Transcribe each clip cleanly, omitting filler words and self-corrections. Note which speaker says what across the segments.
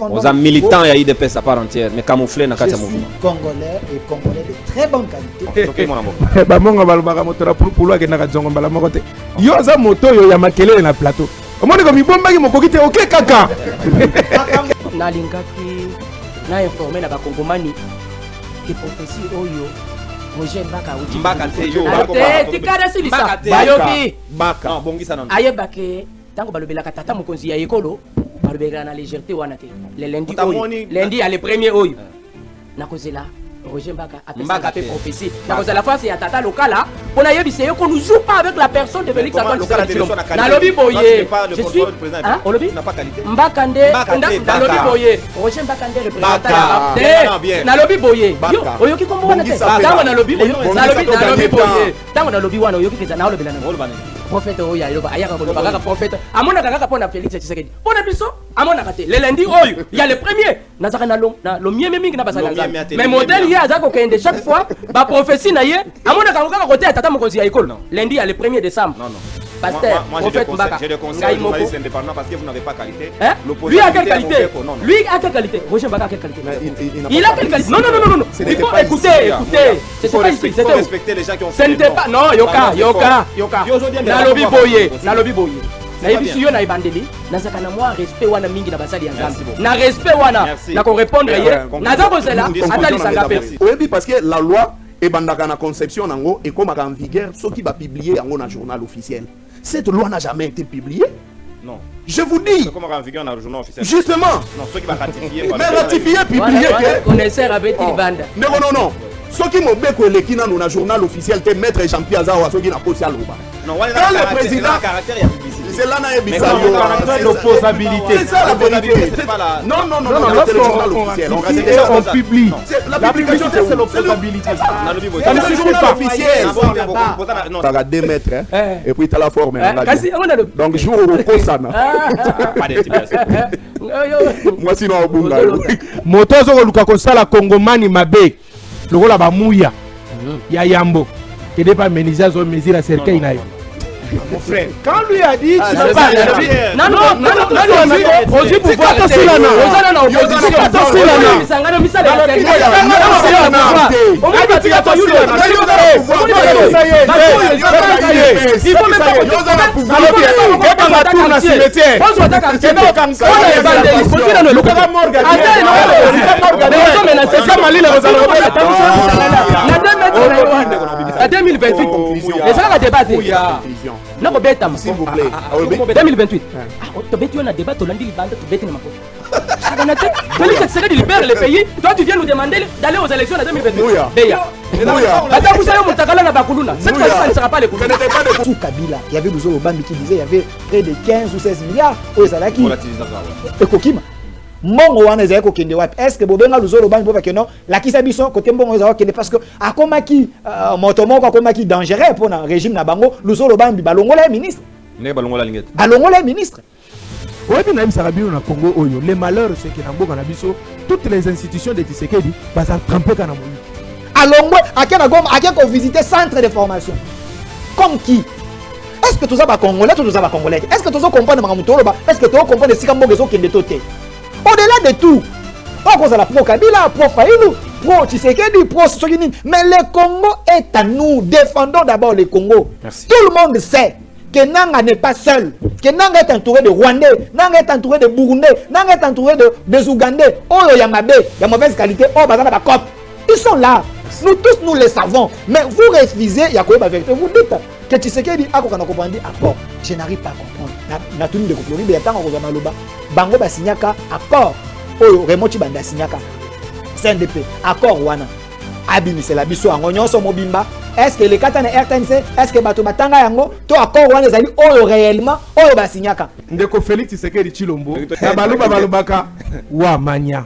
Speaker 1: Aux militants et IDPS à part entière, mais camouflés dans le mouvement.
Speaker 2: Congolais et Congolais de très bonne qualité.
Speaker 3: Bah mon balbara motora pour la gena zongo bala mokote. Yo za moto yo ya makele na plateau. Omoni ko mi bomba ki moko kite OK kaka.
Speaker 4: Na lingaki na informer na ba kongomani que prophétie oyo Roger Mbaka uti.
Speaker 1: Mbaka te yo.
Speaker 4: Tikada silisa. Bayoki.
Speaker 1: Mbaka. Non bongisa non.
Speaker 4: Ayebake tango balobelaka tata mokonzi ya ekolo. Balobelaka na légèreté wana te. Le lundi oyo. Lundi ya le premier oyo. Na kozela Roger Mbaka a fait prophétie. Dans la fois c'est à tata locala. On a yebisé qu'on ne joue pas avec la personne de Félix Antoine Tshisekedi. Na lobi boye. Je suis hein, on lobi. Mbaka nde na lobi boye. Roger Mbaka nde représentant. Na lobi boye. Yo, oyoki kombo wana te. Tango na lobi boye. Tango na lobi wana oyoki keza na lobi na. Prophète oya yoba ayaka ko bakaka prophète amona kaka pona Félix Tshisekedi pona biso amona kate le lundi oyo il y a le premier nazaka na lo mieme mingi na basala mais modèle ya azako kende chaque fois ba prophétie na ye amona kaka côté tata mokonzi ya école lundi il y a le 1er décembre non pasteur prophète Mbaka
Speaker 1: je le conseille journaliste indépendant parce que vous n'avez pas qualité
Speaker 4: lui a quelle qualité lui a quelle qualité Roger Mbaka a quelle qualité il a quelle qualité non il faut écouter c'est pas ici
Speaker 1: il faut respecter les gens qui ont
Speaker 4: ce n'était pas non yoka na lobi boye na yebisu yo na ibandeli nazaka na moi respect wana mingi na basali ya nzambe na respect wana na ko répondre ye naza kozela atali sanga pe
Speaker 5: oui parce que la loi et bandaka na conception nango et comme en vigueur ceux qui va publier yango na journal officiel cette loi n'a jamais été publiée.
Speaker 1: Non.
Speaker 5: Je vous dis.
Speaker 1: Comment en vigueur dans le journal officiel.
Speaker 5: Justement.
Speaker 1: Non, ceux qui vont ratifier.
Speaker 5: Mais ratifier publier que
Speaker 4: connaisseur avec il bande.
Speaker 5: Non. Ceux qui m'ont béco les qui dans le journal officiel te maître Jean-Pierre Zawa ceux qui n'a pas aussi à l'oba.
Speaker 1: Non, le président caractère il y a publicité.
Speaker 5: C'est là na
Speaker 3: ebisa l'opposabilité.
Speaker 5: C'est ça la vérité. Non, le journal officiel.
Speaker 3: On publie.
Speaker 5: La publication c'est l'opposabilité. C'est le journal officiel. Non, ça va 2 mètres et puis tu as la forme. Donc je vous ça.
Speaker 1: Pas d'intimidation.
Speaker 5: Moi sinon au bunga.
Speaker 3: Moto zo luka ko sala Kongomani mabe. Lokola ba muya. Ya yambo. Et pas méniser zo mesira cercueil na yo. Mon frère, quand lui a dit tu sais pas non aussi pouvoir c'est là non opposition sangana misala il faut même non, s'il vous plaît. 2028. Tu bêtes un débat, tu l'as dit, tu bêtes Félix Tshisekedi libère le pays. Toi, tu viens nous demander d'aller aux élections en 2028. Attends, vous savez, cette fois, ça ne sera pas les coups.
Speaker 2: Sous Kabila, il y avait Luzo Lobambi qui disait il y avait près de 15 ou 16 milliards. Oui, ça là qui. Et Kokima. Mongo wana ezali ko kende wapi est-ce que bobenga Luzo Lobambi boba que non la kisa biso côté mbongo ezali kende parce que akomaki motomoko akomaki dangereux pour na régime na bango Luzo Lobambi balongola ministre
Speaker 1: ne balongola lingete
Speaker 2: balongola ministre.
Speaker 3: Oui, bien na Sarabino na Congo oyo les malheurs c'est que na mboka na biso toutes les institutions de Tshisekedi baza tremper kana moyi
Speaker 2: alongo akena goma akeko visiter centre de formation comme qui. Est-ce que tous ça ba congolais tous ça ba congolais est-ce que tous ça comprendre makamuto loba est-ce que tous comprendre sika mboka zo kende toté. Au-delà de tout, on cause la pro Kabila, pro Faïlou, pro Tshisekedi, pro Sogini, mais le Congo est à nous. Défendons d'abord le Congo.
Speaker 1: Merci.
Speaker 2: Tout le monde sait que Nanga n'est pas seul, que Nanga est entouré de Rwandais, Nanga est entouré de Burundais, Nanga est entouré de Ougandais, oh Yamabe, il y a mauvaise qualité, oh Bazana Bakop. Ils sont là. Nous tous nous le savons. Mais vous refusez, il y a quoi la vérité. Vous dites que Tshisekedi a comprendre accord. Je n'arrive pas à comprendre. Na tuni de Koplori, il y a tant qu'on va maloba. Bango ba signaka accord. Oh remoti banda signaka. CNDP accord wana. Abimi c'est la biso ango nyonso mobimba. Est-ce que les katana RTNC, est-ce que bato batanga yango to accord wana ezali oyo réellement oyo ba signaka.
Speaker 3: Ndeko Félix Tshisekedi Chilombo. Na baluba balubaka wa manya.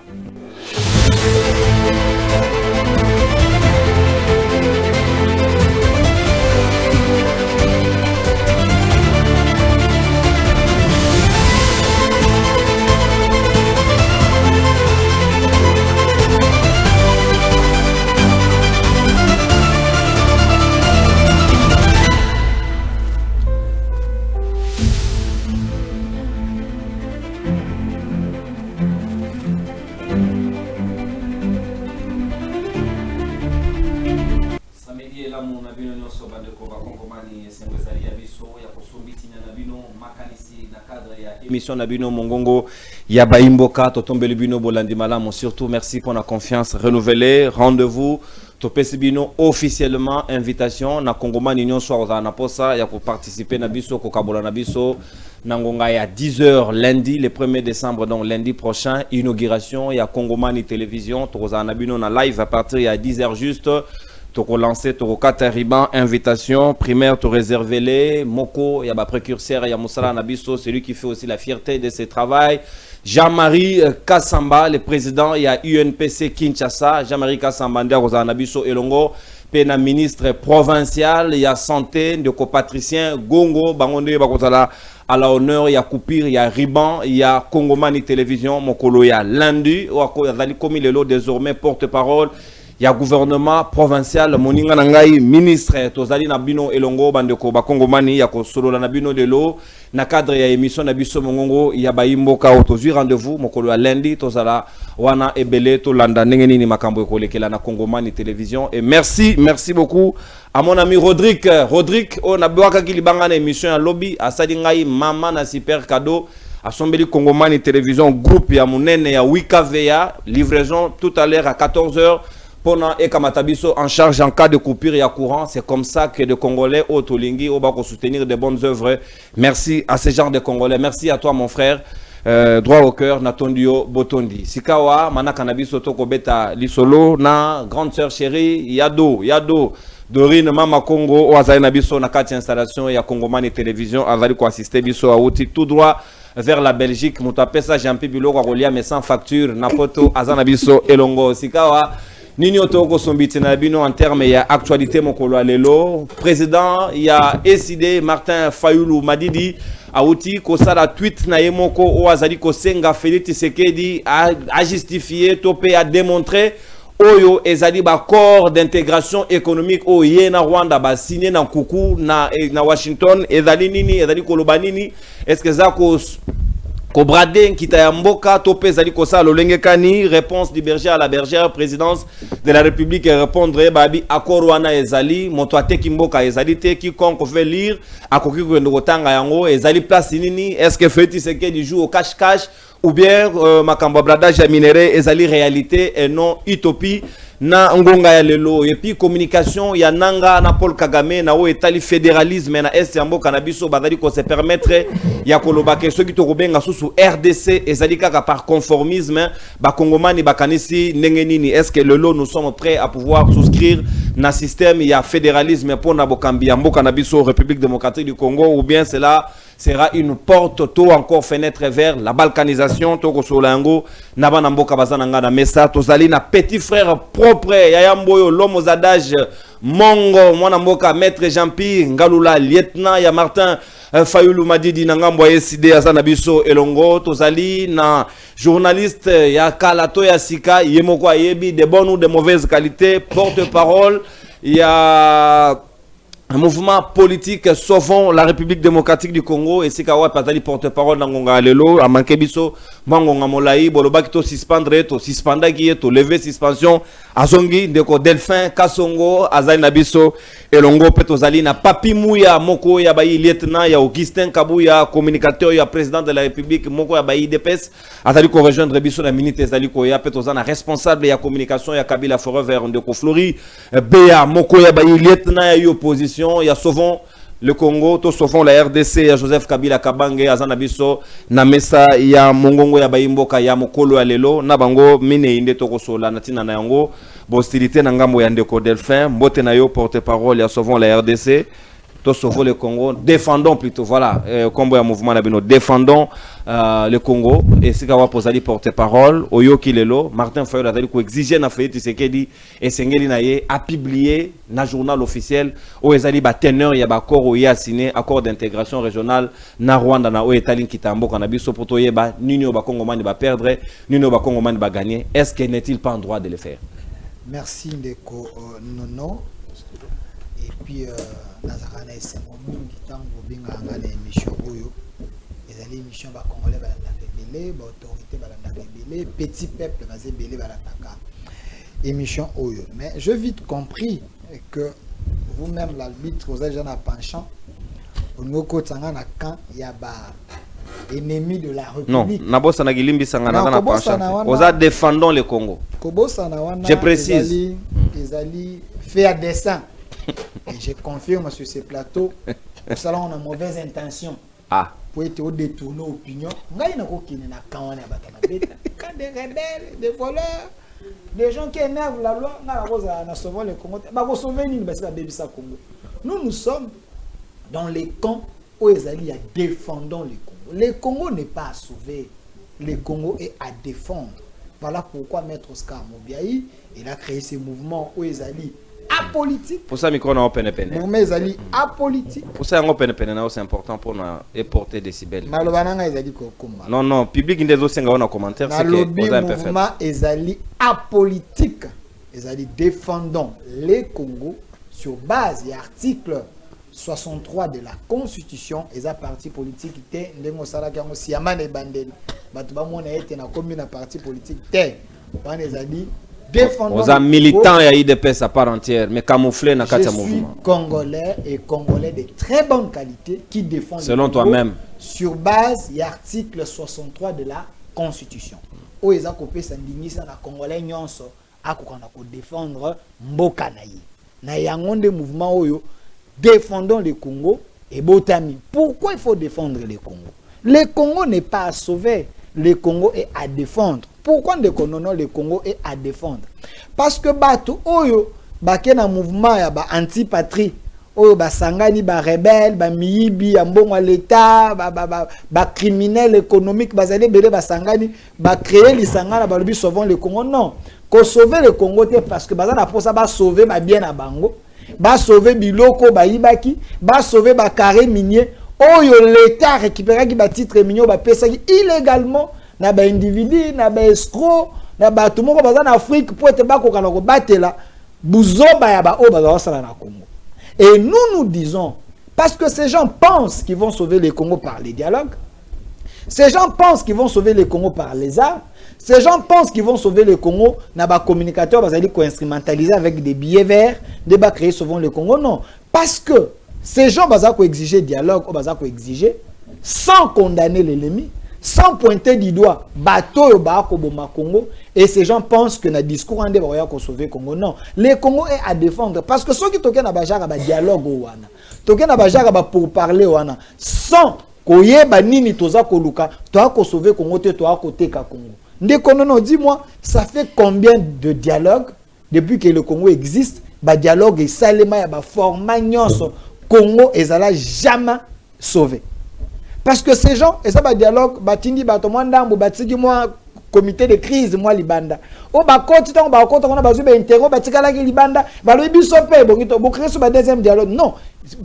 Speaker 1: biso bandeko bakongomani esengo ezali ya biso ya kosombitina na bino makanisi na cadre ya émission na bino mongongo ya baimboka totombeli bino bolandi malamu. Surtout merci pour la confiance renouvelée. Rendez-vous topesi bino officiellement invitation na kongomani nyonso aza na posa ya ko participer na biso ko kabola na biso nangonga ya 10h lundi le 1er décembre, donc lundi prochain, inauguration ya Kongomani télévision toza na bino na live à partir ya 10h juste. Toko lancé toko katariban invitation primaire to réserver les moko ya ba précurseur ya Moussala Nabiso, celui qui fait aussi la fierté de ce travail. Jean-Marie Kassamba, le président ya UNPC Kinshasa. Jean-Marie Kassamba ndia roza Nabiso elongo pena ministre provincial ya santé de copatricien Gongo bangonde bakozala à la honneur ya coupure ya riban ya Kongomani télévision mokolo ya lundi wako yazali komi lelo désormais porte-parole ya gouvernement provincial moninga nangai ministre tozali na bino elongo bandeko bakongomani ya kosolola na bino lelo na cadre ya émission na biso mongongo ya baimboka otozwi rendez-vous mokolo ya lundi tozala wana ebele to landa ndenge nini makambo ekolekela na Kongomani télévision. Et merci beaucoup à mon ami Rodrigue on a bwaka ki libanga na émission ya lobby asali ngai mama na super cadeau asombeli Kongomani télévision groupe ya munene ya WKVA livraison tout à l'heure à 14h pendant Ekamatabiso en charge en cas de coupure et à courant. C'est comme ça que les Congolais au Tolingi au bas soutenir de bonnes œuvres. Merci à ce genre de Congolais. Merci à toi mon frère. Droit au cœur Natondio Botondi. Sikawa Manakanabiso Toko Beta Lisolo na grande sœur chérie Yado Dorine Mama Congo Oazai Nabiso na 4 installation ya Kongomani télévision avali ko assister biso a outil tout droit vers la Belgique. Moutapesa Jean-Pierre Biloko Rolia mais sans facture na poto Azanabiso Elongo. Sikawa Nini otoko sombiti na bino en termes ya actualité mokolo alelo président ya SID Martin Fayulu Madidi auti ko sala tweet na yemoko o azali ko senga Félix Tshisekedi a justifié topé a démontré oyo ezali ba corps d'intégration économique o ye na Rwanda ba signé na Kuku na Washington ezali nini ezali koloba nini est-ce que ça ko brade kita ya mboka topé zali ko sa lolenge kani réponse du berger à la bergère présidence de la République répondre babi accord wana ezali moto ateki mboka ezali te quiconque veut lire akoki ko ndokotanga yango ezali place nini est-ce que Félix Tshisekedi joue au cache-cache ou bien makambo bradage ya minéraux ezali réalité et non utopie na ngonga ya lelo et puis communication ya nanga na Paul Kagame na o etali fédéralisme na est ya mboka na biso bazali ko se permettre ya koloba ke ceux qui to kobenga susu RDC ezali kaka par conformisme ba kongomani bakanisi ndenge nini est-ce que lelo nous sommes prêts à pouvoir souscrire na système ya fédéralisme pour na bokambi ya mboka na biso République démocratique du Congo ou bien cela sera une porte to encore fenêtre vers la balkanisation to ko solango na bana mboka bazana ngana mesa to zali na petit frère propre ya yamboyo l'homme aux adages mongo mwana mboka maître Jean-Pierre Ngalula lieutenant ya Martin Fayulu Madidi na ngambo ya SID azana biso elongo to zali na journaliste ya Kalato ya Sika yemoko ayebi de bonnes ou de mauvaises qualités porte-parole ya un mouvement politique sauvons la République démocratique du Congo et Sikawa patali porte-parole nangonga lelo a manqué biso mangonga molai bolobaki to suspendre to suspendaki to lever suspension azongi ndeko Delphin Kasongo azali na biso elongo peto zali na Papi Mouya moko ya bayi lieutenant ya Augustin Kabuya communicateur ya président de la République moko ya bayi DPS azali ko rejoindre biso na minute ezali ko ya peto zana responsable ya communication ya Kabila Forever ndeko Flori Bea moko ya bayi lieutenant ya opposition il y a souvent le Congo, tout souvent la RDC, il y a Joseph Kabila Kabange, Azanabiso, Namesa, il y a Mongongo, il y a Baimboka, il y a Mokolo Alelo, Nabango, Mine Inde Tokoso, la Natina Nayango, Bostilité Nangambo Yandeko Delphin, Mbotenayo, porte-parole, il y a souvent la RDC, tout souvent le Congo, défendons plutôt, voilà, comme un mouvement Nabino, défendons le Congo, et c'est qu'on posali porte-parole, Oyo Kilelo, Martin Fayol a dit qu'on exigeait na Félix Tshisekedi et Sengeli Naye a publié na journal officiel où ezali ba teneur ya ba corps oya signé accord d'intégration régionale na Rwanda na o etalin kitambo kana biso poto yeba nino ba Kongomani ba perdre nino ba Kongomani ba gagner. Est-ce qu'il n'est-il pas en droit de le faire?
Speaker 2: Merci Ndeko Nono. Et puis nazakana esengo mingi tango binga ngana émission oyo ezali émission ba Congolais balanda rebelle ba autorité balanda rebelle petit peuple basé belé balanda émission oyo mais je vite compris que vous-même l'arbitre, vous êtes déjà penchant. Au niveau côté na camp, il y a ennemi de la République.
Speaker 1: Non, Nabosa na gilimbi sangana na penchant. Oza défendons le Congo. Je précise.
Speaker 2: Ils allaient faire dessin. Et je confirme sur ce plateau, au salon on a mauvaise intention.
Speaker 1: Ah.
Speaker 2: Pour être détourner l'opinion. Ngai na ko kine na camp na batana beta. Quand des rebelles, des voleurs, des gens qui énervent la loi, na sauver le Congo. Ba ko sauver ni ba sa bébisa Congo. Nous sommes dans les camps où ils allaient à défendant le Congo. Le Congo n'est pas à sauver. Le Congo est à défendre. Voilà pourquoi Maître Oscar Mobiaï, il a créé ce mouvement où ils allaient apolitique.
Speaker 1: Pour ça, micro na open pen.
Speaker 2: Mouvement ils allaient apolitique.
Speaker 1: Pour ça, open pen c'est important pour nous porter décibels.
Speaker 2: Malobananga ils allaient comment?
Speaker 1: Non, non, public indezo senga on a commentaire c'est que
Speaker 2: mouvement ils allaient apolitique. Ils allaient défendant les Congo sur base de l'article 63 de la Constitution. Et ça parti politique était ndengo sala kango siamane bandeli. Batu ba mona ete na kombi na parti politique te. Bana ils allaient défendant. Aux
Speaker 1: militants ya IDPS à part entière mais camouflé na kati ya mouvement.
Speaker 2: Congolais et Congolais de très bonne qualité qui défendent
Speaker 1: selon toi-même
Speaker 2: sur base de l'article 63 de la Constitution. Où ils ont coupé sa dignité na Congolais nyonso akokana ko défendre mboka na ye. Na yango nde mouvement oyo défendons le Congo et Botami. Pourquoi il faut défendre le Congo? Le Congo n'est pas à sauver, le Congo est à défendre. Pourquoi le Congo est à défendre? Parce que Batu Oyo, Bakena mouvement ya ba anti-patrie, Oyo ba sangani ba rebelle, ba miyibi, ya mbongo l'État, ba criminel économique, ba zade bele ba sangani, ba créer les sangana ba lobi sauvons le Congo. Non, ko sauver le Congo parce que bazana pour ça ba sauver ba bien à Bango. Ba sauver biloko ba ibaki, ba sauver ba carré minier. Oyo l'État récupérer qui ba titre minier ba pesa illégalement na ba individu na ba escroc na ba tout moko bazana Afrique pour être ba ko kana ko batela buzoba ya ba o ba sala na Congo. Et nous disons parce que ces gens pensent qu'ils vont sauver le Congo par les dialogues. Ces gens pensent qu'ils vont sauver le Congo par les arts. Ces gens pensent qu'ils vont sauver le Congo, n'a pas communicateur, va aller co-instrumentaliser avec des billets verts, des bas créer souvent le Congo. Non, parce que ces gens vont exiger dialogue, vont exiger sans condamner l'ennemi, sans pointer du doigt bateau au Congo. Et ces gens pensent que le discours en débat va sauver le Congo. Non, le Congo est à défendre parce que ceux qui toquent na bajar ba dialogue au wana, toquent na bajar ba pour parler au wana, sans koyeba nini toza koluka, toi ko sauver Congo te toi côté ka Congo. Non, dis-moi, ça fait combien de dialogues depuis que le Congo existe? Bah dialogue et salema ba format nyonso Congo et ça l'a jamais sauvé. Parce que ces gens et ça ba dialogue batindi ba to mwandambo batiki moi comité de crise moi libanda. O ba koti tango ba kota kona bazu ba interro batikala ki libanda ba lo biso pe bongito bo créer sur ba deuxième dialogue. Non,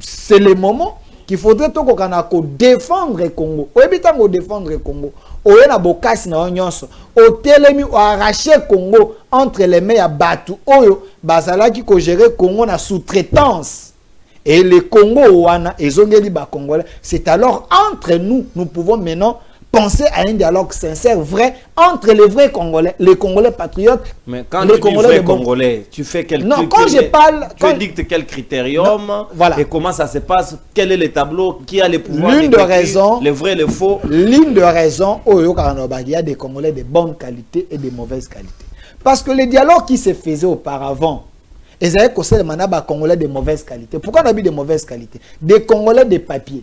Speaker 2: c'est le moment qu'il faudrait tout qu'on défendre le Congo. Ou évitant défendre le Congo. Ou na bokasi na nyonso. Ou telemi ou arracher Congo entre les mains ya batu oyo bazala ki ko gérer Congo na sous-traitance. Et le Congo wana ezongeli ba Congolais. C'est alors entre nous, nous pouvons maintenant penser à un dialogue sincère, vrai, entre les vrais Congolais, les Congolais patriotes.
Speaker 1: Mais quand tu dis vrai Congolais, tu fais quel
Speaker 2: non, quand je parle...
Speaker 1: Tu dictes quel critérium,
Speaker 2: voilà.
Speaker 1: Et comment ça se passe, quel est le tableau, qui a les pouvoirs,
Speaker 2: l'une de raison,
Speaker 1: les vrais, les faux.
Speaker 2: L'une de raison, il y a des Congolais de bonne qualité et de mauvaise qualité. Parce que les dialogues qui se faisaient auparavant, ils avaient causé des Congolais de mauvaise qualité. Pourquoi on a vu de mauvaise qualité? Des Congolais de papier,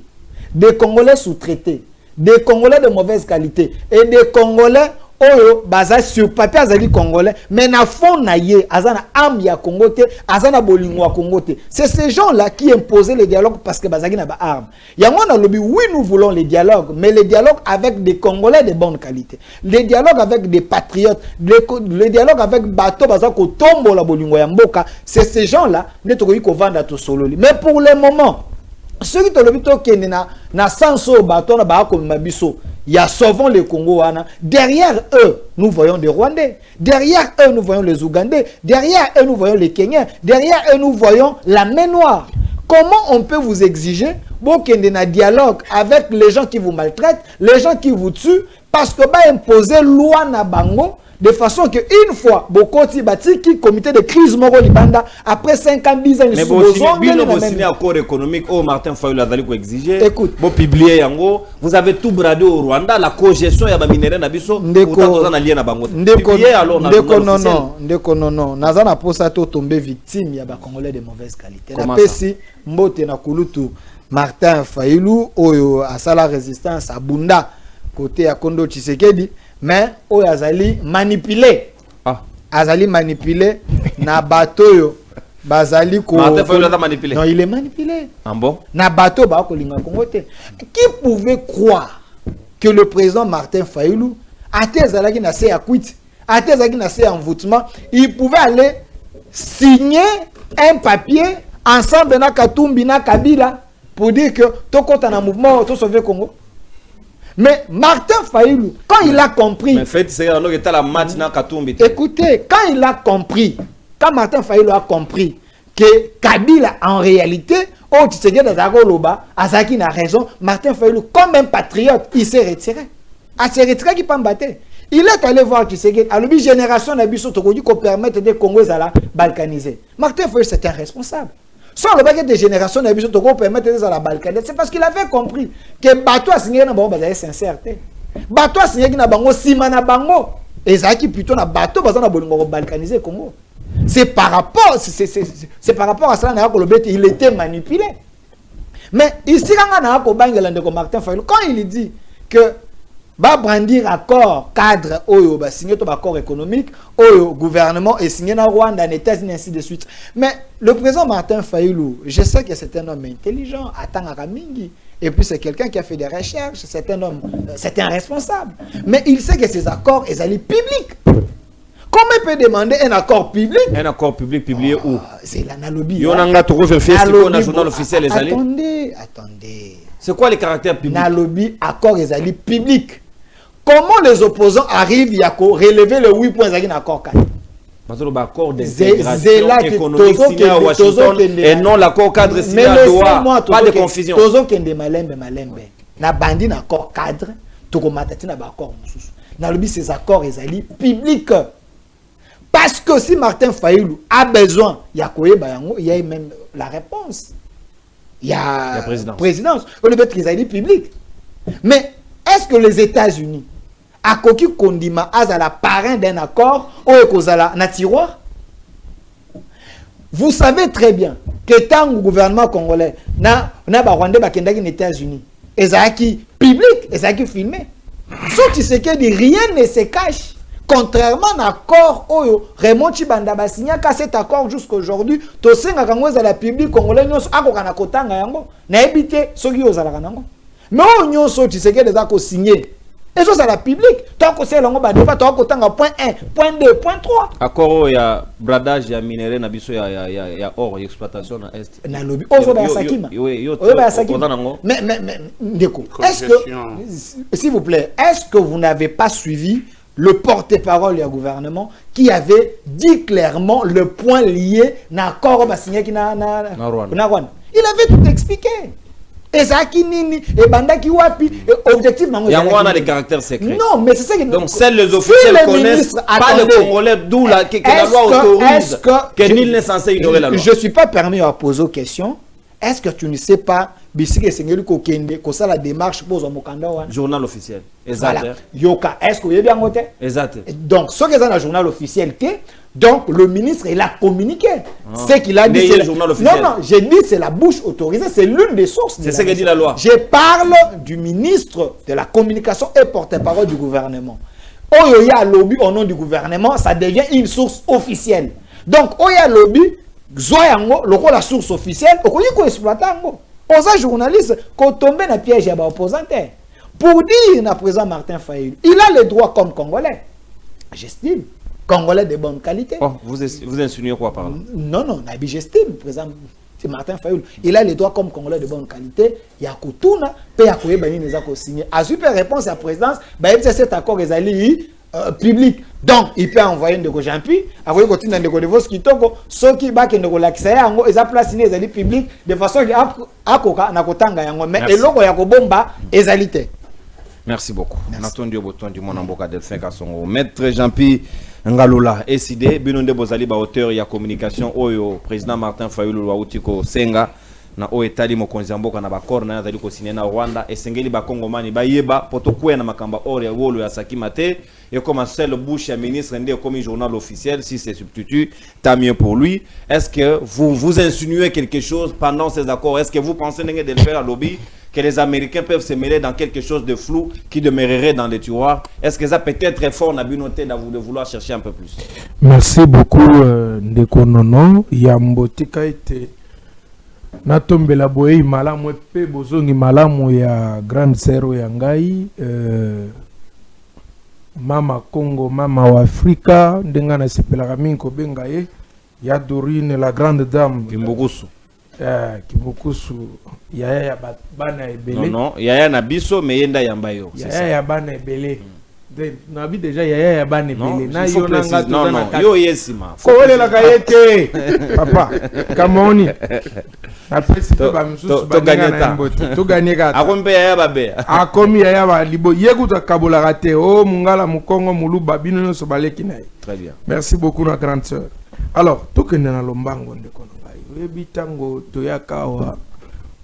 Speaker 2: des Congolais sous-traités, des Congolais de mauvaise qualité et des Congolais oyo baza sur papier azali Congolais mais na fond na ye azana am ya Congo te azana bolingo ya Congo te. C'est ces gens-là qui imposaient le dialogue parce que bazaki na ba arme. Yango na lobi oui nous voulons les dialogues mais les dialogues avec des Congolais de bonne qualité. Les dialogues avec des patriotes, les dialogues avec bateau baza ko tombo la bolingo ya mboka, c'est ces gens-là ne to ko vendre to sololi. Mais pour le moment ceux qui ont na sanso bateau na ba ko mabiso ya sauvons le Congo wana. Derrière eux nous voyons des Rwandais, derrière eux nous voyons les Ougandais, derrière eux nous voyons les Kenyans, derrière eux nous voyons la main noire. Comment on peut vous exiger un dialogue avec les gens qui vous maltraitent, les gens qui vous tuent, parce que ba imposer loi na bango de façon que une fois bokoti batiki comité de crise moko libanda après 5 ans 10 ans
Speaker 1: mais vous signez accord économique au Martin Fayulu a d'aller exiger
Speaker 2: écoute
Speaker 1: vous publier yango vous avez tout bradé au Rwanda la cogestion ya ba minéraux na biso
Speaker 2: ndeko
Speaker 1: na lien na bango
Speaker 2: ndeko non naza na posa to tomber victime ya ba congolais de mauvaise qualité na pesi mbote na kulutu Martin Fayulu oyo asala résistance à Bunda côté ya Kondo Tshisekedi mais oyo azali manipulé azali manipulé na bateau yo bazali ko
Speaker 1: Martin Fayulu a manipulé
Speaker 2: non il est manipulé
Speaker 1: en bon
Speaker 2: na bateau ba ko linga Congo te qui pouvait croire que le président Martin Fayulu atezalaki na se akuit atezalaki na se envoûtement il pouvait aller signer un papier ensemble na Katumbi na Kabila pour dire que tout compte en un mouvement tout sauver Congo. Mais Martin Fayulu, quand il a compris, écoutez, quand il a compris, quand Martin Fayulu a compris que Kabila en réalité, oh tu sais Azaki n'a raison, Martin Fayulu comme un patriote, il s'est retiré. Il s'est retiré qui peut me battre. Il est allé voir Tshisekedi, à l'objet génération d'Abisso Tokodu qu'on permette des Congos à la balkaniser. Martin Fayulu c'est un responsable. Sans le baguette de génération d'Abisso Tokodu permettre de la balkaniser, c'est parce qu'il avait compris que Bato a signé dans Bango bazali sincérité. Bato a signé dans Bango Simana Bango. Et Zaki plutôt na Bato bazana bolongo balkaniser Congo. C'est par rapport à cela il était manipulé. Mais ici quand Martin Fayulu quand il dit que va brandir accord cadre oyo ba signer to accord économique oyo gouvernement et signé na Rwanda en États-Unis ainsi de suite. Mais le président Martin Fayulu, je sais que c'est un homme intelligent, atanga mingi et puis c'est quelqu'un qui a fait des recherches, c'est un homme, c'est un responsable. Mais il sait que ces accords ils allaient publics. Comment il peut demander un accord public? Un accord public publié où? C'est l'analogie.
Speaker 1: Yonanga toko vérifier si on a journal officiel les allés.
Speaker 2: Attendez.
Speaker 1: C'est quoi les caractères publics?
Speaker 2: Nalobi accord les allés publics. Comment les opposants arrivent à relever le 8 points dans l'accord cadre?
Speaker 1: L'accord d'intégration économique signé à Washington et non l'accord cadre signé à Doha. Pas de confusion.
Speaker 2: Tozo kende malembe. Na bandi na accord cadre, toko matati na ba accord mususu. Nalobi ces accords les allés publics. Parce que si Martin Fayulu a besoin, il y a même la réponse. Il y a la présidence. On le fait qu'ils aient dit public. Mais est-ce que les États-Unis, à Koki Kondima, à la parrain d'un accord, ou à na tiroir? Vous savez très bien que tant le gouvernement congolais n'a pas rendu les États-Unis, et ça qui public, et ça qui filmé. Sauf que c'est que rien ne se cache. Contrairement à l'accord Oyo, Raymond Chibanda signé qu'à cet accord jusqu'à aujourd'hui, tout ce qui est la public congolais, nous avons un accord yango, n'a évité ce qui est aux alangango. Mais on y a sorti ce qui est des accords signés. Et ça c'est la public. Tant que c'est l'ango badeba, tant que tanga point 1, point 2, point 3.
Speaker 1: Accord il y a bradage, il y a minerai, nabiso, il y a or, exploitation à est.
Speaker 2: Na lobby. Ozo ba sakima. Ozo ba sakima. Mais déco. Est-ce que, s'il vous plaît, est-ce que vous n'avez pas suivi le porte-parole du gouvernement qui avait dit clairement le point lié à l'accord signé qui na Rwanda. Il avait tout expliqué. Et ça qui nini et banda qui wapi objectif
Speaker 1: il y a des caractères secrets.
Speaker 2: Non, mais c'est ça que
Speaker 1: donc seuls les officiels connaissent pas le Congolais d'où la loi autorise que nul n'est censé ignorer la loi.
Speaker 2: Je suis pas permis à poser aux questions. Est-ce que tu ne sais pas bisiki sengeli ko kende ko ça la démarche pour mokanda wana
Speaker 1: journal officiel exact
Speaker 2: voilà. Yoka est-ce que vous bien noté
Speaker 1: exact
Speaker 2: donc ce que dans le journal officiel que donc le ministre il a communiqué ce qu'il a dit c'est
Speaker 1: journal officiel.
Speaker 2: Non j'ai dit c'est la bouche autorisée c'est l'une des sources
Speaker 1: c'est ce que dit la loi.
Speaker 2: Je parle du ministre de la communication et porte-parole du gouvernement. Oya lobby au nom du gouvernement ça devient une source officielle donc Oya lobby Zoyango, le rôle la source officielle, on connaît qu'on exploite ango. Aux journalistes, qu'on tombe dans le piège à opposants. Pour dire à présent Martin Fayulu, il a le droit comme Congolais. J'estime, Congolais de bonne qualité.
Speaker 1: Oh, vous insinuez quoi par là?
Speaker 2: Non, j'estime, présent Martin Fayulu, il a le droit comme Congolais de bonne qualité. Il y a Koutouna, puis il y a Koué Bani les a signé. À super réponse à la présidence, cet accord est allé public. Donc, il peut envoyer un de Jampi, envoyer continuer de Godevos qui toko, ceux qui back de Golaxaya, yango, ils a placé les alliés publics de façon que Akoka n'a qu'au tanga yango, mais et l'autre y'a qu'au bomba, ezalité.
Speaker 1: Merci beaucoup. Natondi Oboton du Monamboka Delphin Kassongo. Maître Jean-Pierre Ngalola, SID, Binonde Bozali, auteur ya communication, Oyo, président Martin Fayulu, Wautiko Senga, na Oetali Mokonzamboka na bakor na Zali Kosine na Rwanda, Esengeli Bakongomani, Bayeba, Potokwe na Makamba Ore, Wolo ya Sakimate, et comme seul bouche à ministre, comme journal officiel, si c'est substitut, tant mieux pour lui. Est-ce que vous insinuez quelque chose pendant ces accords? Est-ce que vous pensez de le faire à lobby? Que les Américains peuvent se mêler dans quelque chose de flou qui demeurerait dans les tiroirs. Est-ce que ça peut être très fort, on a bien noté de vouloir chercher un peu plus?
Speaker 3: Merci beaucoup, Ndeko Nono. Yambotika ete natombela boye malamu pe bozongi malamu ya grande sœur ya ngai mama Congo, mama wa Afrika, ndenga na sepelaka mingi kobenga ye ya Dorine la grande dame
Speaker 1: Kimbukusu.
Speaker 3: Kibukusu yaya ya bana ebele.
Speaker 1: Non, yaya na biso me yenda yamba yo.
Speaker 3: Yaya ya bana ebele. Na bi déjà yaya ya bana ebele. Na yo nanga
Speaker 1: to na yo yesima.
Speaker 3: Ko welela kayete. Papa, kamoni. Après si to ba msusu ba gagner to gagner ka.
Speaker 1: Akombe yaya babe.
Speaker 3: Akomi yaya ba libo yekuta kabola rate o mungala mukongo muluba bino no so baleki na.
Speaker 1: Très bien.
Speaker 3: Merci beaucoup na grande sœur. Alors, tokende na lombango ndeko. Bitango toyaka wa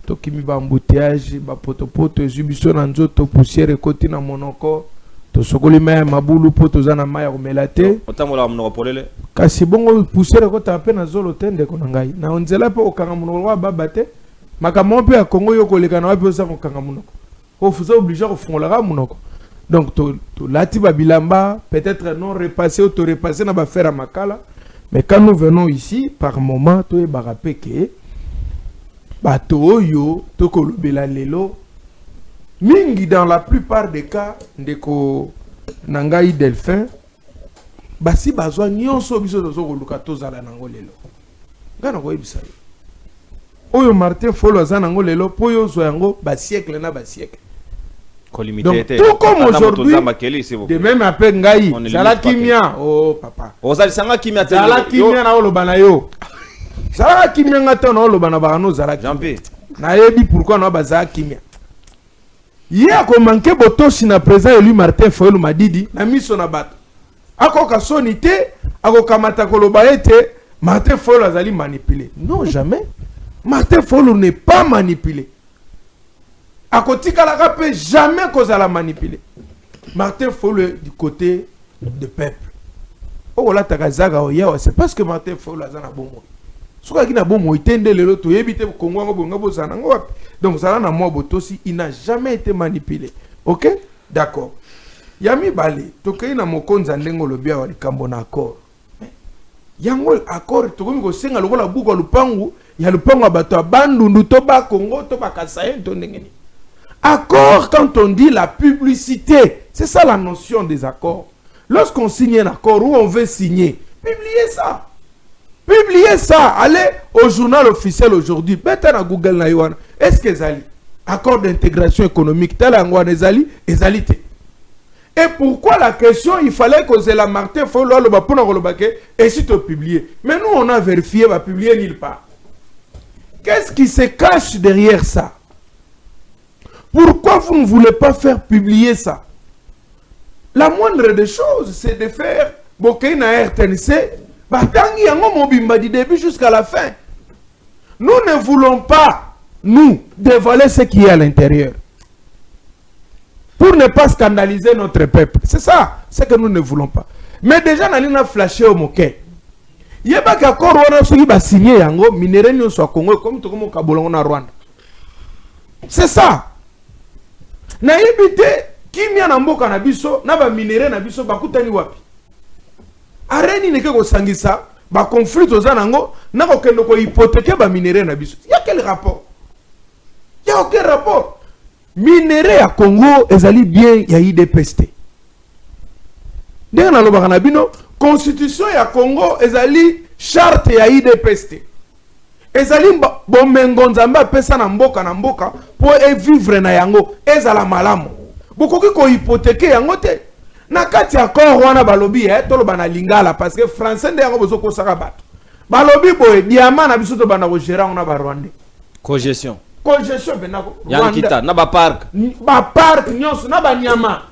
Speaker 3: tokimi ba embouteillage ba potopoto ezubiso na nzoto poussière ekoti na monoko to sokoli maya mabulu poto za na maya komelate
Speaker 1: otambola monoko polele
Speaker 3: kasi bongo poussière ekota pe na zolo tende ko na ngai na onzela pe okanga monoko wa baba te makambo pe ya Kongo yo koleka na wapi oza kokanga monoko ofuza obligé kofungola ka monoko donc to lati ba bilamba peut-être non repassé ou to repasser na ba faire makala. Mais quand nous venons ici, par moment, tu es barapeke, bato yo, toko lobela lelo, mingi dans la plupart des cas, ndeko nangai delphin, basi bazwa nyonso biso dozo koluka tozala nango lelo. Ngana ko ebisa yo. Oyo Martin Fayulu aza nango lelo, po yo zo yango ba siècle na ba siècle. Donc, tout comme aujourd'hui, de même après Ngaï, Zala Kimia, oh papa.
Speaker 1: Zala Kimia
Speaker 3: na olobana yo. Zala Kimia ngata na olobana barano Zala Kimia. Na yebi pourquoi na ba Zala Kimia. Hier ko manqué botosi na président élu Martin Fayulu Madidi na miso na bato. Ako ka sonité, ako kamata koloba ete Martin Fayulu azali manipulé. Non jamais. Martin Fayulu n'est pas manipulé. À côté la peut jamais cause à la manipuler. Martin Fayulu du côté du peuple. Oh là tagazaga oya c'est parce que Martin Fayulu a na bon. Soka ki na bon mo itende lelo to yebite Kongo ngo bonga bozana ngo wapi. Donc ça na mo botosi il n'a jamais été manipulé. OK? D'accord. Yami bale to kei na mokonza ndengo lobia wa likambo na accord. Yango accord to ko senga lokola buko lupangu ya lupangu abato bandundu to ba Kongo to ba Kasaye to ndengeni. Accord, quand on dit la publicité, c'est ça la notion des accords. Lorsqu'on signe un accord où on veut signer, publiez ça. Publiez ça. Allez au journal officiel aujourd'hui. Mettez à Google Naïwan. Est-ce que Zali, accord d'intégration économique, tel Angouane Zali, Zalité. Et pourquoi la question, il fallait que la Martin Fayulu et si tu publier. Mais nous, on a vérifié, va publier nulle part. Qu'est-ce qui se cache derrière ça? Pourquoi vous ne voulez pas faire publier ça? La moindre des choses, c'est de faire Bokena RTNC, Batangi Yango Mobimba du début jusqu'à la fin. Nous ne voulons pas, nous, dévoiler ce qui est à l'intérieur. Pour ne pas scandaliser notre peuple. C'est ça, c'est que nous ne voulons pas. Mais déjà, nous avons flashé au moquet. Il y a pas qu'accord, on a signé Yango, minéré nous soit Congo, comme tout le monde Kabolon à Rwanda. C'est ça. Na yebite kimia na mboka na biso na ba minere na biso bakutani wapi areni neke ko sangisa ba conflit oza nango na ko kendo ko hypothéquer ba minere na biso. Il y a quel rapport? Il y a aucun rapport. Minere à Congo ezali bien ya IDPST. Ndenge na lobaka na bino constitution ya Congo ezali charte ya IDPST. Ezali bomengo nzambe apesa na mboka po vivre na yango ezala malamu bokoki ko hypothéquer yango te na kati accord wana balobi toloba na lingala parce que français nde yango bozokosaka bato balobi boye diamant na biso to bana ko gérer on a ba Rwandais
Speaker 1: cogestion
Speaker 3: congestion benako
Speaker 1: Yankita na ba park
Speaker 3: nyonso na ba nyama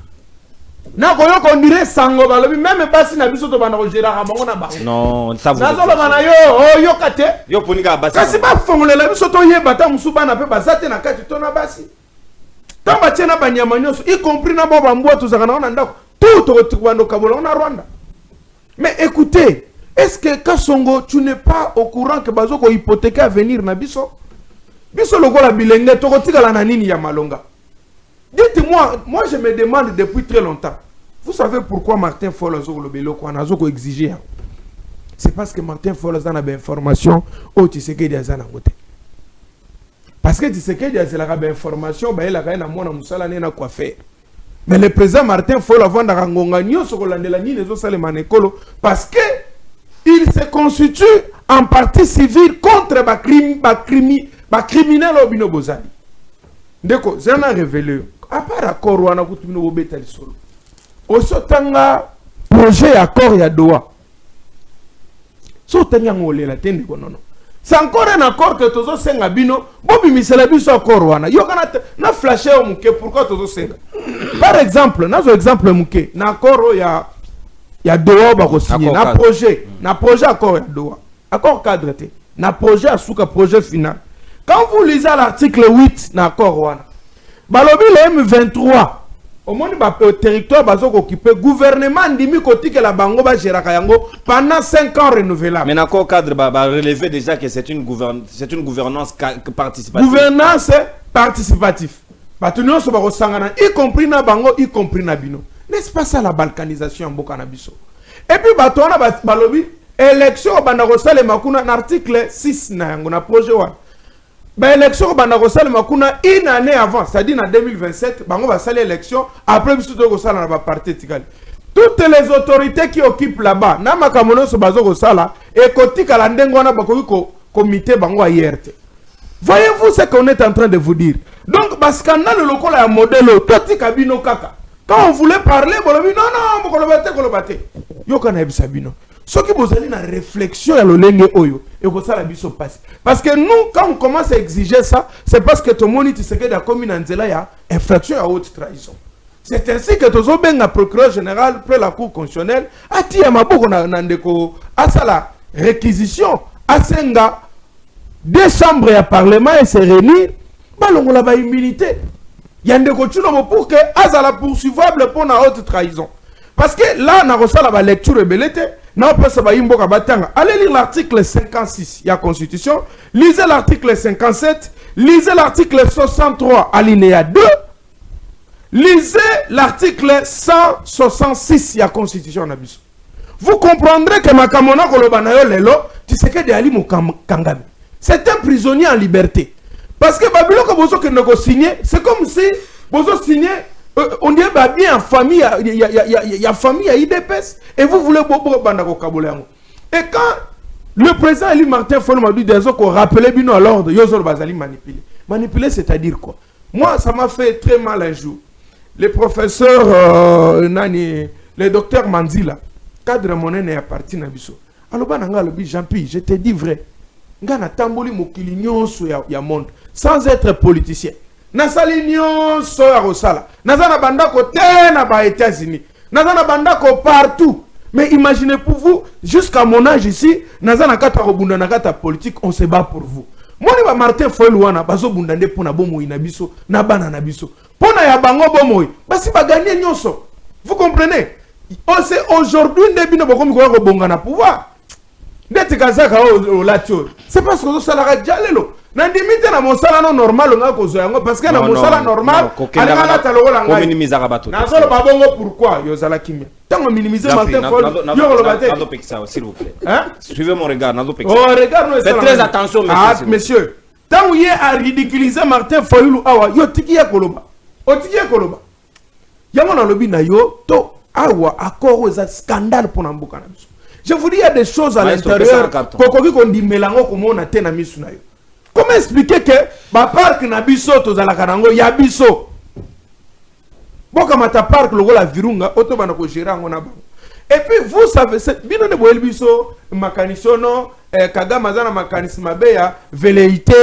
Speaker 3: na koyo ko ndire sango balobi même basi na biso to bana ko gérera bango na bango
Speaker 1: non ça vous
Speaker 3: na zo bana yo kate
Speaker 1: yo ponika basi
Speaker 3: kasi ba fongolela biso to yeba ta musu bana pe bazate na kati to na basi tamba tena ba nyama nyonso y compris na bo bambo to zakana na ndako tout to kwando kabola na Rwanda. Mais écoutez, est-ce que Kasongo tu n'es pas au courant que bazo ko hypothéquer à venir na biso biso lokola bilenge to ko tikala na nini ya malonga. Dites-moi, moi je me demande depuis très longtemps. Vous savez pourquoi Martin Fayulu a exigé? C'est parce que Martin Fayulu a une information au Tshisekedi Azana côté. Parce que Tshisekedi a une information, il a une musala na quoi faire. Mais le président Martin Fayulu a vendu un ngonganyo sur la nélani les autres manekolo parce que il se constitue en partie civile contre les criminels au bino bozali. Ndeko, c'est un révélé. À part accord ou un accord de l'obéta du sol. Au sotanga projet accord ya Doha. Sotanga ngolé la tende ko non. C'est encore un accord que tozo senga bino, bobi misela biso accord wana. Yo kana na flasher au muke pourquoi tozo senga. Par exemple, nazo exemple muke, na accord ya Doha ba ko signer na projet accord ya Doha. Accord cadre té. Na projet asuka projet final. Quand vous lisez l'article 8 na accord wana. Balobi le M23 au monde le territoire bazo occupé gouvernement ndimi kotike la bango ba geraka yango pendant 5 ans renouvelable.
Speaker 1: Mais l'accord cadre ba relever déjà que c'est une gouvernance participative.
Speaker 3: Gouvernance participative. Batunyo so ba sangana y compris na bango y compris na bino. N'est-ce pas ça la balkanisation en Burkina Faso? Et puis batona balobi élection banda ko salema kuna na article 6 na yango na projet wa. L'élection une année avant, c'est-à-dire en 2027, on va saler l'élection, après on va partir. Toutes les autorités qui occupent là-bas, et comité voyez-vous ce qu'on est en train de vous dire? Donc, parce qu'on a le local à modèle, quand on voulait parler, non, ce qui vous allez dans la réflexion, parce que nous, quand on commence à exiger ça, c'est parce que tout le monde sait que la commune il y a infraction à haute trahison. C'est ainsi que tout le procureur général, après la cour constitutionnelle, a dit à la réquisition, à Senga, deux chambres à parlement et se réunir, on a une immunité. Il y a des choses pour que Azala poursuivable pour la haute trahison. Parce que là, on a reçu la lecture rebellité. Allez lire l'article 56 de la Constitution. Lisez l'article 57. Lisez l'article 63 alinéa 2. Lisez l'article 166 de la Constitution. Vous comprendrez que Makamona Kolobanayo Lelo, tu sais que de Ali Mukangami. C'est un prisonnier en liberté. Parce que Babylone, comme vous signé, c'est comme si vous signez. On dit bien en famille, il y a famille à IDPS et vous voulez bobo bandako kabolango. Et quand le président Ali Martin Fayulu m'a dit des autres qu'on rappelait bien à l'ordre, Yozol Bazali manipuler. Manipuler, c'est-à-dire quoi? Moi, ça m'a fait très mal un jour. Le professeur le docteur Manzila, cadre monnaie est parti na biso. Alors bananga le Jean-Pierre, je te dis vrai. Ngana tamboli mokili nyonso ya monde sans être politicien. Nasali nyonso ya rosala. Nazana bandako tena ba États-Unis. Nazana bandako partout. Mais imaginez pour vous, jusqu'à mon âge ici, nazana kata robunda na kata politique, on se bat pour vous. Moi ni ba Martin Fayulu wana bazo bundande pona bomo ina biso na bana na biso. Pona ya bango bomo basi ba gagner nyonso. Vous comprenez? C'est aujourd'hui ndebino bokomi ko bonga na pouvoir. Ndeti kazaka o latio. C'est parce que ça la jalelo. Nandimite na mosala no normal nga ko zoyango parce que na mosala normal ala la talola nga.
Speaker 1: Minimiser bato.
Speaker 3: Na solo babongo pourquoi yo zala kimia. Tango minimiser Martin Fayulu yo lo baté.
Speaker 1: Nado pexia s'il vous plaît.
Speaker 3: Hein?
Speaker 1: Suivez mon regard, nado pexia.
Speaker 3: Oh regarde nous.
Speaker 1: Faites très attention monsieur.
Speaker 3: Ah monsieur. Tango yé a ridiculiser Martin Fayulu awa yo tikiya koloba. O tikiya koloba. Yango na lobi na yo to awa accord za scandale pour nambuka na biso. Je vous dis il y a des choses à l'intérieur. Kokoki kondi melango komona te na misu na yo. Comment expliquer que ma parc na biso to za la karango ya biso. Boka mata parc logo la virunga oto bana ko gérer ngo na bango. Et puis vous savez c'est bino de boel biso makanisono Kagame azana makanisi mabeya velléité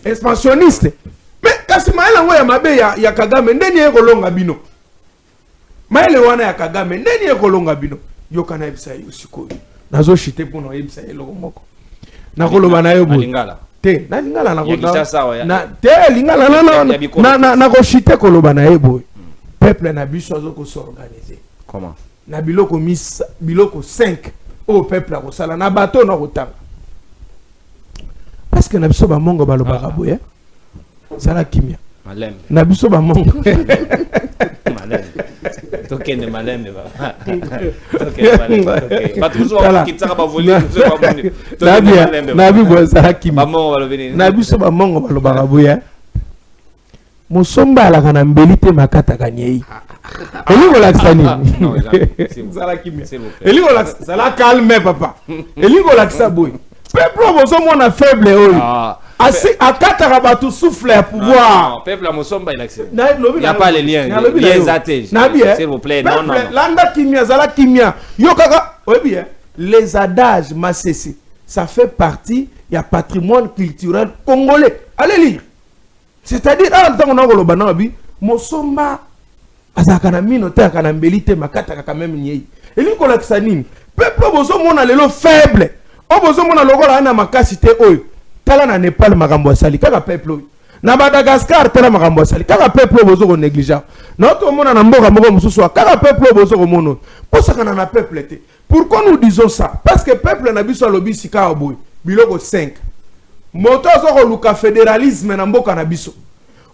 Speaker 3: expansionniste. Mais kasi maele ngo ya mabeya ya Kagame ndeni ekolonga bino. Maele wana ya Kagame ndeni ekolonga bino. Yoka na ebisa yosiko. Nazo shite pono ebisa eloko moko. Nakoloba na yo
Speaker 1: Lingala.
Speaker 3: Te, na lingala na
Speaker 1: na
Speaker 3: te lingala na ko shite koloba na ebo. Peuple na biso azo ko s'organiser.
Speaker 1: Comment?
Speaker 3: Na biloko 5 au peuple a kosala na bateau na kotanga. Parce que na biso ba mongo balobaka boye. Sala kimia.
Speaker 1: Malembe.
Speaker 3: Na biso ba mongo.
Speaker 1: Malembe. Tokende malembe ba. Tokende malembe. Ba tuzo wa kitaka ba voler tuzo ba moni. Tokende malembe.
Speaker 3: Na biso sala kimia.
Speaker 1: Ba mongo balobini.
Speaker 3: Na biso ba mongo balobaka boye. Musomba alaka na mbelite makata kanyei. Elingo laksani. Sala kimia. Elingo laksani. Sala calme papa. Elingo laksa boy. Peuple bozo mona faible oyo. Asi akata batu souffle à pouvoir.
Speaker 1: Non, peuple Musomba il accepte. Il n'y a pas les liens. Liens athées. S'il vous plaît. Non non.
Speaker 3: Landa kimia zala kimia. Yo kaka. Oui bien. Les adages massési. Ça fait partie du patrimoine culturel congolais. Allez lire. C'est-à-dire, on a le banabi, Musomba, azakana minote akana mbelite makata kaka même nyei. Eli ko lakisa nini? Peuple bozo mona lelo faible. O bozo mona lokola na makasite oyo. Tala na Nepal makambo asali kaka peuple oyo. Na Madagascar tala makambo asali kaka peuple bozo ko négligeant. Na to mona na mboka moko mususu kaka peuple bozo ko mono. Posakana na peuple te. Pourquoi nous disons ça? Parce que peuple na biso lobi sika oboy. Biloko 5. Moto azoko luka fédéralisme na mboka na biso.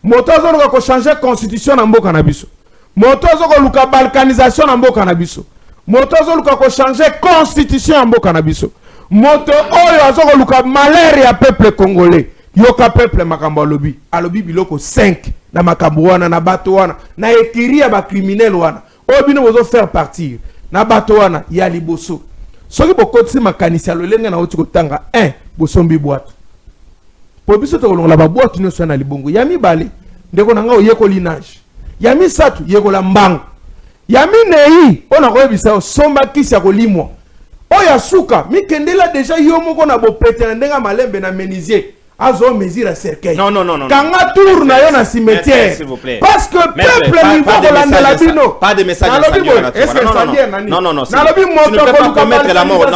Speaker 3: Moto azoko ko changer constitution na mboka na biso. Moto azoko luka balkanisation na mboka na biso. Moto azoko luka ko changer constitution na mboka na biso. Moto oyo azoko luka malheur ya peuple congolais. Yoka peuple makambo alobi. Alobi biloko 5 na makambo wana na bato wana na ekiria ba criminel wana. Oyo bino bozo faire partir na bato wana ya liboso. Soki bokotisi makanisi ya lolenge na oti kotanga 1 bosombi boîte. Po biso to kolonga ba boîte nyonso na libongo. Ya mibale ndeko nanga oyeko linage. Ya misatu yekola mbango. Ya minei ona koyebisa somba kisi ya kolimwa. Oya suka mikendela déjà yo moko na bopete na ndenga malembe na menisier. Azo mesure cercueil.
Speaker 1: Non.
Speaker 3: Kanga tour na yo na cimetière.
Speaker 1: S'il vous plaît.
Speaker 3: Parce que peuple niveau kolanda la bino.
Speaker 1: Pas de message
Speaker 3: Est-ce que ça dit nani?
Speaker 1: Non.
Speaker 3: Na lobi moto
Speaker 1: ko commettre la mort.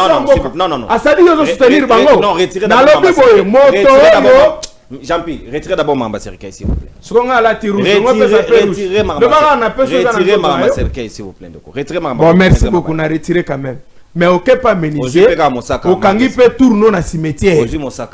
Speaker 1: Non.
Speaker 3: Asadi yo soutenir bango.
Speaker 1: Non, retirez
Speaker 3: na lobi boye moto.
Speaker 1: Jean-Pierre, retirez d'abord Mamba Cercueil s'il vous plaît.
Speaker 3: Retirez
Speaker 1: Cercueil s'il vous plaît. Retirez Mamba.
Speaker 3: Bon, merci beaucoup, on a retiré quand même. Mais ok pas menisé. Au kangi peut tourner na cimetière.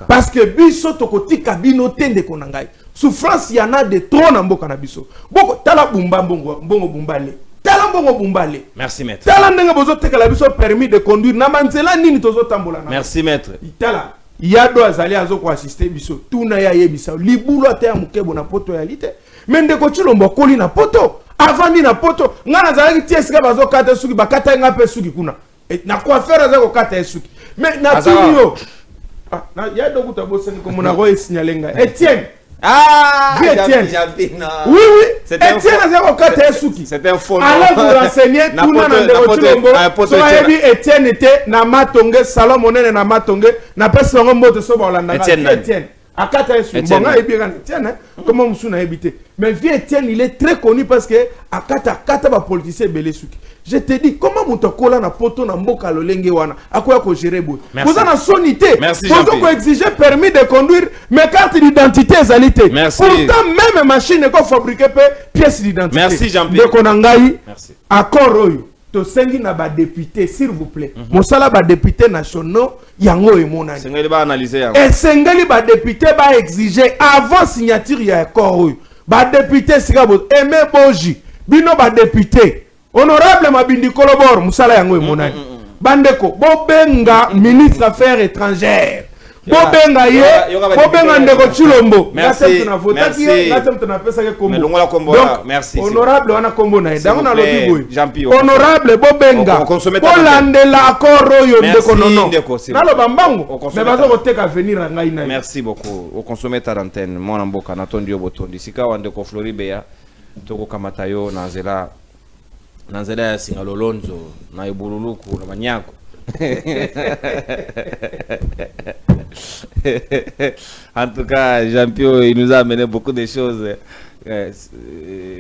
Speaker 3: Parce que biso tokoti kabino tende konangai. Souffrance y en a de trop na mboka na biso. Boko tala bumba mbongo bumbale. Tala mbongo bumbale.
Speaker 1: Merci maître.
Speaker 3: Tala ndenge bozo teka la biso permis de conduire na manzela nini tozo tambola na.
Speaker 1: Merci maître.
Speaker 3: Tala yado azali azo ko assister biso. Tuna ya yebisa libulo ate ya mukebo na poto ya lite. Mende ko chilombo koli na poto. Avandi na poto. Ngana zalaki tieska bazo kata suki bakata ngape suki kuna. Na quoi faire avec kata esuki mais na tuyo na ya donc ta bosse comme on a re signalenga Etienne Etienne oui Etienne azako kata esuki
Speaker 1: c'est un faux
Speaker 3: alors vous renseignez tout na ndeko chilombo so yebi Etienne était na matonge salon monene na matonge na pesa ngo moto so ba olanda Etienne akata esuki bonga ebira Etienne comment musuna ebité mais vie Etienne il est très connu parce que akata ba politicien belé suki. Je te dis, comment mon tokola na poto na mboka lolenge wana akoya ko gérer boy. Vous en sonité. Vous ko exiger permis de conduire mais carte d'identité ezalité. Pourtant même machine ko fabriquer pièce d'identité.
Speaker 1: Merci Jean-Pierre.
Speaker 3: Donc on ngai. Merci. Accord oyo to sengi na ba député s'il vous plaît. Mosala ba député nationaux yango e monani.
Speaker 1: Sengeli ba analyser yango.
Speaker 3: Et sengeli ba député ba exiger avant signature ya accord oyo. Ba député sikabo Aimé Boji. Bino ba député honorable Mabindi Kolobor musala yango emonani bandeko bobenga ministre affaires étrangères bobenga ye bobenga ndeko Chilombo
Speaker 1: merci
Speaker 3: merci honorable wana kombo na dango na lobi boy
Speaker 1: Jean-Pierre
Speaker 3: honorable bobenga bolandela accord oyo ndeko nono nalo bambango mais bazo koteka venir ngai na
Speaker 1: merci beaucoup au consommer ta antenne mwana mboka na tondi obotondi sika wa ndeko Floribeya toko kamata yo na nzela ya Singalolonzo na Ibululuku na Manyako En tout cas, Jean-Pierre, il nous a amené beaucoup de choses.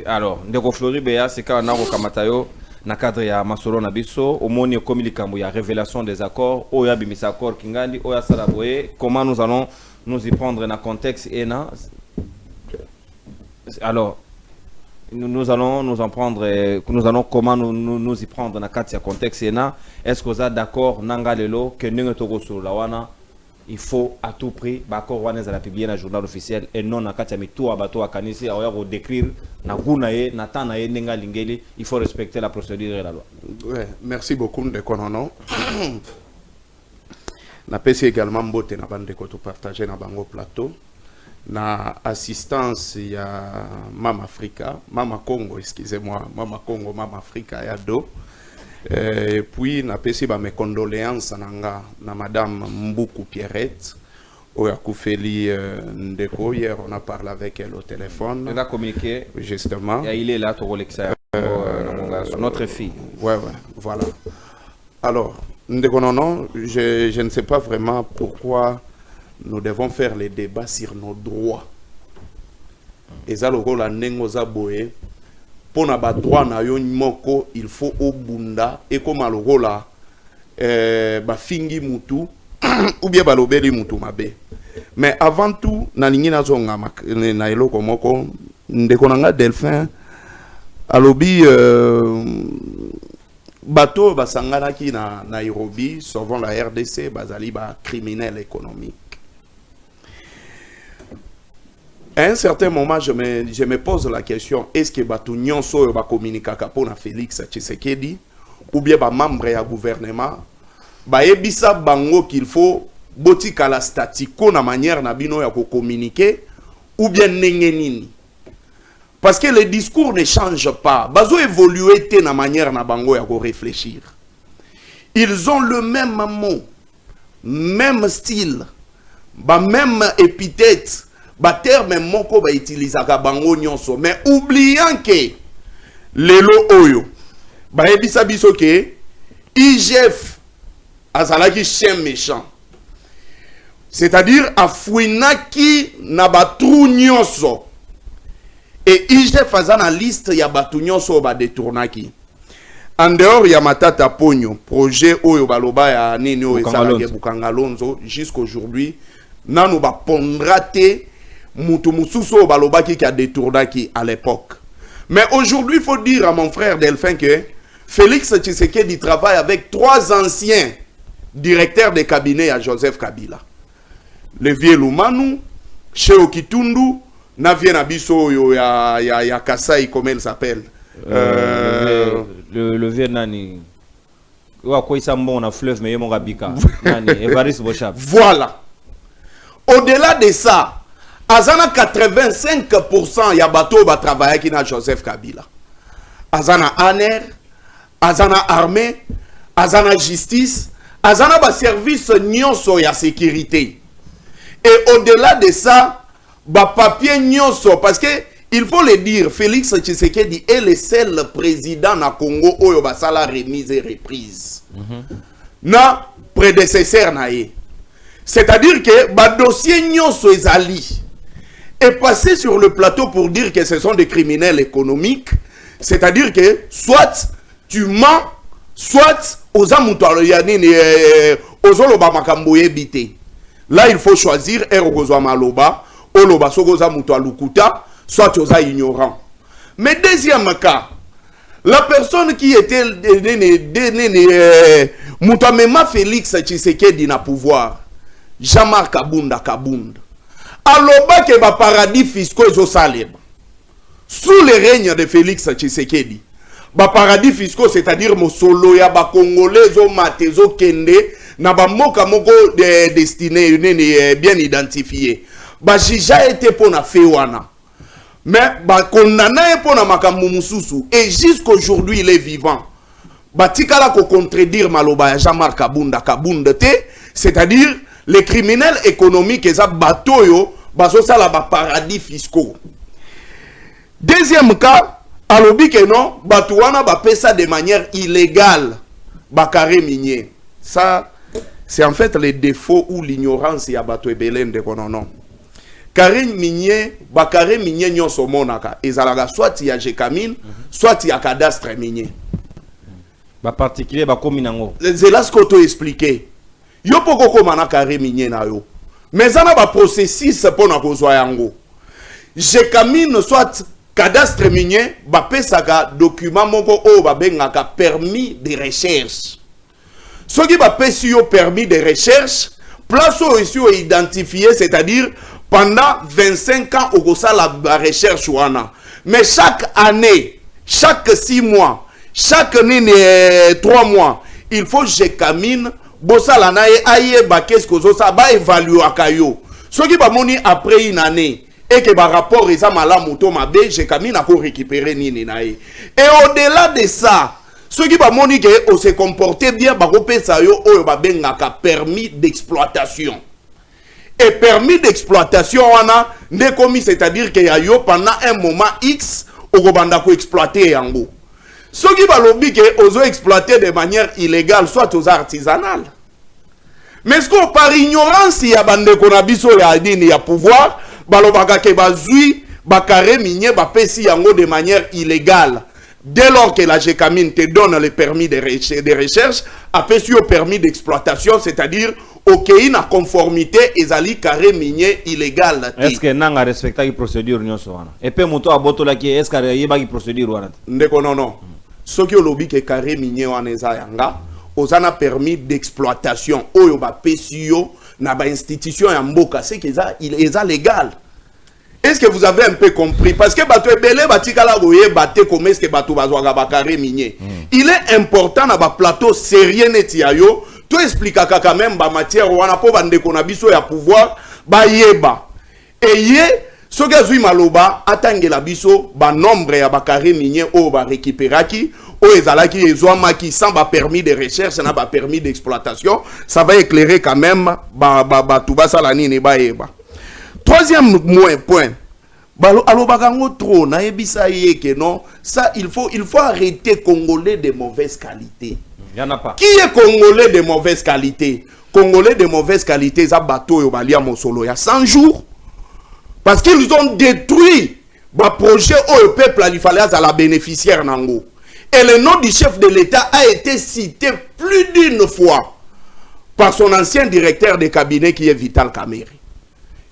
Speaker 1: Alors, Ndeko Flori Béa, c'est quand on a Kamatayo, na cadre ya Masoro Nabiso, au monde comme il y a révélation des accords, ou il y a bimis accords Kingandi, ou il y a Salaboye, comment nous allons nous y prendre dans le contexte ENA. Alors, nous allons nous en prendre, comment nous y prendre dans le contexte ENA. Est-ce que vous êtes d'accord, Nangalelo, que nous sommes là, il faut à tout prix, l'accord Wanez à la publier dans le journal officiel et non à Katia Mitou à Bato à Kanisi, à décrire, na Gounaye, Natanaye, Nenga Lingeli, il faut respecter la procédure et la loi.
Speaker 5: Ouais, merci beaucoup de Konono. Na pesi également mbote na bande ko to partager na bango plateau. Na assistance ya Mama Africa, Mama Congo, excusez-moi, Mama Congo, Mama Africa ya do. Et puis na pesi ba mes condoléances na madame Mbuku Pierrette oya kufeli ndeko. Hier on a parlé avec elle au téléphone.
Speaker 1: Elle a communiqué
Speaker 5: justement.
Speaker 1: Et il est là pour l'extérieur. Notre fille.
Speaker 5: Ouais, voilà. Alors ndeko non, je ne sais pas vraiment pourquoi nous devons faire les débats sur nos droits. Et ça le rôle la nengoza boye. Pour na ba droit na yo moko il faut obunda et comme le rôle là ba fingi mutu ou bien ba lobeli mutu mabe. Mais avant tout na lingi na zonga na eloko moko ndeko nanga Delphin alobi bateau basangana ki na Nairobi sauvant la RDC bazali ba criminel économique. À un certain moment, je me pose la question, est-ce que Batounion so va communiquer pour Félix Tshisekedi ou bien ba membre ya gouvernement ba ebisa bango qu'il faut botika la statico na manière na bino ya ko communiquer ou bien nengenini. Parce que les discours ne changent pas. Bazo évoluer te na manière na bango ya ko réfléchir. Ils ont le même mot, même style, ba même épithète. Terme moko ba utilisaka bango nyonso mais oubliant que lelo oyo ba ebisa biso ke IGF azalaki chien méchant, c'est-à-dire afouinaki na batru nyonso et IGF azana liste ya batu nyonso ba détournaki en dehors ya Matata Ponyo projet oyo baloba ya nini oyo ezalaki Bukangalonzo jusqu'aujourd'hui nanu ba pondrate Moutou Moussousso Balobaki qui a détourné à l'époque. Mais aujourd'hui, il faut dire à mon frère Delphin que Félix Tshisekedi travaille avec 3 anciens directeurs de cabinet à Joseph Kabila. Le vieux Lumanu, Cheo Kitundu, Navien Abisso, ya Kasai, comment il s'appelle
Speaker 1: le vieux Nani. On a fleuve, mais il y a Evaris Bochab.
Speaker 5: Voilà. Au-delà de ça, Azana 85% ya bateau ba travailler qui na Joseph Kabila. Azana ANER, Azana armée, Azana justice, Azana ba service nyonso ya sécurité. Et au-delà de ça, ba papier nyonso parce que il faut le dire, Félix Tshisekedi est le seul président na Congo oyo ba sala remise et reprise. Na prédécesseur na ye. C'est-à-dire que ba dossier nyonso ezali est passé sur le plateau pour dire que ce sont des criminels économiques, c'est-à-dire que soit tu mens, soit aux amoutoyanini, aux oloba makamboye bité. Là, il faut choisir erogozo maloba, oloba sogoza mutoalukuta, soit aux ignorants. Mais deuxième cas, la personne qui était Moutamema Félix Tshisekedi na pouvoir, Jean-Marc Kabunda. Aloba ke ba paradis fiscaux ezo saleba. Sous le règne de Félix Tshisekedi, ba paradis fiscaux, c'est-à-dire mosolo ya ba congolais zo matezo kende na ba moka moko destiné bien identifié. Ba jija été pour na fewana. Mais ba condamné pour na makambo mususu et jusqu'aujourd'hui il est vivant. Ba tikala ko contredire maloba ya Jean-Marc Kabunda te, c'est-à-dire les criminels économiques et ça batoyo baso sala ba paradis fiscaux. Deuxième cas, alobi que non, batouana ba pesa de manière illégale ba carré minier. Ça, c'est en fait les défauts ou l'ignorance ya bato ebele ndeko non. Karim minier, bakare minier nyonso monaka. Ezalaga soit ya Jekamine, soit ya cadastre minier.
Speaker 1: Ba particulier ba komi nango.
Speaker 5: C'est là ce que tu expliqué. Yo poko komana kare minier na yo. Mais ça n'a pas processus pour na kozwa yango. Jekamine soit cadastre minier, ba pesaka document moko o ba bengaka permis de recherche. Ce qui va pesi yo permis de recherche, place où ici identifié, c'est-à-dire pendant 25 ans au la recherche wana. Mais chaque année, chaque 6 mois, chaque année 3 mois, il faut Jekamine bossa la nae aye ba qu'est-ce que ça va évaluer akayo. Ce qui va moni après une année et que par rapport à ça malamu to mabe Jekamine a ko récupérer nini nae. Et au-delà de ça, ceux qui va monique on se comporter bien ba kopesa yo oyo ba bengaka permis d'exploitation. Et permis d'exploitation wana ne commis, c'est-à-dire que ya yo pendant un moment X o banda ko exploiter yango. Ceux qui va lobby que ozo exploiter de manière illégale soit aux artisanales. Mais ce qu'on par ignorance ya bande ko na biso ya dini ya pouvoir balobaka ke bazui bakare minier ba pesi yango de manière illégale. Dès lors que la Jekamine te donne le permis de recherche, après sur le permis d'exploitation, c'est-à-dire au pays na conformité ezali carré minier illégal.
Speaker 1: Est-ce que nanga respecta la procédure nyonso wana? Et puis moto aboto la ki est-ce que yeba ki procédure wana?
Speaker 5: Ndeko non. Ce qui lobby que carré minier wana ezayanga, ozana permis d'exploitation oyo ba pesio na ba institution ya mboka, c'est que il est légal. Est-ce que vous avez un peu compris? Parce que bato ebele batikala goye bate comme est-ce que bato bazwaga bakare minier. Il est important na ba plateau sérieux neti ayo, to expliquer quand même ba matière wana po bande ko na biso ya pouvoir ba yeba. Et ye so gazui maloba atangela biso ba nombre ya bakare minier o ba récupéraki o ezalaki ezwamaki sans ba permis de recherche na ba permis d'exploitation, ça va éclairer quand même ba tuba sala nini ba yeba. Troisième point, alors bagango trop na ebisa que non, ça il faut arrêter Congolais de mauvaise qualité.
Speaker 1: Il y en a pas.
Speaker 5: Qui est Congolais de mauvaise qualité? Congolais de mauvaise qualité, ça bateau yo balia mosolo ya 100 jours parce qu'ils ont détruit le projet où le peuple il fallait à la bénéficiaire nango. Et le nom du chef de l'État a été cité plus d'une fois par son ancien directeur de cabinet qui est Vital Kamerhe.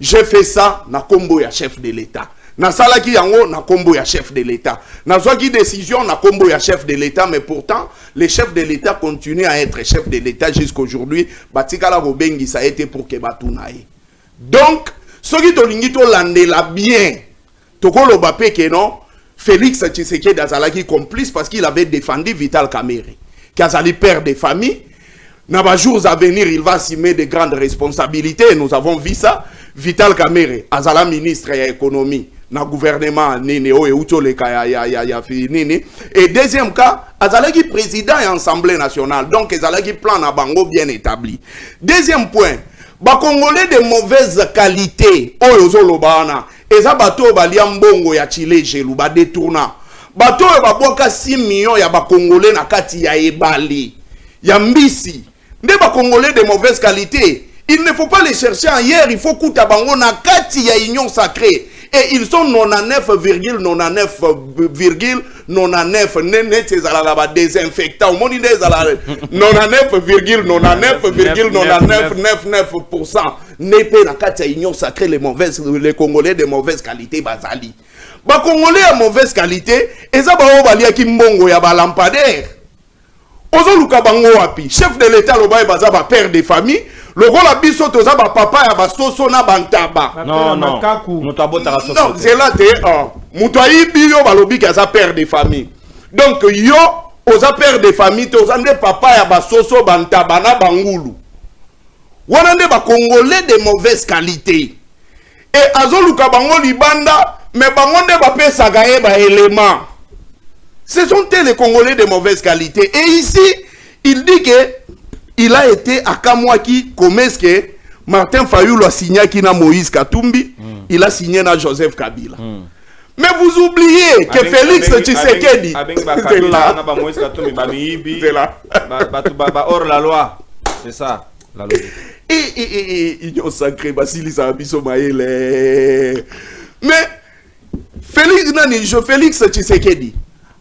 Speaker 5: J'ai fait ça na kombo ya chef de l'État. Na salaki yango na kombo ya chef de l'État. Na zwaki décision na kombo ya chef de l'État, mais pourtant le chef de l'État continue à être chef de l'État jusqu'aujourd'hui. Batikala Robengi ça a été pour que batunaye. Donc ce qui tolingi to landela bien. Tokolo bape que non Félix Tshisekedi azalaki complice parce qu'il avait défendu Vital Kamerhe, qui azali père de famille. Dans les jours à venir, il va assumer de grandes responsabilités. Nous avons vu ça. Vital Kamerhe, Azala ministre de l'économie, dans le gouvernement, et deuxième cas, Azala qui président de l'Assemblée nationale. Donc, Azala qui plan à Bango bien établi. Deuxième point, les Congolais de mauvaise qualité, Eza bato baliambongo ya Chile jelu ba détourna. Bato ba boka 6 millions ya ba Congolais na kati ya ebali. Ya mbisi. Nde ba Congolais de mauvaise qualité. Il ne faut pas les chercher ailleurs, il faut kuta bango na kati ya union sacrée. Et ils sont 99,99,99 net ezala ba désinfectant. Moni ezala 99,99,99% nepe na kati ya union sacrée les Congolais de mauvaise qualité bazali. Ba Congolais de mauvaise qualité eza ba o balia ki mbongo ya ba lampadaire. Ozo luka bango wapi? Chef de l'État loba baza ba père de famille. Le rôle à biso toza ba papa ya ba soso na bantaba.
Speaker 1: Non, non.
Speaker 5: Non, c'est là te Mutoi bio balobi ka za père de famille. Donc yo oza père de famille toza nde papa ya ba soso bantaba na bangulu. Wana nde ba Congolais de mauvaise qualité. Et azoluka bango libanda mais bango nde ba pesa gaé ba élément. Ce sont les Congolais de mauvaise qualité. Et ici, il dit que il a été à Kamwaki, comme est-ce que Martin Fayulu a signé qui na Moïse Katumbi, il a signé na Joseph Kabila. Mais vous oubliez que Félix Tshisekedi,
Speaker 1: c'est là. Hors la loi. C'est ça, la logique.
Speaker 5: Et Union Sacrée, Basili Sabiso Maël. Mais Félix Tshisekedi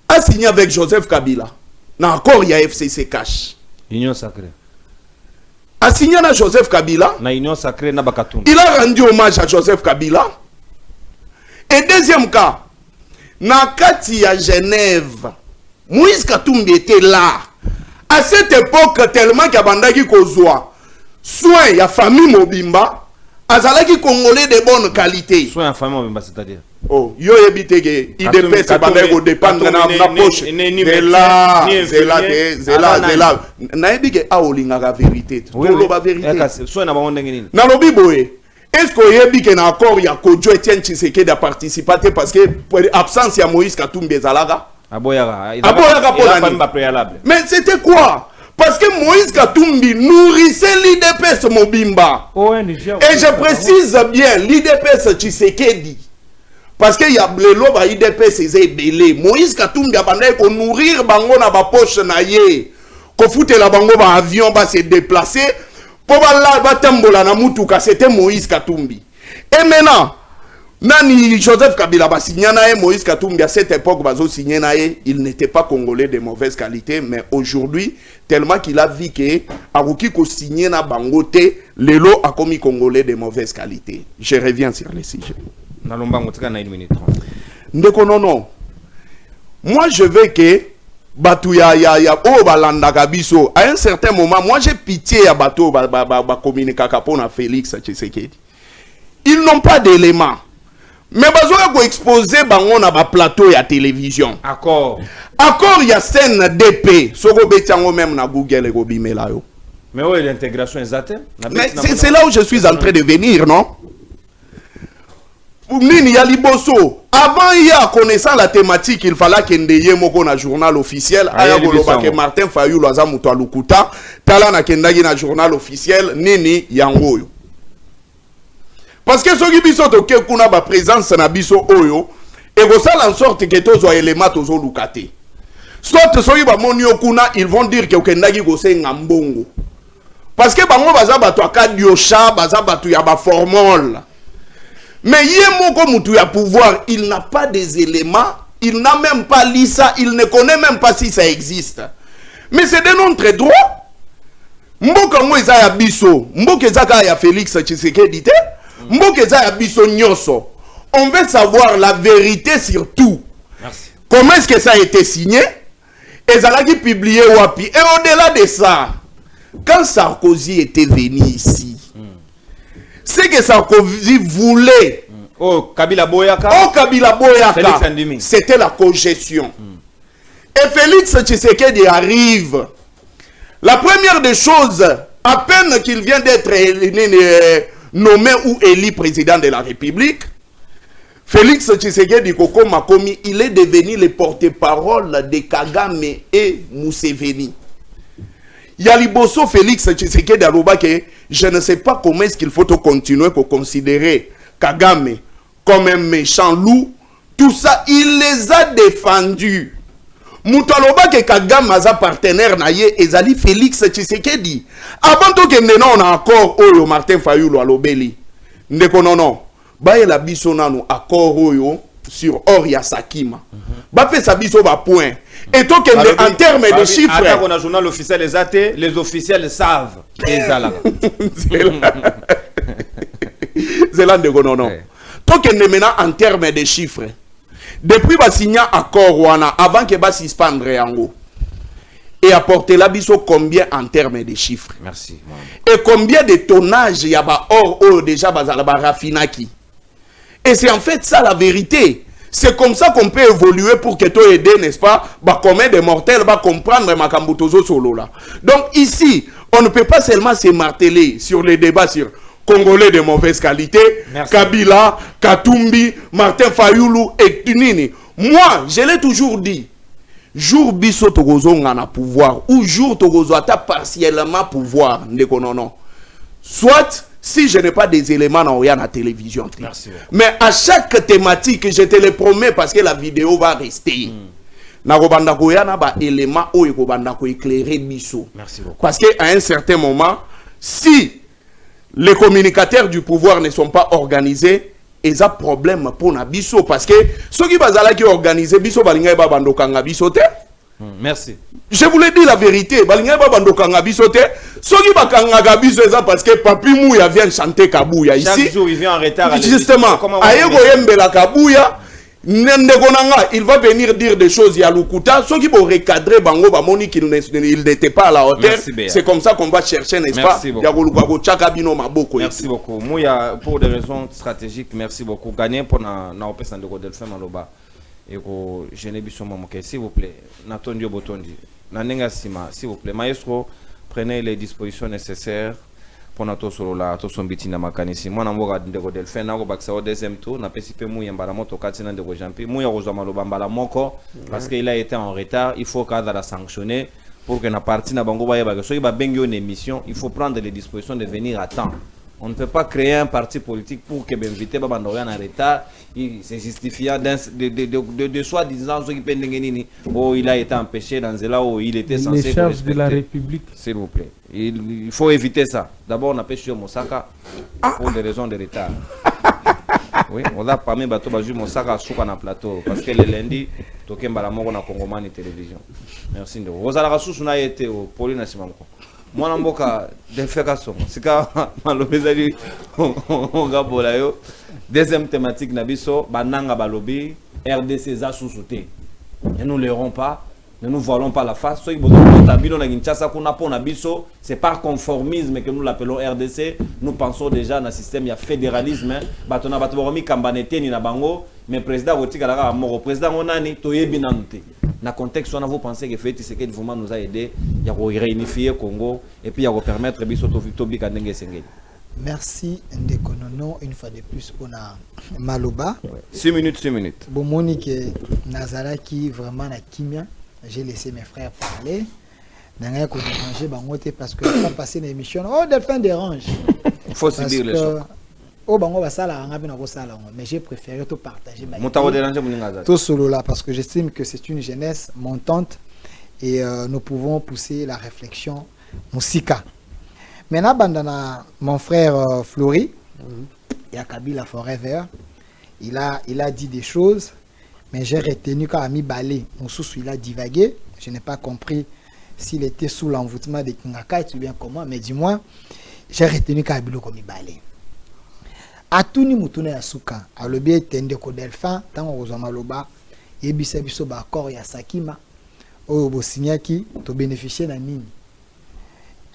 Speaker 5: a signé avec Joseph Kabila. Dans l'accord, il y a FCC Cash.
Speaker 1: Union Sacrée.
Speaker 5: A signé avec Joseph Kabila.
Speaker 1: Na Union Sacrée, na Bakatoum.
Speaker 5: Il a rendu hommage à Joseph Kabila. Et deuxième cas, na Kati à Genève, Moïse Katumbi était là. À cette époque, tellement qu'il y a bandaki kozwa soin, il y a famille Mobimba, azalaki congolais de bonne qualité.
Speaker 1: Soin en famille Mobimba, c'est-à-dire.
Speaker 5: Oh, yo yebitege, IDP c'est bandaki ko dépendre na poche. Zela. Na yebike a olinga la vérité. Tolo ba vérité.
Speaker 1: Soin na ba ndenge nini.
Speaker 5: Na lobi boye. Est-ce que yebike na accord ya Kodjo Etienne Tshisekedi a participé parce que absence ya Moïse Katumbi ezalaga? Mais c'était quoi? Parce que Moïse Katumbi nourrissait l'IDPS Mobimba. Et je précise bien, l'IDPS Tshisekedi. Parce qu'il y a Blelo, l'IDPS est belé. Moïse Katumbi a bandé qu'on nourrir bango na ba poche na ye. Qu'on foute la bango ba avion ba se déplacer. Pour ba tambola na mutuka, c'était Moïse Katumbi. Et maintenant, Nani Joseph Kabila ba signé na Moïse Katumbi à cette époque bazo signé na il n'était pas congolais de mauvaise qualité, mais aujourd'hui tellement qu'il a vu que Aruki ko signé na bangote lelo a commis congolais de mauvaise qualité. Je reviens sur le sujet.
Speaker 1: Na lombango tika na 1 minute 30.
Speaker 5: Ndeko non. Moi je veux que batu ya o balanda kabiso à un certain moment moi j'ai pitié à bato ba communiquer kapona Félix Tshisekedi. Ils n'ont pas d'éléments. Mais bazoka ko exposer bango na ba plateau ya télévision.
Speaker 1: Accord
Speaker 5: ya scène DP. Soko betiango même na Google ko bimela yo.
Speaker 1: Mais où est l'intégration exacte?
Speaker 5: C'est là où je suis en train de venir, non? Nini ya liboso. Avant il y a connaissant la thématique, il fallait qu'il y ait un journal officiel. Aya koloba ke Martin Fayulu aza muto alukuta. Tala na kendagi na journal officiel nini yango yo. Parce que ceux qui biso toke kuna ba présence na biso oyo et go sala en sorte que tozo élément tozo lukate. Soit ceux ba monio kuna ils vont dire que okendaki go senga mbongo. Parce que bango baza bato akadiosha baza bato ya ba formol. Mais yemoko mutu ya pouvoir, il n'a pas des éléments, il n'a même pas lu ça, il ne connaît même pas si ça existe. Mais c'est de notre droit. Mboka ngo eza ya biso, mboka eza ka ya Félix Tshisekedi te. On veut savoir la vérité sur tout.
Speaker 1: Merci.
Speaker 5: Comment est-ce que ça a été signé? Et ça a été publié wapi. Et au-delà de ça, quand Sarkozy était venu ici, c'est que Sarkozy voulait.
Speaker 1: Oh, Kabila Boyaka.
Speaker 5: C'était la cogestion. Et Félix Tshisekedi arrive. La première des choses, à peine qu'il vient d'être nommé ou élu président de la République, Félix Tshisekedi Koko Makomi, il est devenu le porte-parole de Kagame et Museveni. Yaliboso Félix Tshisekedi Arubake, je ne sais pas comment est-ce qu'il faut continuer pour considérer Kagame comme un méchant loup. Tout ça, il les a défendus. Moutaloba que Kagame a partenaire naye ezali Félix Tshisekedi. Avant tout que on a encore oyo Martin Fayulu alobeli. Ndeko non. Baye la biso nanu accord oyo sur Oria Sakima. Ba pe sa biso ba point. Et tout que en termes de chiffres.
Speaker 1: Attends, on a journal officiel les athées, les officiels savent.
Speaker 5: C'est là ndeko non. Tout que maintenant en termes de chiffres. Depuis que signé accord wana avant que ba suspendre yango et apporter la biso combien en termes de chiffres.
Speaker 1: Merci.
Speaker 5: Et combien de tonnage y a ba or déjà bazala ba rafinaki. Et c'est en fait ça la vérité. C'est comme ça qu'on peut évoluer pour que toi aider, n'est-ce pas, bah combien de mortels va comprendre makambutozo solo là. Donc ici, on ne peut pas seulement se marteler sur les débats sur Congolais de mauvaise qualité, merci. Kabila, Katumbi, Martin Fayulu et Tunini. Moi, je l'ai toujours dit, jour biso togozo ngana pouvoir, ou jour togozo ata partiellement pouvoir, non. Soit, si je n'ai pas des éléments dans la télévision. Merci. Mais à chaque thématique, je te le promets parce que la vidéo va rester. na kobanda koyana ba élément oyo kobanda ko éclairer biso.
Speaker 1: Merci beaucoup.
Speaker 5: Parce que à un certain moment, si les communicateurs du pouvoir ne sont pas organisés, ils ont problème pour na biso parce que ceux qui bazala qui organisé biso balinga ba bandokanga biso te.
Speaker 1: Merci.
Speaker 5: Je voulais dire la vérité, balinga ba bandokanga biso te. Ceux qui bakanga biso ça parce que Papi Mouya vient chanter Kabouya ici.
Speaker 1: Chaque jour il vient en retard.
Speaker 5: Justement, ayego yembela Kabouya. Il va venir dire des choses il y a Lukuta. Ceux qui vont recadrer Bango Bamoni qui n'était pas à la hauteur. C'est comme ça qu'on va chercher, n'est-ce pas? Merci
Speaker 1: beaucoup. Mouya, pour des raisons stratégiques, merci beaucoup. Gagné pour na opération de Delphin Maloba. Et que je n'ai pas mon s'il vous plaît. Natondi Botondi. Nanenga Sima, s'il vous plaît. Maestro, prenez les dispositions nécessaires. Pour notre solo là, tout son bitina makanisi. Moi, n'amboka ndeko Delphin, n'ako baksa au deuxième tour, n'a pas sipé mouya mbala moto katina ndeko Jampi, mouya rozoma lo bambala moko, parce qu'il a été en retard. Il faut qu'à la sanctionner pour que na partie na bango baye bagso. Il va bengo une émission. Il faut prendre les dispositions de venir à temps. On ne peut pas créer un parti politique pour que l'invité va en retard. C'est justifiant de soi-disant ceux qui pendent oh, il a été empêché dans là où il était censé.
Speaker 3: Les charges de la République.
Speaker 1: S'il vous plaît. Il faut éviter ça. D'abord, on a pêché Mosaka pour des raisons de retard. Oui, on a parmi bateau baju Mosaka sur un plateau parce que le lundi, token balamoko na Congomani télévision. Merci. Rosala Rassous n'a été au Pauline Simanko. Moi, n'amboka de faire ça. C'est quand malobezali on gabola yo. Deuxième thématique nabiso bananga balobi RDC za sous-souté. Ne nous l'aurons pas. Ne nous voilons pas la face. C'est par conformisme que nous l'appelons RDC. Nous pensons déjà dans un système, il y a fédéralisme. Mais le président dans le contexte, vous pensez que Feti Sekedi nous a aidé à réunifier le Congo et puis à permettre de
Speaker 2: Merci Ndekonono une fois de plus pour Maloba.
Speaker 1: 6 minutes, 6 minutes.
Speaker 2: Bon, Monique Nazara qui vraiment na kimia. J'ai laissé mes frères parler. Parce que je passer une émission. Oh, Delphin dérange.
Speaker 1: Il faut se dire les choses.
Speaker 2: Oh, mais j'ai préféré tout partager.
Speaker 1: Tout
Speaker 2: solo là parce que j'estime que c'est une jeunesse montante et nous pouvons pousser la réflexion. Moussika. Maintenant, bandana, mon frère Flori, il y a Kabila Forever. Il a dit des choses. Mais j'ai retenu quand Ami Balé, mon sous il a divagué. Je n'ai pas compris s'il était sous l'envoûtement de Kingaka ou bien comment, mais dis-moi, j'ai retenu quand Abilo comme Balé. A tout ni moutoune asuka, a le biais tende ko Delphin, tant on maloba, yebisa biso ba accord ya Sakima, o bo signaki to bénéficier na nini.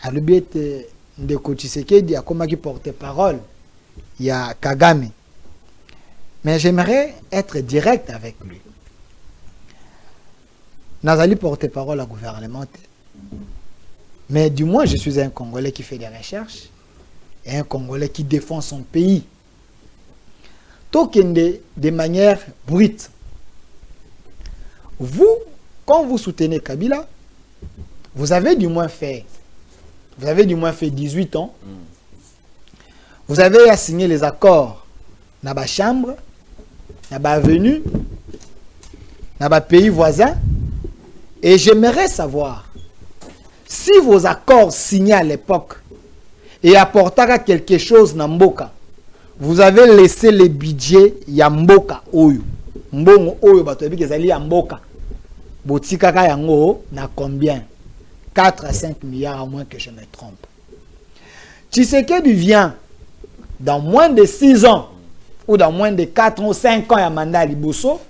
Speaker 2: A le biais de ko Tshisekedi a comment qui porte parole, il y a Kagame. Mais j'aimerais être direct avec lui. Nazali porte-parole à gouvernement. Mais du moins, je suis un Congolais qui fait des recherches et un Congolais qui défend son pays. Tokende de manière brute. Vous, quand vous soutenez Kabila, vous avez du moins fait 18 ans. Vous avez signé les accords dans la chambre. Dans la venue, dans le pays voisin, et j'aimerais savoir si vos accords signés à l'époque et apportera quelque chose dans Mboka, vous avez laissé le budget ya Mboka oyo. Mbongo oyo batobi kezali ya Mboka. Botika ka yango na combien? 4 à 5 milliards à moins que je me trompe. Tshisekedi vient dans moins de 6 ans ou dans moins de 4 ou 5 ans, il y a mandat à Liboso,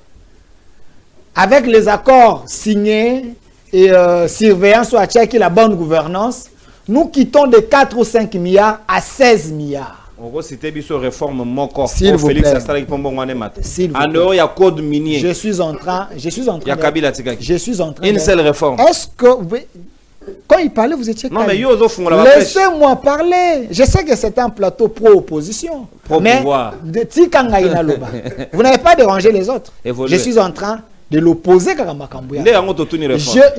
Speaker 2: avec les accords signés et surveillance ou à Tchèque la bonne gouvernance, nous quittons de 4 ou 5 milliards à 16 milliards.
Speaker 1: On va citer une réforme Moko.
Speaker 2: S'il vous plaît.
Speaker 1: En dehors, il y a code minier.
Speaker 2: Je suis en train.
Speaker 1: Il y a Kabila Tikaki.
Speaker 2: Je suis en train.
Speaker 1: Une seule réforme.
Speaker 2: Est-ce que quand il parlait, vous étiez
Speaker 1: non, mais
Speaker 2: laissez-moi parler. Je sais que c'est un plateau pro-opposition. Mais vous n'avez pas dérangé les autres. Je suis en train de l'opposer Karamakambouya.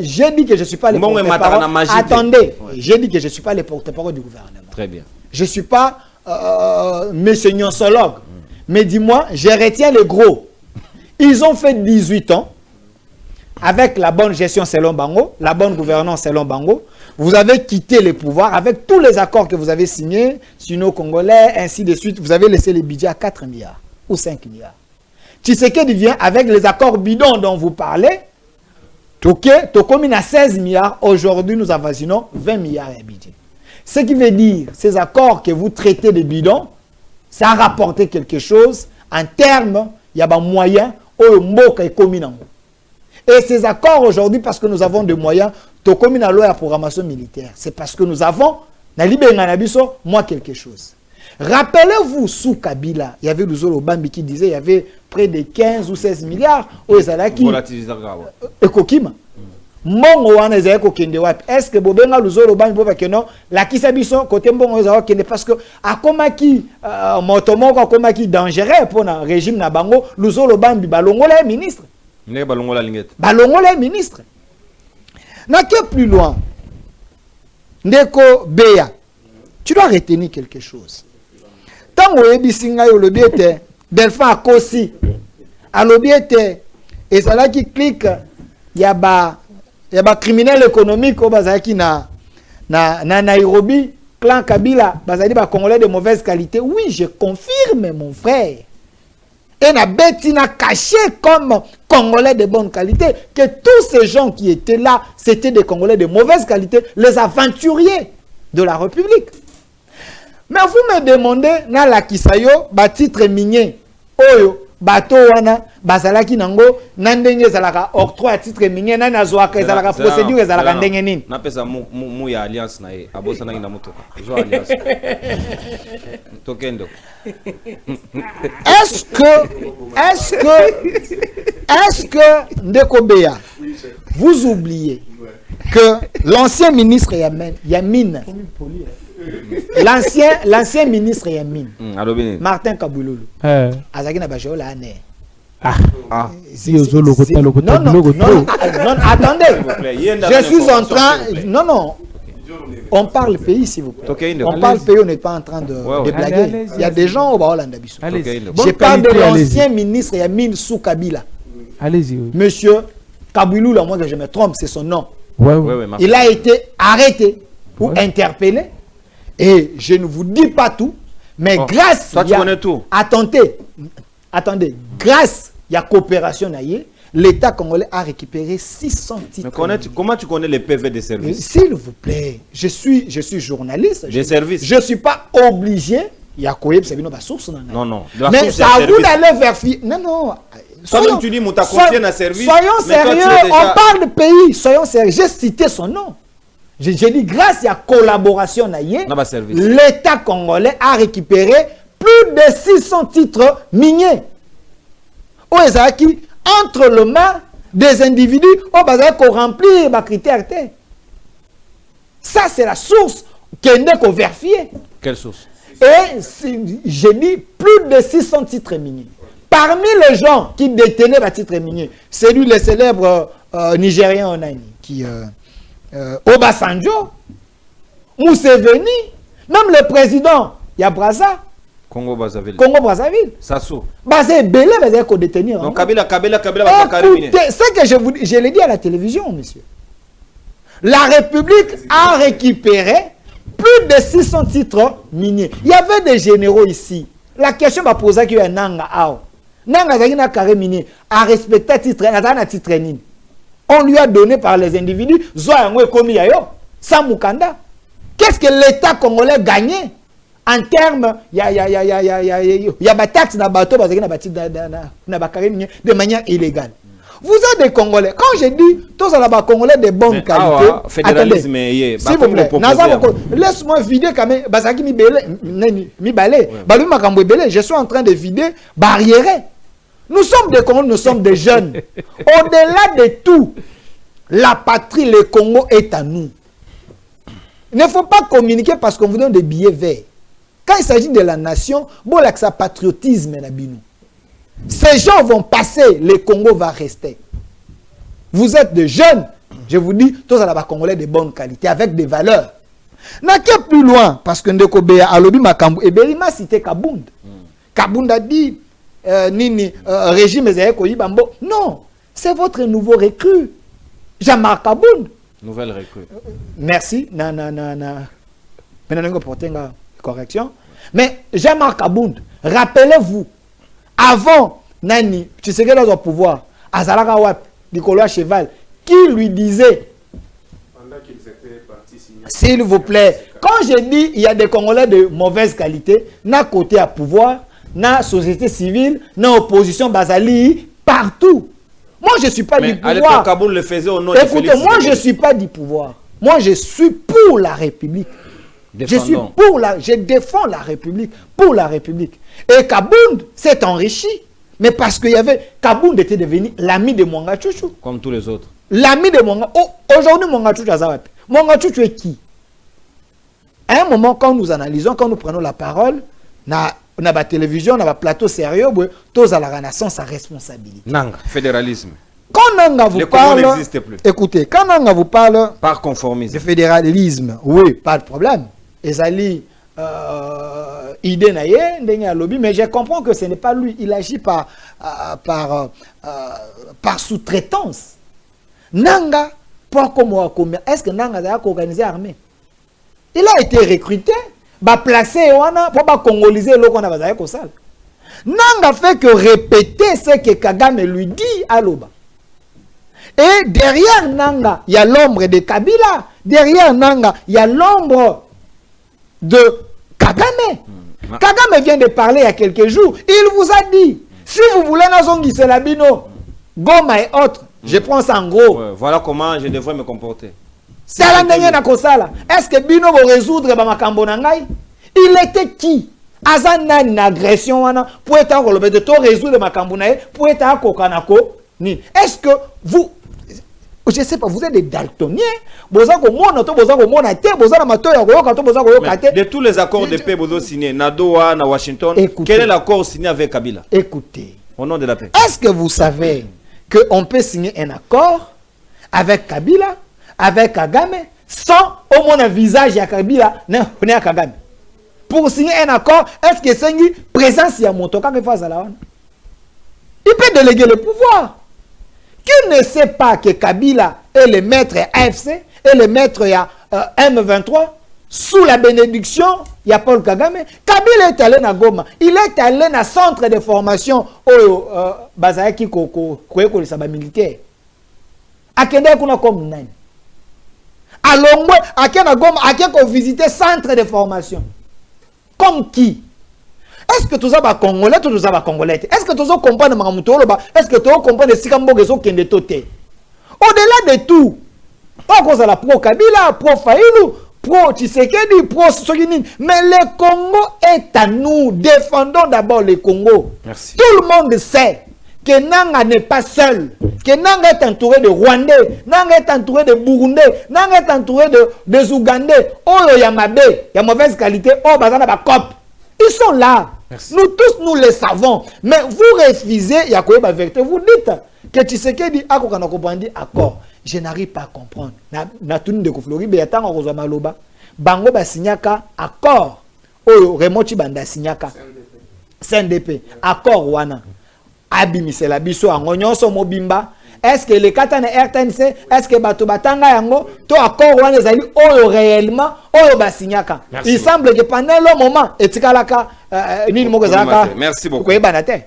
Speaker 2: J'ai dit que je ne suis pas le porte-parole. Attendez, j'ai dit que je ne suis pas le porte-parole du gouvernement.
Speaker 1: Très bien.
Speaker 2: Je ne suis pas monsieur Nyonsologue. Mais dis-moi, je retiens les gros. Ils ont fait 18 ans. avec la bonne gestion selon Bango, la bonne gouvernance selon Bango, vous avez quitté les pouvoirs avec tous les accords que vous avez signés sur nos Congolais, ainsi de suite. Vous avez laissé les budgets à 4 milliards ou 5 milliards. Tshisekedi vient avec les accords bidons dont vous parlez. Tokomi à 16 milliards. Aujourd'hui, nous avoisinons 20 milliards de budget. Ce qui veut dire, ces accords que vous traitez de bidons, ça a rapporté quelque chose en termes, il y a des moyens, et ces accords aujourd'hui, parce que nous avons des moyens, tokomi na loi ya programmation militaire, c'est parce que nous avons, moi quelque chose. Rappelez-vous, sous Kabila, il y avait Luzolo Bambi qui disait il y avait près de 15 ou 16 milliards aux Ezalaki. Ekokima. Mongo wana ezalaki kokende wapi? Est-ce que bobenga Luzolo Bambi boba que non? La kisabiso côté mbongo ezalaki kende parce que akomaki motomoko akomaki dangereux pour le régime na bango. Luzolo Bambi balongola ministre.
Speaker 1: Balongola lingette.
Speaker 2: Balongola ministre. N'a que plus loin. Ndeko Beya. Tu dois retenir quelque chose. Tant que Bisinga yo lobiete Delphin Akosi a lobiete et ça là qui clique y a ba criminel économique au bazaki na Nairobi clan Kabila bazali ba congolais de mauvaise qualité. Oui, je confirme mon frère. Et na betina caché comme congolais de bonne qualité que tous ces gens qui étaient là c'était des congolais de mauvaise qualité, les aventuriers de la République. Mais vous me demandez, na la kisayo, ba titre minier, oyo, bato wana, bazalaki nango, nandenge zalaka octroi à titre minier, na nazoaka zalaka procédure zalaka ndenge nini.
Speaker 1: Na pesa mu ya alliance na ye, abosa na ina motoka. Zo alliance. Tokendo.
Speaker 2: Est-ce que Ndeko Beya, vous oubliez que l'ancien ministre Yamine, l'ancien ministre Yamine, Martin Kabouloulou, Azagina Bajola Ane. Non, attendez. Je suis en train. Non. On parle pays, s'il vous plaît. On parle pays, on n'est pas en train de blaguer. Il y a des gens au Baolanda Bissou. Je parle de l'ancien ministre Yamine Sou Kabila.
Speaker 3: Allez-y.
Speaker 2: Monsieur Kabouloulou, à moins que je me trompe, c'est son nom.
Speaker 1: Il
Speaker 2: a été arrêté ou interpellé. Et je ne vous dis pas tout, mais grâce
Speaker 1: toi, tu connais tout.
Speaker 2: Attendez, grâce à la coopération, l'État congolais a récupéré 600 titres.
Speaker 1: Mais comment tu connais les PV des services?
Speaker 2: S'il vous plaît, je suis journaliste.
Speaker 1: Des services.
Speaker 2: Je ne suis pas obligé. Il y a quoi? Source.
Speaker 1: Non.
Speaker 2: Mais ça a vous d'aller vérifier. Non.
Speaker 1: Soyons, tu dis, mon confié dans service.
Speaker 2: Soyons sérieux, on parle de pays. Soyons sérieux. J'ai cité son nom. J'ai dit, grâce à la collaboration, l'État congolais a récupéré plus de 600 titres miniers. Entre les mains des individus, on va remplir les critères. Ça, c'est la source qu'on doit vérifier.
Speaker 1: Quelle source?
Speaker 2: Et j'ai dit plus de 600 titres miniers. Parmi les gens qui détenaient les titres miniers, c'est lui le célèbre Nigérien Onani qui... Obasanjo, Museveni, même le président Yabraza,
Speaker 1: Congo-Brazzaville. Sassou.
Speaker 2: Basé Belé, basé qu'on détenir.
Speaker 1: Donc Kabila
Speaker 2: c'est que je l'ai dit à la télévision, monsieur. La République a récupéré plus de 600 titres miniers. Il y avait des généraux ici. La question va poser qu'il y a Nanga Ao. Nanga Zagina carré minier a respecté titre, titre nini. On lui a donné par les individus, sans Mukanda. Qu'est-ce que l'État congolais gagnait en termes, il y a des taxes dans bateau de manière illégale. Vous êtes des Congolais. Quand je dis tous les Congolais de bonne qualité,
Speaker 1: fédéralisme,
Speaker 2: s'il vous plaît, laisse-moi vider quand même. Je suis en train de vider barrières. Nous sommes des Congolais, nous sommes des jeunes. Au-delà de tout, la patrie, le Congo est à nous. Il ne faut pas communiquer parce qu'on vous donne des billets verts. Quand il s'agit de la nation, bon, là, que ça patriotisme, ces gens vont passer, le Congo va rester. Vous êtes des jeunes, je vous dis, tous les Congolais de bonne qualité, avec des valeurs. N'a qu'à plus loin, parce que Ndeko Beya, Alobi Makambu, et Berima cité Kabound. Kabound a dit, régime Bambo. Non, C'est votre nouveau recrue. Jean-Marc Kabound.
Speaker 1: Nouvelle recrue.
Speaker 2: Merci. Maintenant, nous portons une correction. Mais Jean-Marc Kabound, rappelez-vous, avant Nani, tu sais que dans le pouvoir, Azalaka Wap, Nicolas Cheval, qui lui disait,
Speaker 5: Pendant qu'ils étaient partis signer.
Speaker 2: s'il vous plaît, quand je dis il y a des Congolais de mauvaise qualité, n'a côté à pouvoir, n'a société civile, n'a opposition Bazali, partout. Moi, je ne suis pas du pouvoir.
Speaker 1: Kabound le faisait au nom
Speaker 2: de
Speaker 1: Félix.
Speaker 2: Écoutez, moi, je ne suis pas du pouvoir. Moi, je suis pour la République. Je suis pour je défends la République, pour la République. Et Kabound s'est enrichi. Mais parce qu'il y avait, Kabound était devenu l'ami de Mwanga Chouchou.
Speaker 1: Comme tous les autres.
Speaker 2: L'ami de Mwanga. Oh, aujourd'hui, Mwanga Chouchou a Zawapi. Mwanga Chouchou est qui? À un moment, quand nous analysons, quand nous prenons la parole, on a la télévision, on a un plateau sérieux, tous à la renaissance, sa responsabilité.
Speaker 1: Nanga, fédéralisme.
Speaker 2: Quand Nanga vous parle,
Speaker 1: n'existe plus.
Speaker 2: Écoutez, quand Nanga vous parle
Speaker 1: Par conformisme.
Speaker 2: de fédéralisme, oui, pas de problème. Ezali idée naïe, lobby, mais je comprends que ce n'est pas lui. Il agit par sous-traitance. Nanga, est-ce que Nanga a organisé l'armée? Il a été recruté, placé pour congoliser le qu'on a fait. Nanga fait que répéter ce que Kagame lui dit à Loba. Et derrière Nanga, il y a l'ombre de Kabila. Derrière Nanga, il y a l'ombre de Kagame. Kagame vient de parler il y a quelques jours. Il vous a dit, si vous voulez Nazongi Selabino, Goma et autres, je prends ça en gros.
Speaker 1: Ouais, voilà comment je devrais me comporter.
Speaker 2: Est-ce que Bino va résoudre Bamakambo Nangai? Il était qui? Azana une agression pour être en résoudre Makambo Nangai, pour être en Kokanako. Est-ce que vous, je ne sais pas, vous êtes des daltoniens?
Speaker 1: De tous les accords de paix que vous avez signés, Nadoa, na Washington, quel est l'accord signé avec Kabila?
Speaker 2: Écoutez,
Speaker 1: au nom de la paix.
Speaker 2: Est-ce que vous savez qu'on peut signer un accord avec Kabila, avec Kagame, sans au moins un visage à Kabila, n'est à Kagame? Pour signer un accord, est-ce que c'est une présence à Motoka qui fait ça? Il peut déléguer le pouvoir. Qui ne sait pas que Kabila est le maître AFC et le maître M23 sous la bénédiction, il y a Paul Kagame. Kabila est allé à Goma. Il est allé dans le centre de formation au Bazaki Koko, militaire. A Kende kuna comme nani. À Longwe, à Kena Goma, à Kena visiter le centre de formation. Comme qui? Est-ce que tout ça va congolais, tout ça va congolais? Est-ce que tout ça comprend est-ce que tout ça comprend de Sikambogeso Kendetote? Au-delà de tout, on cause la pro Kabila, pro Faïlou, pro Tshisekedi, pro Soginin. Mais le Congo est à nous. Défendons d'abord le Congo.
Speaker 1: Merci.
Speaker 2: Tout le monde sait que Nanga n'est pas seul. Que Nanga est entouré de Rwandais. Nanga est entouré de Burundais. Nanga est entouré de Ougandais. Oh, il y a Mabé, il y a mauvaise qualité. Oh, Bazana Bakop. Ils sont là. Merci. Nous tous, nous le savons. Mais vous refusez, il y a quoi la vérité. Vous dites que Tshisekedi a dit accord. Je n'arrive pas à comprendre. Na tuni de Koflori, be yatanga kozwa maloba. Bango ba signaka accord. Oyo remoti banda signaka. CNDP. Accord wana. Abimisela biso ango nyonso mobimba. Est-ce que les katane RTNC, est-ce que bato batanga yango to accord wana ezali oyo réellement oyo ba signaka. Il semble que pendant le moment etikalaka
Speaker 1: merci beaucoup.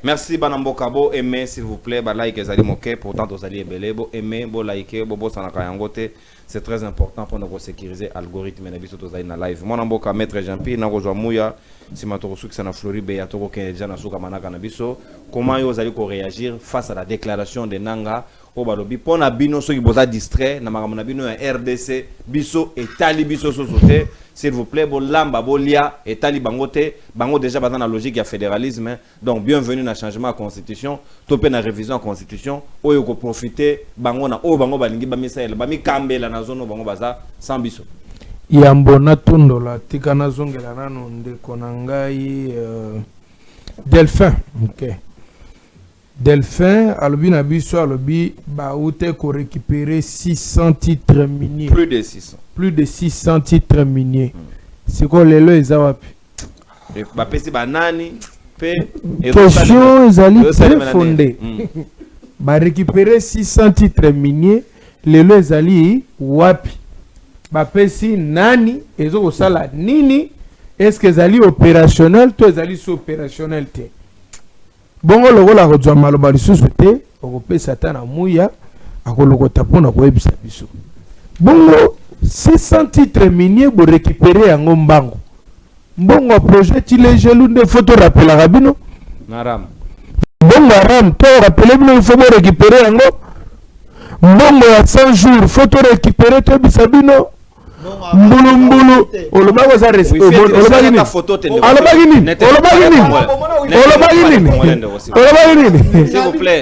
Speaker 1: Merci Banamboka bo aimez s'il vous plaît ba like ezali moke pourtant tozali ebele bo aimez bo like bo sanaka yangote. C'est très important pour nous sécuriser l'algorithme na biso tozali na live. Mon Mboka maître Jean-Pierre na kozwa muya si matorosu qui na Floride ya toko ke déjà na suka manaka na biso. Comment yo zali ko réagir face à la déclaration de Nanga au balobi pona bino so ki boza distrait na makamona bino ya RDC biso et tali biso sosote. S'il vous plaît, bon lamba, bon lia, et tali bangote, bango déjà dans la logique du fédéralisme. Donc bienvenue dans le changement de la constitution, topé dans la révision de la constitution, où il faut profiter, bango na, bango balingi bamisael, bami kambe la nazono bango baza sans biso.
Speaker 3: Yambona tundola, tikana zongela nano nde konangai Delphin, ok. Delphin, alobi na biso alobi ba oute ko récupérer 600 titres miniers.
Speaker 1: Plus de 600.
Speaker 3: Plus de 600 titres miniers. C'est quoi les lois ezawapi?
Speaker 1: Ba pesi banani pe
Speaker 3: question ezali très fondée. ba récupérer 600 titres miniers lelo ezali wapi ba pesi nani ezo sala nini est-ce que ezali opérationnel to ezali sous opérationnel te bongo lokola kozwa maloba lisusu te okopesa ta na muya akolokota mpona koyebisa biso bongo 600 titres miniers bo récupérer yango mbango mbongo projet tile gelou nde photo rappelaka bino
Speaker 1: Naram.
Speaker 3: Mbongo Aram, toi rappelez bino il faut récupérer yango mbongo ya 100 jours faut to récupérer to bisabino mbulu mbulu olobako za olobaki nini olobaki nini
Speaker 1: s'il vous plaît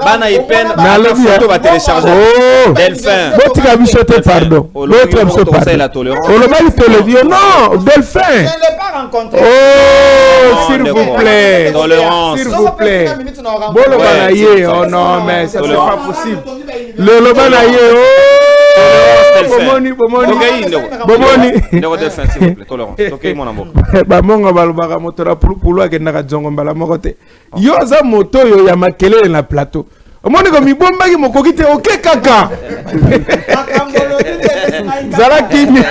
Speaker 1: bana ipene na photo va télécharger Delphin
Speaker 3: botika biso te pardon l'autre biso pardon olobaki tolebio non Delphin oh s'il vous plaît
Speaker 1: tolérance
Speaker 3: s'il vous plaît boloba na ye oh non mais ça c'est pas possible le loba na ye oh bomoni bamongo balobaka moto na pulupulu akendaka jongo mbala moko te yo aza moto oyo ya makelele na plateau omoni ko mibombaki mokoki te oke kaka zala kimi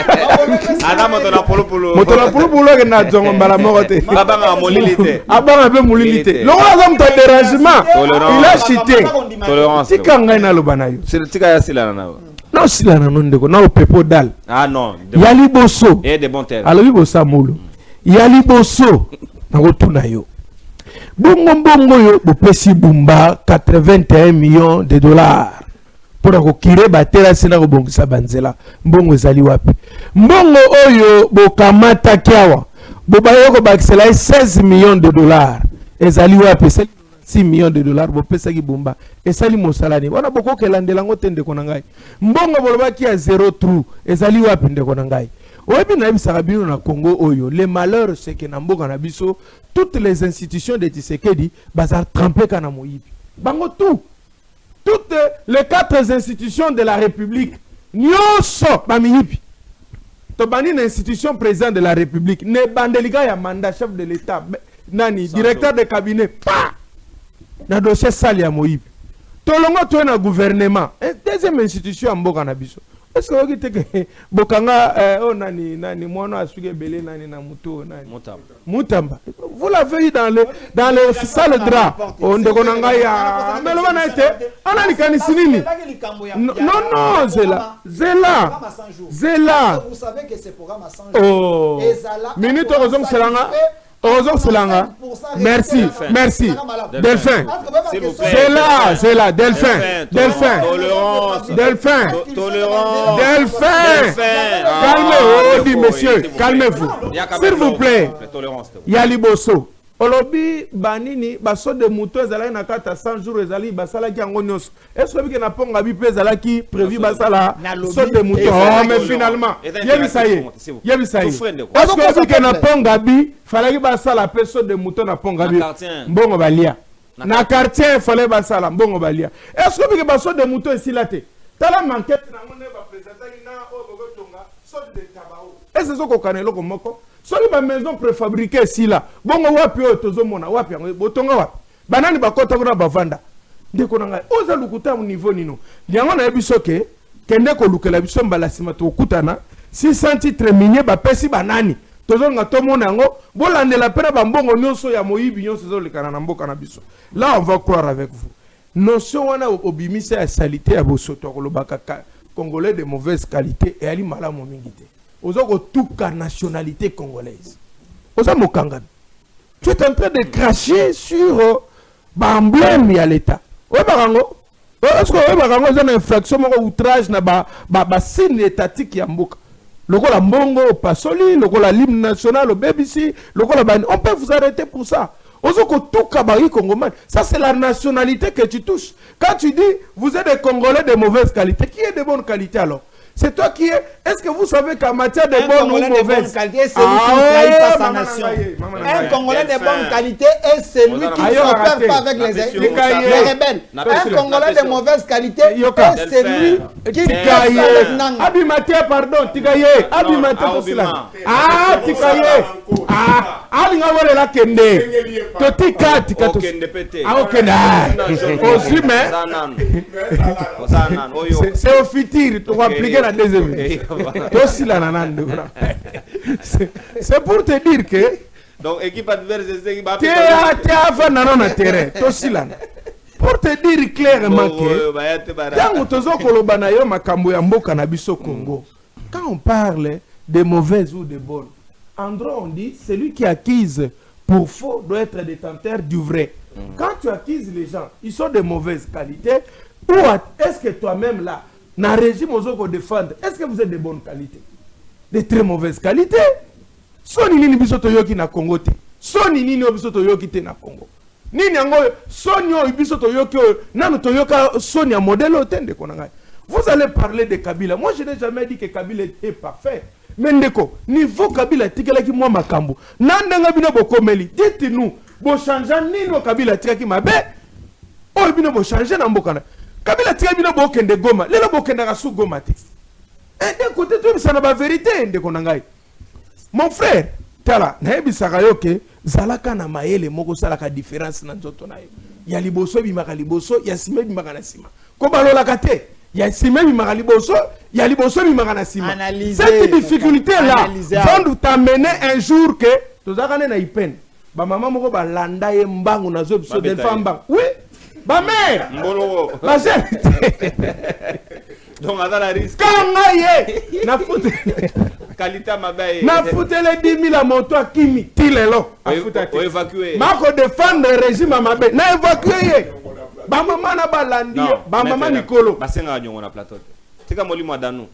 Speaker 3: moto na pulupulu akendaka jongo mbala moko te abanga mpe molili te longola aza moto ya dérangement il a chité tika ngai naloba na yo non silana non ndeko na opepo dal
Speaker 1: ah non
Speaker 3: yali boso
Speaker 1: et de bon terme
Speaker 3: alobi bosa molo yali boso na kotuna yo bongo yo bopesi bumba 81 millions de dollars pour kokire batela sina kobongisa banzela mbongo ezali wapi mbongo oyo bokamata kiawa bobayoko bakisela 16 millions de dollars ezali wapi 6 millions de dollars bopesa ki bomba esali mosalani wana boko kelandela ngote ndeko na ngai mbongo bolobaki ya 0 trou ezali wapi ndeko na ngai oyebi na bisaka bino na Congo oyo le malheur c'est que na mboka na biso toutes les institutions de Tshisekedi bazar trempé kana moyibi bango toutes les 4 institutions de la République nyoso bamiyibi to bani na institution président de la République ne bandelika ya mandat chef de l'état nani directeur de cabinet pa na dossier sali ya moyibi tolongo to na gouvernement deuxième institution mboka na biso est-ce que okite ke bokanga oh nani mwana asuke belé nani na muto nani mutamba vous l'avez eu dans le sale drap on de konanga ya melo bana ete ana likanisi nini non zela
Speaker 2: vous savez que c'est programme à 100 jours
Speaker 3: oh minute ozong selanga merci Delphin c'est là Delphin calmez-vous monsieur calmez-vous s'il vous plaît yali boso olobi banini baso de moto ezalaki na kata 100 jours ezali basalaki yango nyonso est-ce que na ponga bi pe ezalaki prévu basala so de moto oh mais finalement yebisa ye est-ce que na ponga bi falaki basala pe so de moto na ponga bi mbongo balia na quartier fallait basala mbongo balia est-ce que baso de moto esilate tala manquette na ngone ba présenter na o bogotonga so de tabao est-ce que ko kanelo ko moko soki ba maison préfabriquée ici là bongo wapi o tozomona wapi yango botonga wapi banani bakota kuna bavanda ndeko nanga oza lukuta mu niveau nino yango na yebiso ke kende ko lukela biso mbala sima to kutana 600 titres miniers ba pesi banani tozonga to mona yango bolandela pena ba mbongo nyonso ya moyibi nyonso zolekana na mboka na biso là on va croire avec vous notion wana obimisa ya salité ya bosoto kolobaka congolais de mauvaise qualité et ali malamu mingi te ozoko tuka nationalité congolaise oza mokanga tu es en train de cracher sur l'emblème ya l'état ouais barango est-ce que ouais barango c'est une infraction moko outrage na ba signe étatique ya mboka lokola mbongo pasoli lokola l'hymne national au BBC lokola on peut vous arrêter pour ça ozoko tuka bari congomais ça c'est la nationalité que tu touches quand tu dis vous êtes des Congolais de mauvaise qualité qui est de bonne qualité alors C'est toi qui es. Est-ce que vous savez qu'en matière de bonne ou mauvaise
Speaker 2: qualité, c'est lui qui ne trahit pas sa nation. Un Congolais de bonne qualité est celui qui ne s'opère pas avec les rebelles. Un Congolais de mauvaise qualité est celui qui ne fait pas avec Nanga.
Speaker 3: Abimate, pardon, Tikaye. Abimate, ah, Tikaye. Ah, Alinga wale la kende. Totika, tika to. Ah, ok, c'est au futur, tu vas appliquer la deuxième. C'est pour te dire que.
Speaker 1: Donc, équipe adverse,
Speaker 3: tu es terrain. Pour te dire clairement que. Quand on parle de mauvaises ou de bonnes, en droit on dit celui qui acquise pour faux doit être détenteur du vrai. Quand tu acquises les gens, ils sont de mauvaise qualité, ou est-ce que toi-même là, dans le régime aux défendre, est-ce que vous êtes de bonne qualité? De très mauvaise qualité? Soni nini bisoto yoki na Congo te. Soni nini bisoto yoki te na Congo. Nini ango soni yo bisoto yoki nanu to yoka soni a modèle otende konanga. Vous allez parler de Kabila. Moi je n'ai jamais dit que Kabila est parfait. Mais ndeko, niveau Kabila tikela ki moi makambo. Nandanga bino bokomeli. Dites-nous, bo changer nini Kabila tika ki mabe? Oh bino bo changer na mbokana. Kabila tika bino bo kende Goma. Lelo bo kende rasu Goma te. Et d'un côté tout ça na ba vérité ndeko nangai. Mon frère, tala, naebi sakayoke, zalaka na maele moko salaka différence na nzoto na yo. Ya liboso bimaka liboso, ya sime bimaka na sima. Ko balola kate, ya sime bimaka liboso, ya liboso bimaka na sima. Cette difficulté là va nous t'amener un jour que tozakane na ipen. Ba maman moko ba landa ye mbangu na zo biso del famba. Oui, ba mère. Mbolo. Ba
Speaker 1: donc à la risque.
Speaker 3: Kangaye na foute.
Speaker 1: Qualité mabe.
Speaker 3: Na foute les 10 000 à mon toit Kimi tilelo.
Speaker 1: Faut évacuer.
Speaker 3: Mako défendre le régime mabe. Na évacuer. Ba maman na balandi, ba maman Nikolo.
Speaker 1: Ba senga nyongo na plateau. Tika molimo adanu.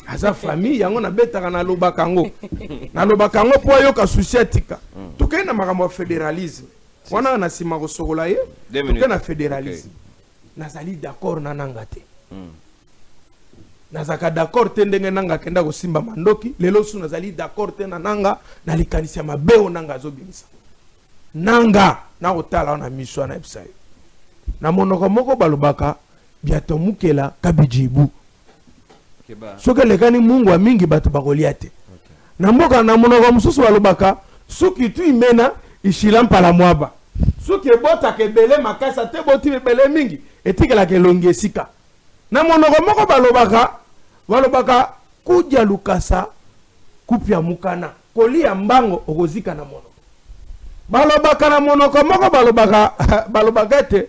Speaker 3: Asa famille yango na betaka na lobakango. Na lobakango po yoka societika. Tukena makambo fédéralisme. Wana na sima ko sokola ye. Tukena fédéralisme. Nazali d'accord na nangate. Nazaka d'accord tendenge nanga kenda ko simba mandoki lelo su nazali d'accord tena nanga na likanisi ya mabeo nanga zobimisa nanga na otala na miswa na ebisai na monoko moko balobaka biato mukela kabijibu soke lekani mungu wa mingi bato bakoliate na mboka na monoko mususu balobaka soki tu imena ishila mpala mwaba soki ebota kebele makasa te boti bele mingi etikela ke longi esika na monoko moko balobaka kuja lukasa kupya mukana kolia mbango okozika na monoko balobaka na monoko moko balobaka te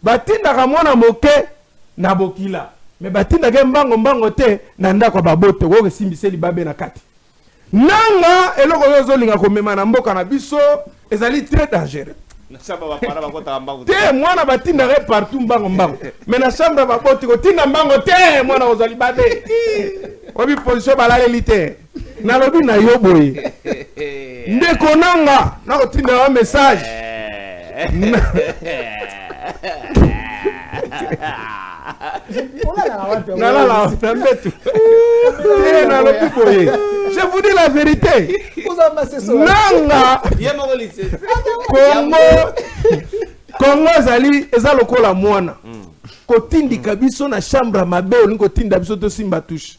Speaker 3: batindaka mwana moke na bokila me batindaka mbango te na ndako babote ko simbiseli babe na kati nanga eloko yo zolinga komema na mboka na biso ezali très dangereux. Te mwana batindaka partout mbango mais na chambre baboti kotinda mbango te mwana ozali babe obi position balaleli te nalobi na yo boye ndeko nanga na kotinda wa message je vous dis la vérité. Nanga Congo zali ezaloko la mwana kotindi kabiso na chambre mabe olingo kotinda biso to simba touche.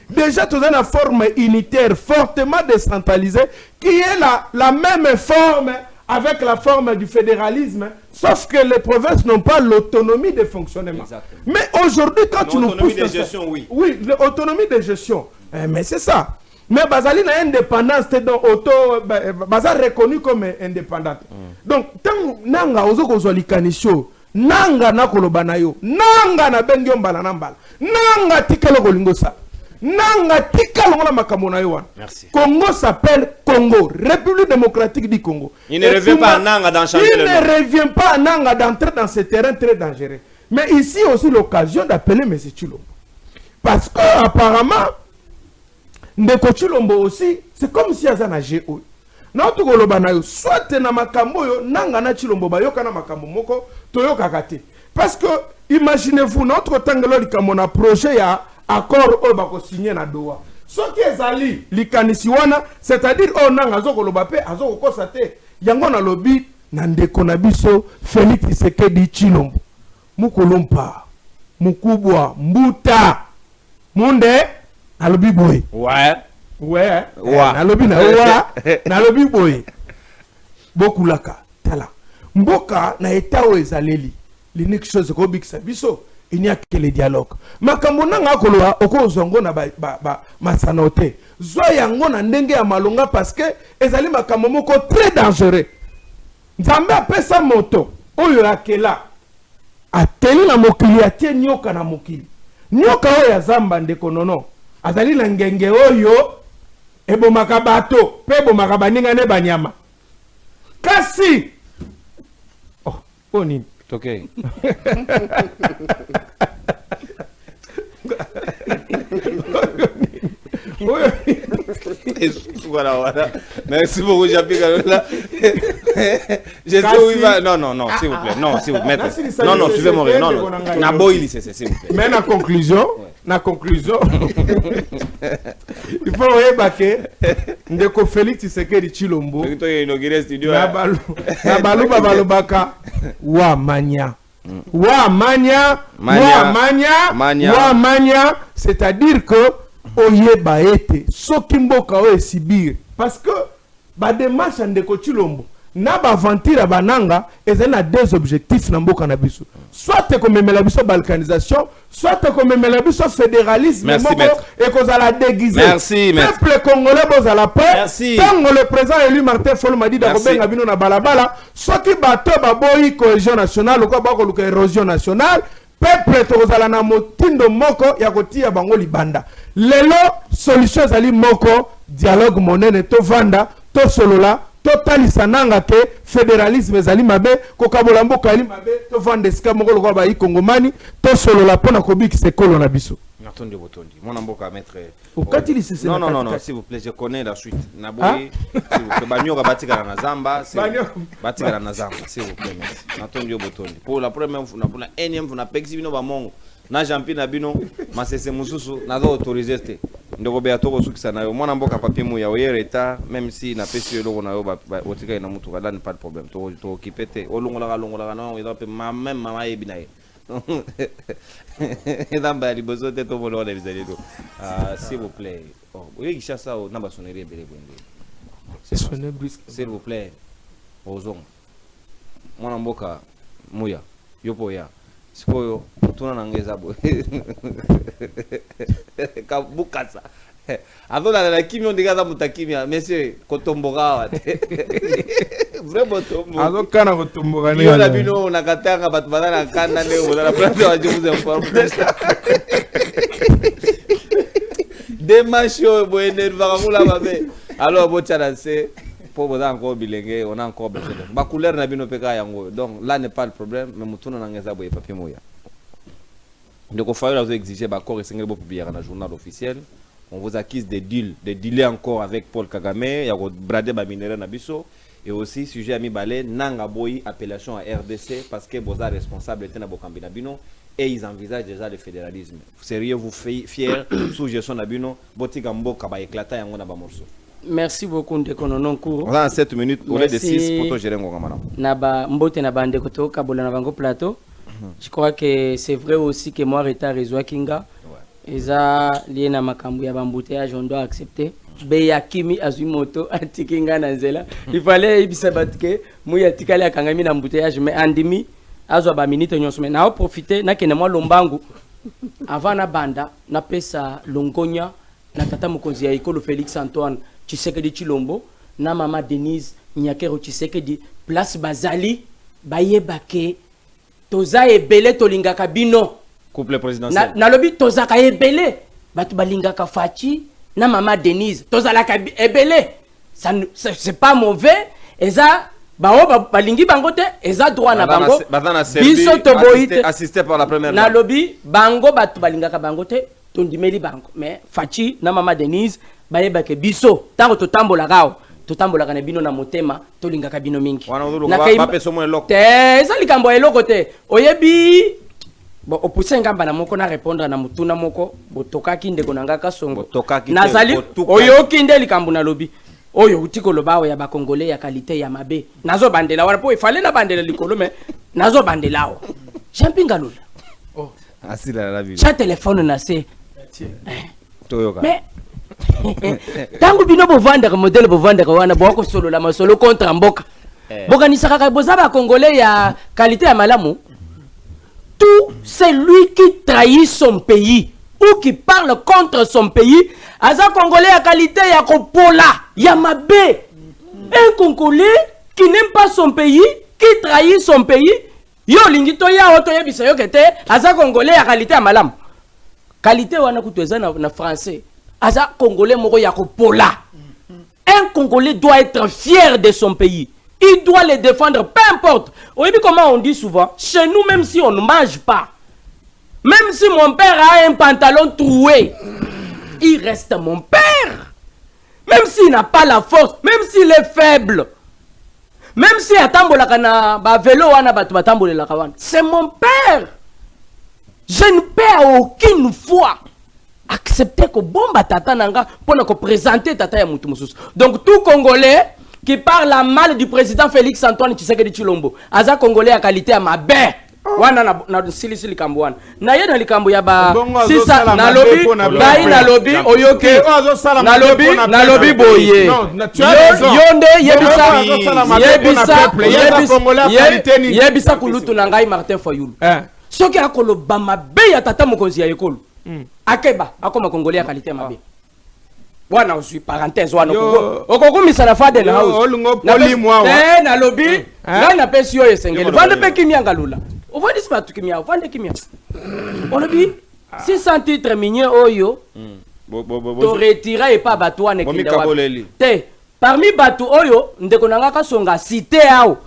Speaker 3: Déjà tous une forme unitaire fortement décentralisée qui est la même forme avec la forme du fédéralisme, sauf que les provinces n'ont pas l'autonomie de fonctionnement. Exactement. Mais aujourd'hui, quand tu nous pousses... L'autonomie de gestion, oui. Oui, l'autonomie de gestion. Mais c'est ça. Mais Bazali n'a indépendance, donc Bazali reconnu comme indépendante. Donc, tant nanga ozoko zoli kanisho, nanga na kolobanayo, nanga na bengyo mbala nambala, nanga tikelo kolingosa. Nanga tikalo la makamona yo wana. Congo s'appelle Congo, République démocratique du Congo.
Speaker 1: Il ne revient pas à Nanga dans changer le nom.
Speaker 3: Il ne revient pas à Nanga d'entrer dans ce terrain très dangereux. Mais ici aussi l'occasion d'appeler M. Chilombo. Parce que apparemment Ndeko Chilombo aussi, c'est comme si azana GO. Notre golobana yo soit na makambo yo Nanga na Chilombo ba yoka na makambo moko to yoka kate. Parce que imaginez-vous notre tangelo likamona projet ya accord oyo bakosigné na Doha soki ezali likanisi wana c'est-à-dire oyo nanga azokoloba mpe azokokosa te yango nalobi na ndeko na biso Félix Tshisekedi Tshilombo mukulumpa mukubwa mbuta munde nalobi boye nalobi na nalobi boye bokulaka tala mboka na état oyo ezaleli l'unique chose kobikisa biso il n'y a que le dialogue makambo nanga koloa okozongo na masano te zwa yango na ndenge ya malonga parce que ezali makambo moko très dangereux nzambe apesa moto oyo akela ateli na mokili atie nyoka na mokili nyoka oyo ya zamba ndeko nono azali na ngenge oyo ebomaka bato pe ebomaka baninga ne banyama kasi nini
Speaker 1: okay. Voilà. Merci beaucoup, Jean-Pierre Kalola. Je sais où il va. Non, s'il vous plaît. Non, s'il vous plaît. Non, suivez mon rire. Non. Naboili, s'il vous plaît.
Speaker 3: Mais la conclusion, il faut rebaquer ndeko Félix Tshisekedi Tshilombo. Na baluba balobaka wa manya. Wa manya, c'est-à-dire que oyeba ete soki mboka oyo esibir parce que ba démarche ndeko Tshilombo na ba aventure bananga ezali na deux objectifs na mboka na biso soit komemela biso balkanisation soit komemela biso fédéralisme moko et kozala déguisé peuple congolais bozala paix tant le président élu Martin Fayulu m'a dit da kobenga bino na balabala soki bato baboyi cohésion nationale ko ba ko luka érosion nationale peuple tokozala na motindo moko ya kotia bango libanda lelo solution ezali moko dialogue monene to vanda to solola totalisa nanga ke fédéralisme ezali mabe kokabola mboka ali mabe to vanda esika moko lokola ba ikongomani to solola pona kobikisa ekolo na biso.
Speaker 1: Attendez, mon amboka maître.
Speaker 3: Non,
Speaker 1: s'il vous plaît, je connais la suite. Naboui, s'il vous plaît, Banyo Batika na Zamba, Batika na Zamba, s'il vous plaît, merci. Attendez, Botondi. Pour la première fois, pour la énième fois, na pexi bino ba mongo. Na jampi na bino, ma sese mususu, na do autoriser te. Ndoko be atoko sukisa na yo. Mon amboka papier mu ya oyer état, même si na pesi eloko na yo ba otika na mutu là pas de problème. To okipete, olongola na, il doit même mama ebina ye. S'il vous plaît, s'il vous plaît, Ozon, mon amboka, Mouya, Yopoya, Sikoyo, Tunangeza, Kabukasa. Avant la kimio de Gaza Mutakimia, monsieur Kotombora. Vraiment Tombo.
Speaker 3: Alors quand on Kotombora,
Speaker 1: on a vu nous, on a gâté un rabat banana en canne, on a la place de vous informe. Des machos, bon énervant, la babé. Alors, bon tchalancé, pour vous encore bilingue, on a encore besoin. Ma couleur n'a pas de yango. Donc là n'est pas le problème, mais nous tournons en Gaza, papier mouya. Donc, il faut exiger l'accord et s'engager pour publier dans le journal officiel. On vous accuse des deals encore avec Paul Kagame, il y a bradé Baminere Nabiso, et aussi sujet à Mibalé, Nanga Boy, appellation à RDC, parce que vous êtes responsable de Nabokambi Nabino, et ils envisagent déjà le fédéralisme. Sérieux, vous fiers, sous gestion Nabino, Botigambo Kaba éclata Yango Nabamorso.
Speaker 4: Merci beaucoup, Ndekononon Kourou.
Speaker 1: On a 7 minutes, au lieu de 6 pour te gérer Ngomana.
Speaker 4: Naba Mbote Nabande Koto, Kabola Nabango Plateau. Je crois que c'est vrai aussi que moi, Reta Rezoa Kinga. Eza lié na makambu ya bambouteillage on doit accepter. Beya Kimi Azumoto atikinga na nzela. Il fallait ibisa batke muya tikali akangami na embouteillage mais andimi azwa ba minute nyonso mais na profiter na kene moi lombangu avant na banda na pesa longonya na tata mokonzi ya ekolo Félix Antoine Tshisekedi Tshilombo na mama Denise Nyakero Tshisekedi place bazali bayebake toza ebele tolingaka bino
Speaker 1: couple présidentiel.
Speaker 4: Na lobi tozaka ebele batu balingaka Fachi na mama Denise tozalaka ebele c'est pas mauvais eza balingi bango te eza droit na bango
Speaker 1: biso toboite assisté par la première
Speaker 4: na lobi bango batu balingaka bango te tondimeli bango mais Fachi na mama Denise bayebaka biso tango totambolaka na bino na motema tolingaka bino mingi
Speaker 1: na
Speaker 4: te eza likambo eloko te oyebi bon opuse ngamba na moko na répondre na mutuna moko botoka kinde konanga kasongo
Speaker 1: Botoka kinde,
Speaker 4: nazali
Speaker 1: botuka.
Speaker 4: oyo kinde likambo na lobi oyo utiko lobawo ya ba congolais ya qualité ya mabe nazo bandela wana po ifale na bandela likolo mais nazo bandela o Jean-Pierre Lula
Speaker 1: Oh, asila la vie.
Speaker 4: cha téléphone na se
Speaker 1: Toyoka.
Speaker 4: mais tangu bino bovandaka modèle bovandaka wana boko solo la masolo contre mboka boka ni saka boza ba congolais ya qualité ya malamu tout celui qui trahit son pays ou qui parle contre son pays aza congolais à qualité ya kopola ya mabe. Un congolais qui n'aime pas son pays, qui trahit son pays, yo lingito ya oto yebisa yo kete aza congolais à qualité ya malam. Qualité wana kutueza na français. Aza congolais moko ya kopola. Un congolais doit être fier de son pays. Il doit le défendre, peu importe. Vous voyez comment on dit souvent, chez nous, même si on ne mange pas, même si mon père a un pantalon troué, il reste mon père. Même s'il n'a pas la force, même s'il est faible, même si c'est mon père. Je ne peux aucune fois accepter que bomba tata nanga pour présenter tata ya mutu mususu. Donc tout Congolais qui parle mal du président Félix Antoine Tshisekedi Tshilombo, aza Congolais à qualité à ma bête. Wana na sili likambo wana na ye na likambo ya ba sisa na lobby bai na lobby oyoke na lobby boye yonde yebisa kulutu na ngai Martin Fayulu soki akoloba mabe ya tata mokonzi ya ekolo akeba akoma Congolais ya qualité mabe wana aussi parenthèse wana okokumisa na fade na house na lobby na pesi yo esengeli vande pe kimia ngalula on va dire pas tout kimia vande kimia on a dit 600 titres minier oyo to retira et pas bato wana te parmi bato oyo ndeko nanga kasonga cité ao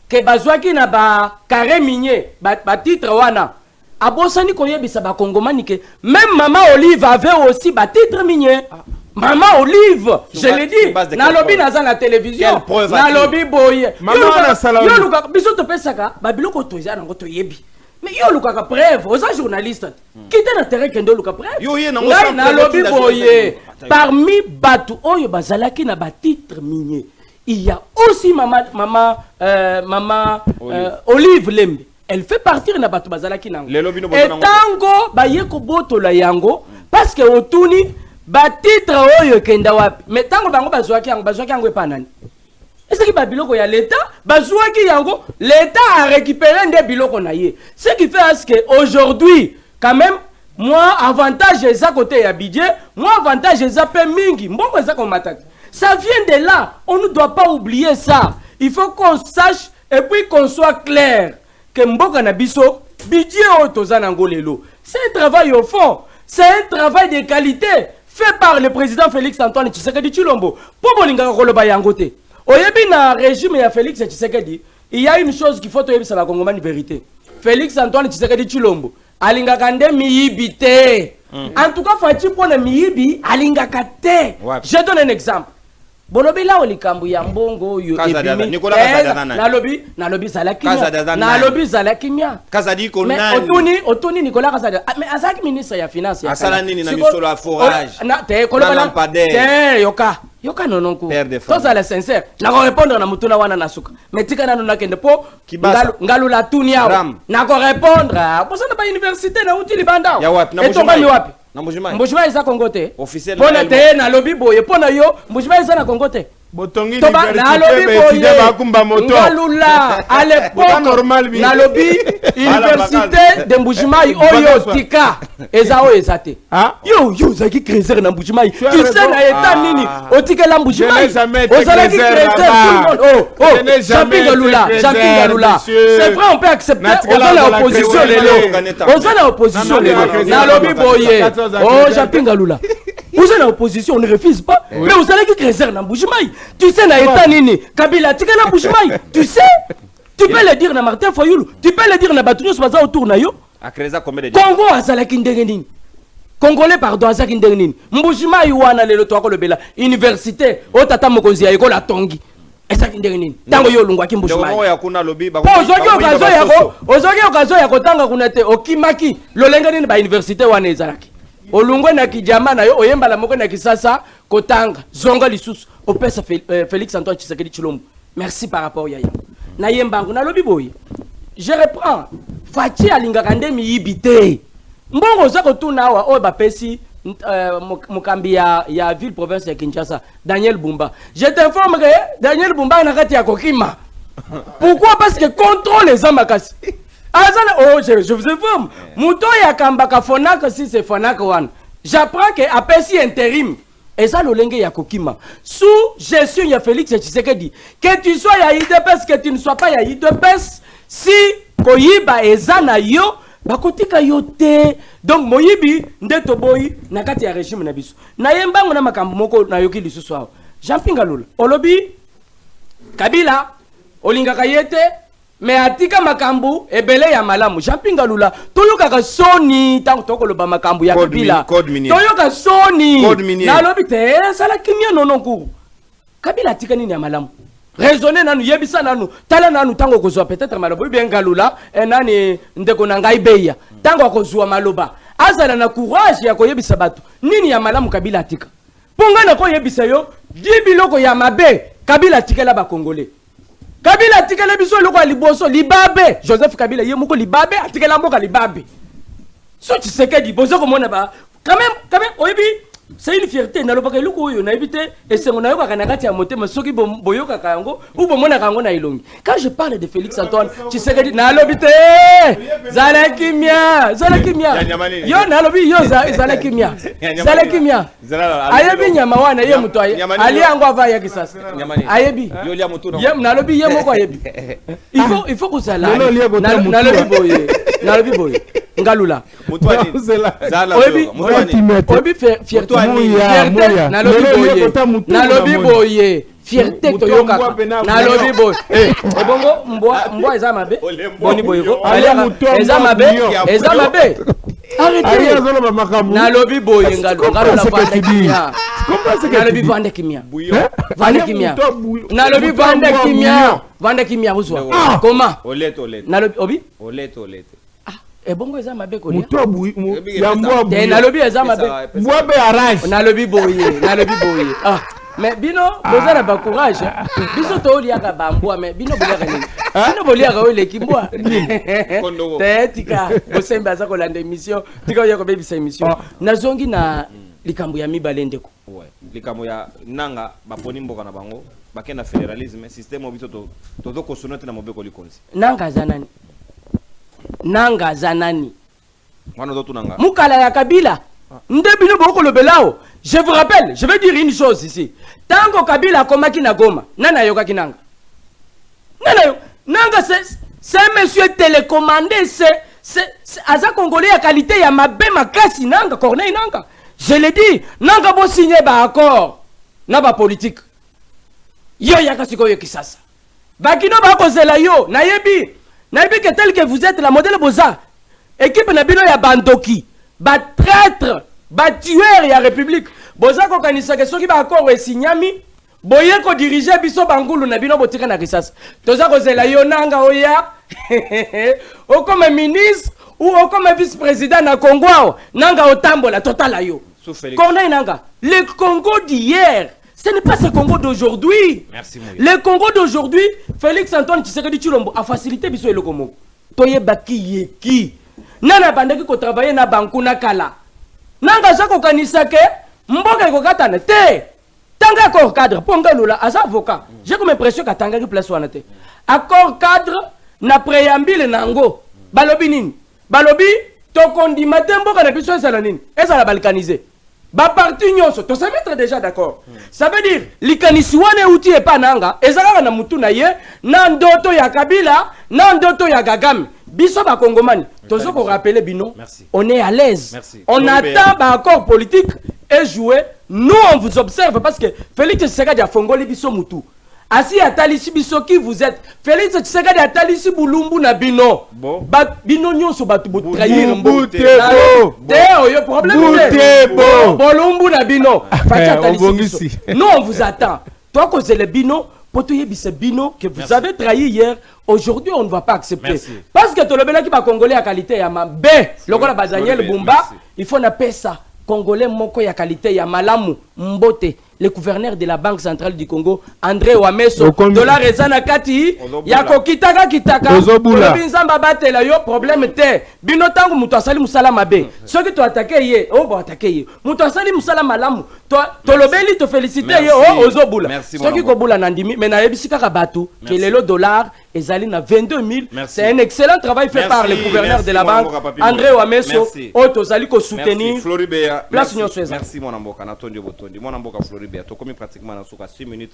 Speaker 4: ke bazwaki na ba carré minier ba titre wana abosani koyebisa ba kongomani ke même maman Olive avait aussi ba titre minier. Maman Olive, je l'ai dit, na lobby naza na télévision, na lobby boye. Yo luka biso to pesaka, ba biloko toza na ngoto yebi. Mais yo luka ka preuve, oza journaliste. Kite na terrain kendo luka preuve. Yo ye na lobby boye. Parmi batu oyo bazalaki na ba titre minier, il y a aussi maman Olive Lembe. Elle fait partir na batu bazalaki nango. Et tango ba yeko boto la yango parce que otuni ba titre oyo kenda wapi mais tango bango bazwaki yango epanani est-ce que ba biloko ya l'état bazwaki yango l'état a récupéré des biloko na ye ce qui fait à ce que aujourd'hui quand même moi avantage eza côté ya budget moi avantage eza pe mingi mbongo eza comme attaque ça vient de là on ne doit pas oublier ça il faut qu'on sache et puis qu'on soit clair que mboka na biso budget o tozana ngolelo c'est un travail au fond c'est un travail de qualité fait par le président Félix Antoine Tshisekedi Tshilombo. Pour bolinga koloba yangote. Oyebi na régime ya Félix Tshisekedi, il y a une chose qu'il faut toyebi sa bakongomani vérité. Félix Antoine Tshisekedi Tshilombo alinga kande miyibite. En tout cas Fati pona miyibi alinga kate. Je donne un exemple. Bolobi la olikambu ya mbongo yo ebimi na lobi zala kimia
Speaker 1: Kazadi ko nani
Speaker 4: otuni Nicolas Kazada mais azaki ministre ya finance ya
Speaker 1: asala nini na misolo ya forage
Speaker 4: na te koloba te yoka nononku to ça le sincère na ko répondre na mutuna wana na suka mais tika na nona kende po ngalu la tunia na ko répondre pour ça na ba université na utili banda et to ba mi wapi Mbujima isa Congo te. Pona te na lobby boye pona yo Mbujima isa na Congo te.
Speaker 3: Botongi
Speaker 4: na lobby boye bakumba moto. Ngalula à l'époque na lobby université de Mbujima oyo tika ezao ezate. Yo zaki créer na Mbujima. Tu sais na état nini otika la Mbujima. Ozalaki créer tout le monde. Jean-Pierre Galula. C'est vrai on peut accepter on a l'opposition lelo. On a l'opposition lelo. Na lobby boye. Oh, Jean-Pierre Galula. Vous êtes en opposition, on ne refuse pas. Mais vous allez qui créer dans Mbujimai. Tu sais, na état nini. Kabila, tu sais, Mbujimai. Tu sais. Tu peux le dire na Martin Fayulu. Tu peux le dire na Batounios Baza autour na yo. Congo azala kindengenini. Congolais pardon azala kindengenini. Mbujimai wana lelo to akolo bela université. O tata mokonzi ya école atongi. ezaki ndenge nini tango yo olungwaki mbushumani
Speaker 1: ya kuna lobby ba
Speaker 4: ozoki okazo ya kotanga kuna te okimaki lolenge nini ba université wana ezalaki olungwe na kijama na yo oyembala moko na kisasa kotanga zonga lisusu opesa Félix Antoine Tshisekedi Tshilombo merci par rapport ya na yembangu na lobi boye je reprends Fachi alingaka nde miyibi te mbongo za kotuna awa oyo bapesi mukambi ya ville province ya Kinshasa Daniel Bumba je t'informe que Daniel Bumba na kati ya kokima pourquoi parce que contrôle les amakasi azana oh je vous informe muto ya kambaka fonaka si c'est fonaka wan j'apprends que apesi intérim et ça lolenge ya kokima sous gestion ya Félix Tshisekedi que tu sois ya IDPS que tu ne sois pas ya IDPS si koyiba ezana yo bakotika yote donc moyibi ndeto boyi na kati ya régime na biso na yembango na makambo moko na yoki lisusu awo Jean-Pierre Lula olobi Kabila olingaka yete mais atika makambo ebele ya malamu Jean-Pierre Lula toyoka soni tango tokoloba makambo ya Kabila toyoka soni na lobi te sala kimia nononkuru Kabila atika nini ya malamu raisonner nanu yebisa nanu tala nanu tango kozwa peut-être maloba bien Galula nani ndeko na ngai beya tango kozwa maloba azala na courage ya koyebisa batu nini ya malamu Kabila atika ponga na ko yebisa yo dibiloko ya mabe Kabila atikela ba congolais Kabila atikela biso loko liboso libabe Joseph Kabila ye moko libabe atikela mboka libabe so Tshisekedi bozo ko mona ba quand même oyebi c'est une fierté na lobaka luko yo na éviter et c'est on a yoka na kati ya motema soki boyoka kango ou bomona kango na ilongi quand je parle de Félix Antoine Tshisekedi na lobité zala kimia yo na lobi yo zala kimia ayebi nyama wana ye muto ali yango ava ya kisasa ayebi yo lia muto na lobi ye moko ayebi il faut que ça là na lobi boye ngalula zala oyebi fierté na lobi boye fierté toyoka na lobi boye ebongo mbwa eza mabe boni boyeko eza mabe arrêtez na lobi boye ngalo la vande kimia na lobi vande kimia na lobi vande kimia uzwa comment na lobi obi olete ebongo eza mabe ko
Speaker 3: muto ya mbwa
Speaker 4: te na lobi eza mabe
Speaker 3: mbwa be arrange
Speaker 4: na lobi boye mais bino bozala ba courage biso to liaka ba mbwa mais bino boliaka nini bino boliaka ole kimbwa te tika bosemba aza ko landa émission tika yo ko bebisa émission nazongi na likambo ya mibale ndeko
Speaker 1: likambo ya nanga baponi mboka na bango bakena fédéralisme système obiso to ko sonote na mobeko likonzi
Speaker 4: nanga zanani
Speaker 1: wana dotu nanga
Speaker 4: mukala ya Kabila nde bino boko lobelao je vous rappelle je vais dire une chose ici tango Kabila komaki na Goma nana yoka kinanga nanga c'est un monsieur télécommandé c'est aza congolais ya qualité ya mabe makasi nanga Corneille nanga je le dis nanga bo signer ba accord na ba politique yo yaka sikoyo kisasa bakino ba kozela yo nayebi que tel que vous êtes la modèle boza équipe na bino ya bandoki ba traître ba tueur ya république boza ko kanisa ke soki ba accord e signami boye ko diriger biso bangulu na bino botika na risasi toza ko zela yo nanga oya o comme ministre ou comme vice-président na Congo nanga otambola total yo Corneille nanga le Congo d'hier ce n'est pas ce Congo d'aujourd'hui.
Speaker 1: Merci Moïse.
Speaker 4: Le Congo d'aujourd'hui, Félix Antoine Tshisekedi Tshilombo a facilité biso eloko moko. Toye baki yeki. Nana bandaki ko travailler na banku na kala. Nanga za ko kanisa ke mboka ko katana te. Tanga accord cadre ponga lula asa avocat. J'ai comme impression ka tanga ki place wana te. Accord cadre na préambule nango. Balobi nini? Balobi to kondima te mboka na biso ezala nini? Ezala balkaniser. Ba parti nyonso to se mettre déjà d'accord. Ça veut dire likanisi wane outi e pa nanga ezalaka na mutu na ye na ndoto ya Kabila na ndoto ya Kagame biso ba kongomani tozo ko rappeler bino on est à l'aise.
Speaker 1: Merci.
Speaker 4: On attend ba accord politique et jouer nous on vous observe parce que Félix Tshisekedi a fongoli biso mutu asi atalisi biso qui vous êtes Félix Tshisekedi atalisi bulumbu na bino ba bino nyonso batu bo trahir
Speaker 3: mbute
Speaker 4: te oyo problème bulumbu na bino facha atalisi biso nous on vous attend toi cause le bino Potoye Bisebino, que vous avez trahi hier, aujourd'hui on ne va pas accepter.
Speaker 1: Merci.
Speaker 4: Parce que tout le monde qui va congolais à qualité, il y a ma B, le gars de Daniel Bumba, il faut appeler ça. Congolais moko ya qualité, il y a Malamu Mbote, le gouverneur de la Banque centrale du Congo, André Wameso, dollar Rezana Kati, Yako Kitaka Kitaka, Binzamba Batela, yo problème te, Binotangu Mutosali Musala Mabe, ceux qui t'ont attaqué hier, oh bon attaqué, Mutosali Musala Malamu, toi, Tolobeli te féliciter yo, oh Ozobula, ceux qui Kobula Nandimi, mais na Ebisika Kabatu, qui est le dollar, Ezali na 22 000, c'est un excellent travail fait par le gouverneur de la Banque, André Wameso, Otozali ko soutenir, place
Speaker 1: merci mon amboka, Natondio Botondi, mon amboka Floribert, tu commis pratiquement dans 6 minutes,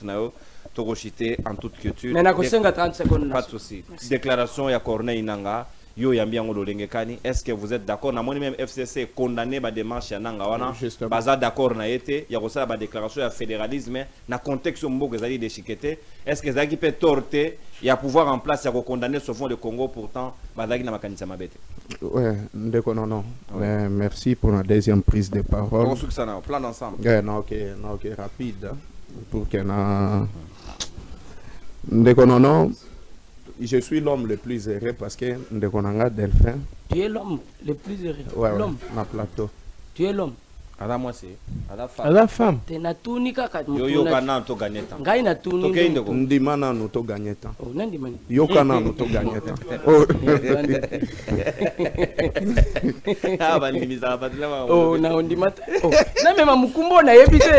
Speaker 1: tu rejeté en toute quiétude.
Speaker 4: Mais na 30 secondes.
Speaker 1: Pas de souci. Déclaration ya Corneille Nanga, yo yambiango lolengekani. Est-ce que vous êtes d'accord? Na moni même FCC condamné ba démarche ya Nanga wana. Baza d'accord na été, ya kosala ba déclaration ya fédéralisme na contexte mboko ezali de chiquete. Est-ce que zaki peut torter ya pouvoir en place ya condamner ce fond de Congo pourtant bazaki na makanisa mabete?
Speaker 5: Ouais, ndeko non. Merci pour la deuxième prise de parole.
Speaker 1: On ça na plan d'ensemble.
Speaker 5: Non, OK, rapide pour que na ndeko non. Je suis l'homme le plus heureux parce que ndeko nanga Delphin.
Speaker 4: Tu es l'homme le plus heureux.
Speaker 5: Ouais,
Speaker 4: l'homme.
Speaker 5: Na plateau.
Speaker 4: Tu es l'homme.
Speaker 1: Ada moi c'est
Speaker 3: la femme.
Speaker 4: Te na tuni kaka
Speaker 1: yo kana to gagner temps.
Speaker 4: Ngai na tuni.
Speaker 1: To kende ko.
Speaker 5: Ndimana no to gagner temps.
Speaker 4: Oh nandi mani.
Speaker 5: Yo kana no to gagner temps. Oh.
Speaker 1: Ah ba ndimisa ba tla.
Speaker 4: Oh na ndimata. Oh. Na mema mukumbo na yebite.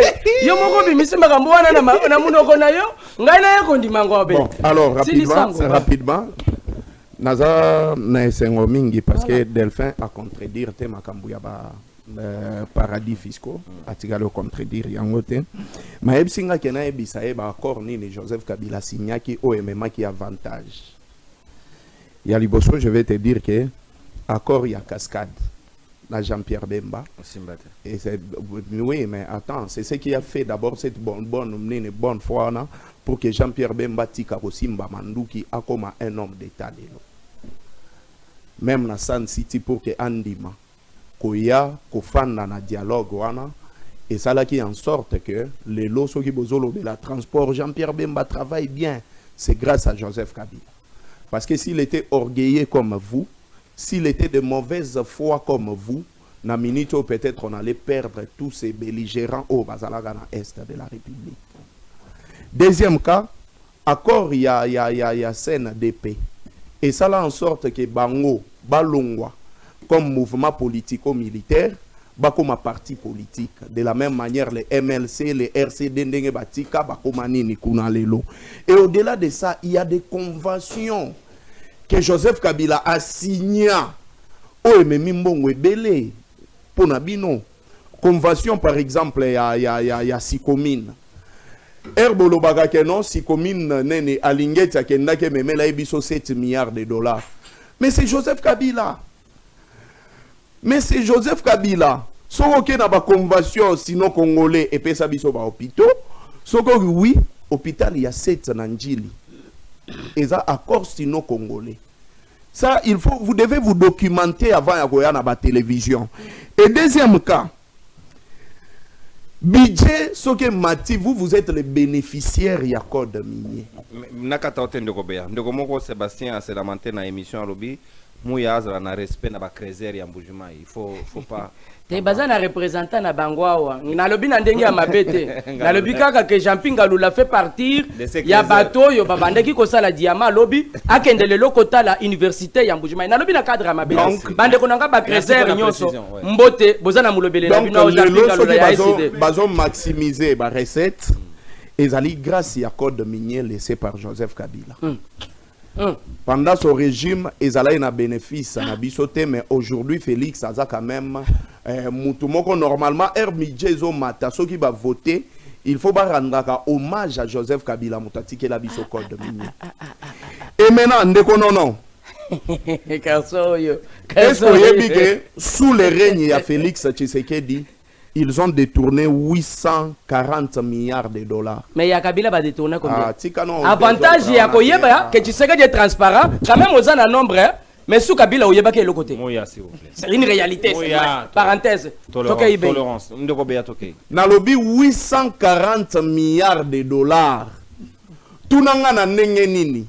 Speaker 4: Yo moko bimisi makambo wana na munoko na yo. Ngai na yako ndimango abe.
Speaker 5: Bon, alors rapidement. Naza na esengo mingi parce que Delphin a contredire te makambo ya ba paradis fiscaux atika le contredire yango te mayebsinga kena ebisa e ba accord ni Joseph Kabila signaki o ememaki avantage ya liboso. Je vais te dire que accord ya cascade na Jean-Pierre Bemba et c'est oui mais attends, c'est ce qui a fait d'abord cette bonne foi là pour que Jean-Pierre Bemba tika kosimba manduki akoma un homme d'état lelo même na San City pour que andima koya kofanda na dialogue wana et ça là qui en sorte que les loso qui bozolo de la transport Jean-Pierre Bemba travaille bien, c'est grâce à Joseph Kabila. Parce que s'il était orgueilleux comme vous, s'il était de mauvaise foi comme vous, na minute peut-être on allait perdre tous ces belligérants au bazalaga na est de la République. Deuxième cas, accord il y a scène d'épée et ça là en sorte que bango balongwa comme mouvement politico-militaire, comme parti politique. De la même manière, les MLC, les RCD, et au-delà de ça, il y a des conventions que Joseph Kabila a signées. Convention, par exemple, il y a Sikomine. Herbolo Bagakenon, Sikomine, Nene, Alingeta, Kendake, Memela, Ebiso, 7 milliards de dollars. Mais c'est Joseph Kabila. Mais c'est Joseph Kabila. Soko na ba convention sinon congolais et pesa biso ba hôpitaux. Soko oui, hôpital il y a 7 nanjili. Et ça accord sinon congolais. Ça il faut vous devez vous documenter avant ya koya na ba télévision. Et deuxième cas, budget soke mati vous êtes les bénéficiaires ya code minier.
Speaker 1: Nakata otende ko beya. Ndeko moko Sébastien a se lamenté na émission lobby. Mouya azra na respect na ba creuser ya Mbujuma, il faut pas
Speaker 4: te bazana représentant na bangwawa na lobi na ndenge ya mabete na lobi kaka que Jean-Pinga Lula fait partir ya bato yo babandeki ko sala diamant lobi akende le lokota la université ya Mbujuma na lobi na cadre ya mabete bande ko nanga ba creuser nyonso mbote bozana mulobele na bino Jean-Pinga Lula ya SD
Speaker 5: bazo maximiser ba recette ezali grâce ya code minier laissé par Joseph Kabila. Pendant ce régime, ils allaient na bénéfice na bisoté, mais aujourd'hui Félix a quand même mutumoko normalement Herbidjezo Mata ceux qui va voter, il faut pas rendre hommage à Joseph Kabila mutati que la biso code de minier. Et maintenant ndeko non. Est-ce que sous le règne de Félix Tshisekedi ils ont détourné 840 milliards de dollars.
Speaker 4: Mais il y a Kabila va détourner combien? Avantage il y a Koyeba que tu sais que est transparent quand même aux un nombre mais sous Kabila Oyeba qui est le côté. C'est une réalité. Parenthèse.
Speaker 1: Tolérance.
Speaker 5: Nalobi 840 milliards de dollars. tunanga na ndenge nini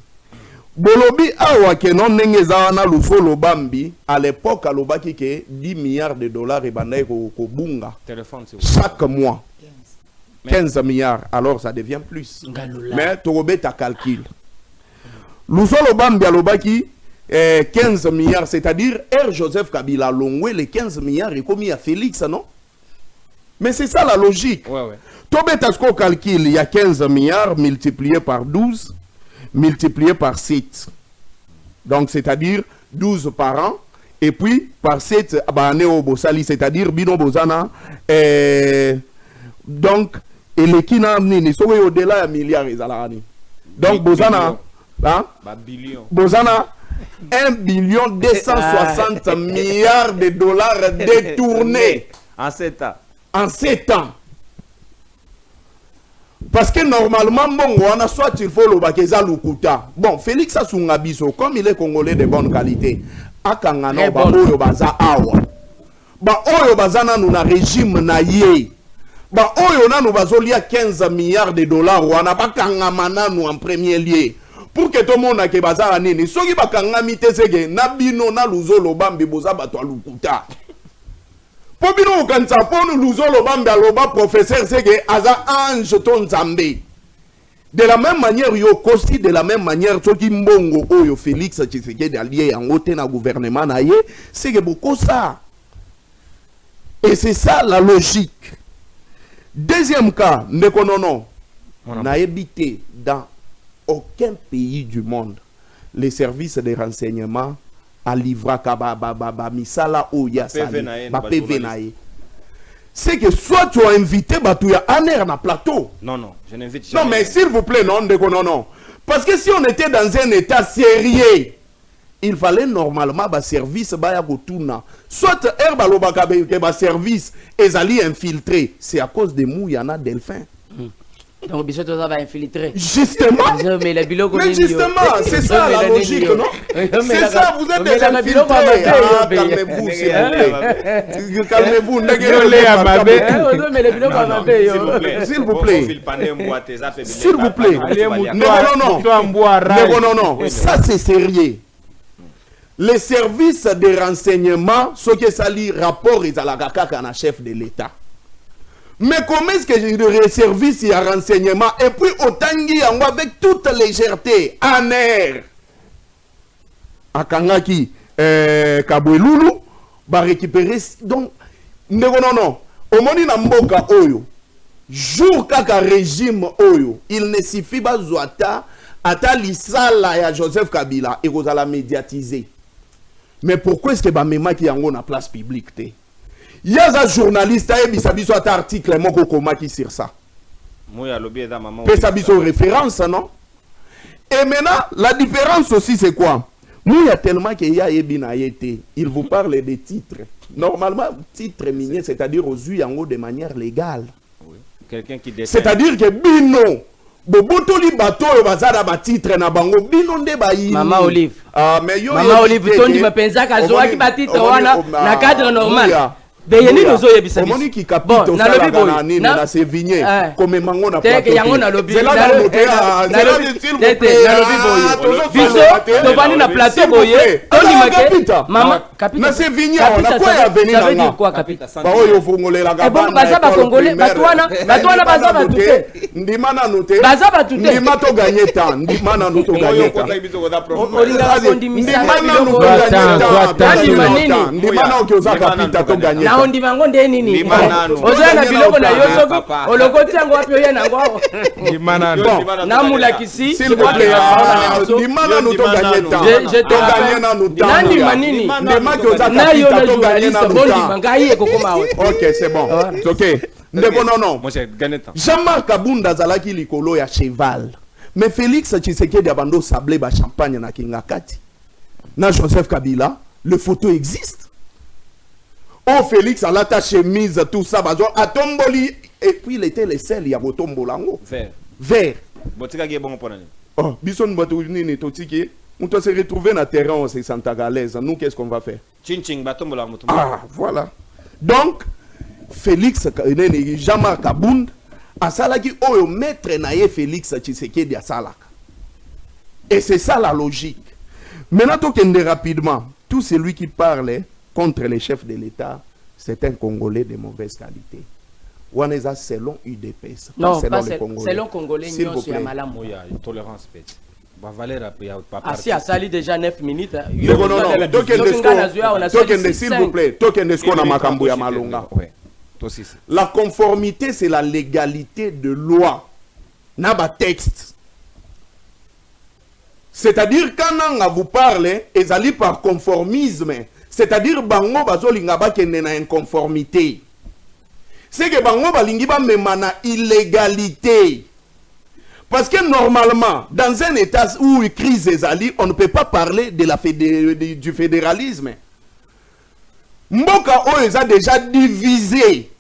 Speaker 5: bolobi awa ke non ndenge zawana lufolo bambi à l'époque alobaki ke 10 milliards de dollars ebandai ko bunga chaque mois 15 milliards alors ça devient plus mais tokobe ta calcul lufolo bambi alobaki 15 milliards c'est-à-dire Joseph Kabila longwe les 15 milliards et commis à Félix non mais c'est ça la logique tobeta ce calcul il y a 15 milliards multiplié par 12 multiplié par 7. Donc, c'est-à-dire 12 par an. Et puis, par 7, c'est-à-dire Bino Bozana. Donc, et les Kina Nini, sont au-delà de milliards. Donc, Bozana, Bozana, 1 billion 260 milliards de dollars détournés.
Speaker 1: En 7 ans.
Speaker 5: En 7 ans. Parce que normalement, bon, on a soit il faut le bakeza lukuta. Bon, Félix Asungabiso, comme il est congolais de bonne qualité, akangano ba oyo baza awa. Ba oyo bazana nous na régime na ye. Ba oyo na nous bazolia 15 milliards de dollars wana bakangamana nous en premier lieu. Pour que tout le monde ke baza nini, soki bakangami te sege na bino na luzolo bambi boza bato lukuta. Pobino kansa ponu luzolo bambi aloba professeur sege aza ange ton zambe. De la même manière yo kosi de la même manière soki mbongo oyo Félix Tshisekedi allié en haute na gouvernement na ye sege beaucoup ça. Et c'est ça la logique. Deuxième cas, nekonono na habité dans aucun pays du monde les services de renseignement à livra misala oya sali ba PV nae. C'est que soit tu as invité Batouya Aner na plateau.
Speaker 1: Non, je n'invite jamais.
Speaker 5: Non, mais s'il vous plaît, non. Parce que si on était dans un état sérieux, il fallait normalement ba service ba ya kotuna. Soit herbalo ke ba service ezali infiltré, c'est à cause de Mouyana Delphin.
Speaker 4: Donc, Bichot va infiltrer.
Speaker 5: Justement. Mais justement, c'est ça la logique, non? C'est ça, vous êtes des infiltrés. Calmez-vous, s'il vous plaît. Calmez-vous, s'il vous plaît. S'il vous plaît. Non. Ça, c'est sérieux. Les services de renseignement, ce que ça lit rapport, ils ont la chef de l'État. Mais comment est-ce que j'ai des services et renseignement et puis autangi avec toute légèreté en air à Kangaki Kaboueloulou va récupérer donc non au moni na mboka oyo jour kaka régime oyo il ne suffit pas zoata ata lisala ya Joseph Kabila et vous allez médiatiser. Mais pourquoi est-ce que ba mema ki yango na place publique te? Il y a un journaliste qui a mis un article qui sur ça. Il a mis une référence, non? Et maintenant, la différence aussi, c'est quoi? Il y a tellement qu'il y a il vous parle des titres. Normalement, titre minier, c'est-à-dire aux yeux en haut de manière légale. C'est-à-dire que Bino, Bobotoli bato bazada ba titre na bango bino nde bayi
Speaker 4: Mama Olive.
Speaker 5: Mais yo
Speaker 4: Mama Olive tondi mapenza kazoa ki ba titre wana na cadre normal. Beyeni nozo yebisa
Speaker 5: biso. Omoni ki kapito sala na nini na Sévigné comme mango na plateau.
Speaker 4: Teke yango na lobi.
Speaker 5: Zela na noté na lobi s'il vous plaît.
Speaker 4: Na lobi boye. Biso to bani na plateau boye. Tondi make. Mama kapita.
Speaker 5: Na Sévigné na quoi ya venir na.
Speaker 4: Ça veut dire quoi kapita?
Speaker 5: Ba oyo fungolela ga.
Speaker 4: Bon baza ba congolais batwana baza ba tuté.
Speaker 5: Ndima na noté.
Speaker 4: Baza ba tuté.
Speaker 5: Ndima to gagner temps. Ndima na noto gagner temps.
Speaker 4: Olinga kondimisa.
Speaker 5: Ndima na okioza kapita to gagner.
Speaker 4: Na ondi mango nde nini? Oza na biloko na yo soko olokoti yango wapi oye na ngwao. Na mulakisi
Speaker 5: s'il vous plaît. Ndima na noto gagner temps.
Speaker 4: Je te
Speaker 5: gagner na noto.
Speaker 4: Nani manini?
Speaker 5: Ndima okioza
Speaker 4: na yo
Speaker 5: kapita
Speaker 4: na
Speaker 5: to gagner na
Speaker 4: journaliste bondi mangai ekokoma we.
Speaker 5: OK, c'est bon. C'est OK. Ndeko non. Jean-Marc Kabunda zalaki likolo ya cheval. Mais Félix Tshisekedi abando sablé ba champagne na Kingakati. Na Joseph Kabila, le photo existe. Oh Félix a la chemise tout ça bazo atomboli et puis il était le seul ya botombolango. Vert.
Speaker 1: Botika ki bon ponani.
Speaker 5: Oh, bison bato nini totiki. On doit se retrouver dans terrain on se sent à l'aise. Nous qu'est-ce qu'on va faire?
Speaker 1: Chinching batombolango.
Speaker 5: Ah, voilà. Donc Félix Jean-Marc Kabunda asalaki oyo maître naye Félix Tshisekedi asalaka. Et c'est ça la logique. Maintenant, tokende rapidement, tout celui qui parle contre les chefs de l'État, c'est un Congolais de mauvaise qualité. Waneza selon UDPS.
Speaker 4: Non,
Speaker 5: selon
Speaker 4: pas
Speaker 5: les Congolais.
Speaker 4: selon Congolais,
Speaker 5: S'il
Speaker 4: non,
Speaker 5: vous
Speaker 4: sur
Speaker 5: plaît.
Speaker 4: Malam.
Speaker 1: Il y a une tolérance, petit.
Speaker 4: Ah si, à Sali déjà 9 minutes.
Speaker 5: Non, non, non. Tokende, s'il vous plaît. Tokende, ce qu'on a makambu ya malonga. La conformité, c'est la légalité de loi. Naba texte. C'est-à-dire, quand on vous parle, ils allient par conformisme. C'est-à-dire, bango bazolinga bakende na inconformité. C'est que bango balingi ba memana illégalité. Parce que normalement, dans un état où il crise les alliés, on ne peut pas parler de du fédéralisme. Mboka Oyo a déjà divisé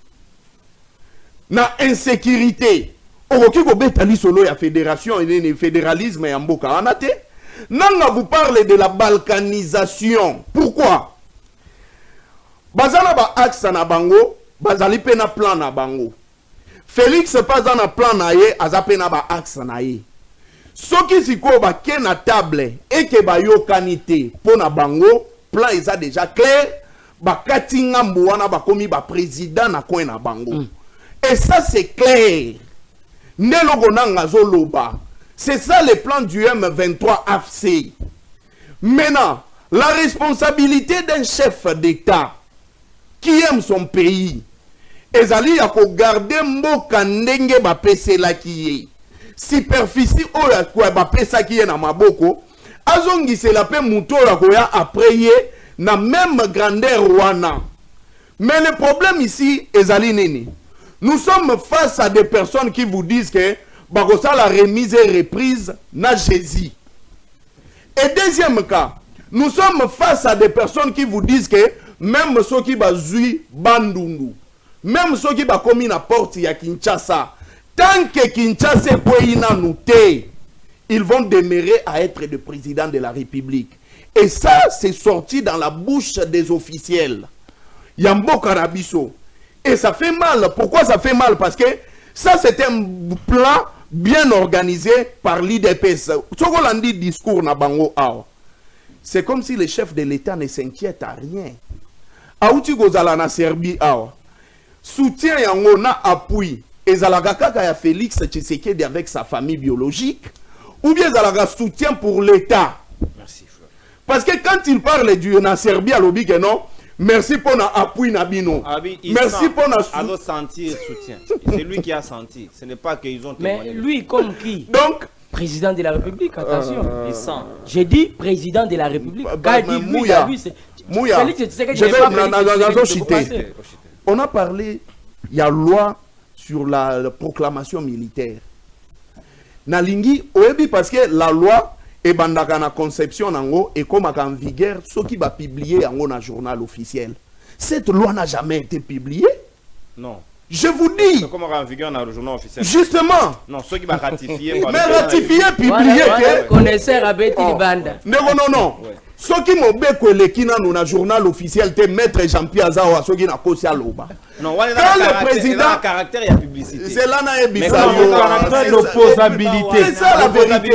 Speaker 5: na insécurité. Oroki ko betali solo ya fédération et fédéralisme ya mboka anate. Nanga vous parle de la balkanisation. Pourquoi? Bazana ba axe na bango, bazali pe na plan na bango. Félix pas dans un plan naie, azapena ba axe naie. Soki siko ba ke na table et que ba yo kanité pour na bango, plan est déjà clair, ba katinga mbuana ba komi ba président na coin na bango. Et ça c'est clair. Nelogo nanga zoloba. C'est ça le plan du M23 AFC. Maintenant, la responsabilité d'un chef d'État qui aime son pays, ezali ya ko garder mboka ndenge ba pesela kiye superficie oyo kwa ba pesa kiye na maboko azongisela pe muto ya ko ya après ye na même grandeur wana. Mais le problème ici ezali nini? Nous sommes face à des personnes qui vous disent que bakosa la remise et reprise na Jésus. Et deuxième cas, nous sommes face à des personnes qui vous disent que même ceux qui bazui bandundu, même ceux qui ont commis la porte à Kinshasa, tant que Kinshasa est noté, ils vont demeurer à être le président de la République. Et ça, c'est sorti dans la bouche des officiels. Yambo Karabiso. Et ça fait mal. Pourquoi ça fait mal? Parce que ça, c'est un plan bien organisé par l'IDPS. Sokolandi discours na bango awa. C'est comme si le chef de l'État ne s'inquiète à rien. Aouti Gozala na Serbie awa. Soutien yango na appui ezalaka kaka ya Félix Tshisekedi avec sa famille biologique ou bien ezalaka soutien pour l'État.
Speaker 1: Merci frère.
Speaker 5: Parce que quand il parle du na Serbie à l'obi que non, merci pour na appui na bino. Merci pour na
Speaker 1: sentir soutien. C'est lui qui a senti. Ce n'est pas qu'ils ont témoigné.
Speaker 4: Mais lui comme qui?
Speaker 5: Donc
Speaker 4: président de la République, attention.
Speaker 1: Il sent.
Speaker 4: J'ai dit président de la République.
Speaker 5: Mouya. Mouya. Je vais citer. On a parlé, il y a loi sur la proclamation militaire. Nalingi, oebi parce que la loi est bandaka na conception nango et comme en vigueur, ce qui va publier en un journal officiel. Cette loi n'a jamais été publiée.
Speaker 1: Non.
Speaker 5: Je vous dis.
Speaker 1: Comment en vigueur dans le journal officiel?
Speaker 5: Justement.
Speaker 1: Non, ceux qui va ratifier.
Speaker 5: Mais ratifier, publier.
Speaker 4: Connaisseur avec Banda.
Speaker 5: Non, non, non. Ce qui m'a dit que qui dans le journal officiel, c'est maître Jean-Pierre Azawa, ce qui n'a pas à l'Oba.
Speaker 1: Non, quand le président a caractère, il y a publicité.
Speaker 5: C'est là qu'il y a
Speaker 3: caractère d'opposabilité.
Speaker 5: C'est ça la vérité.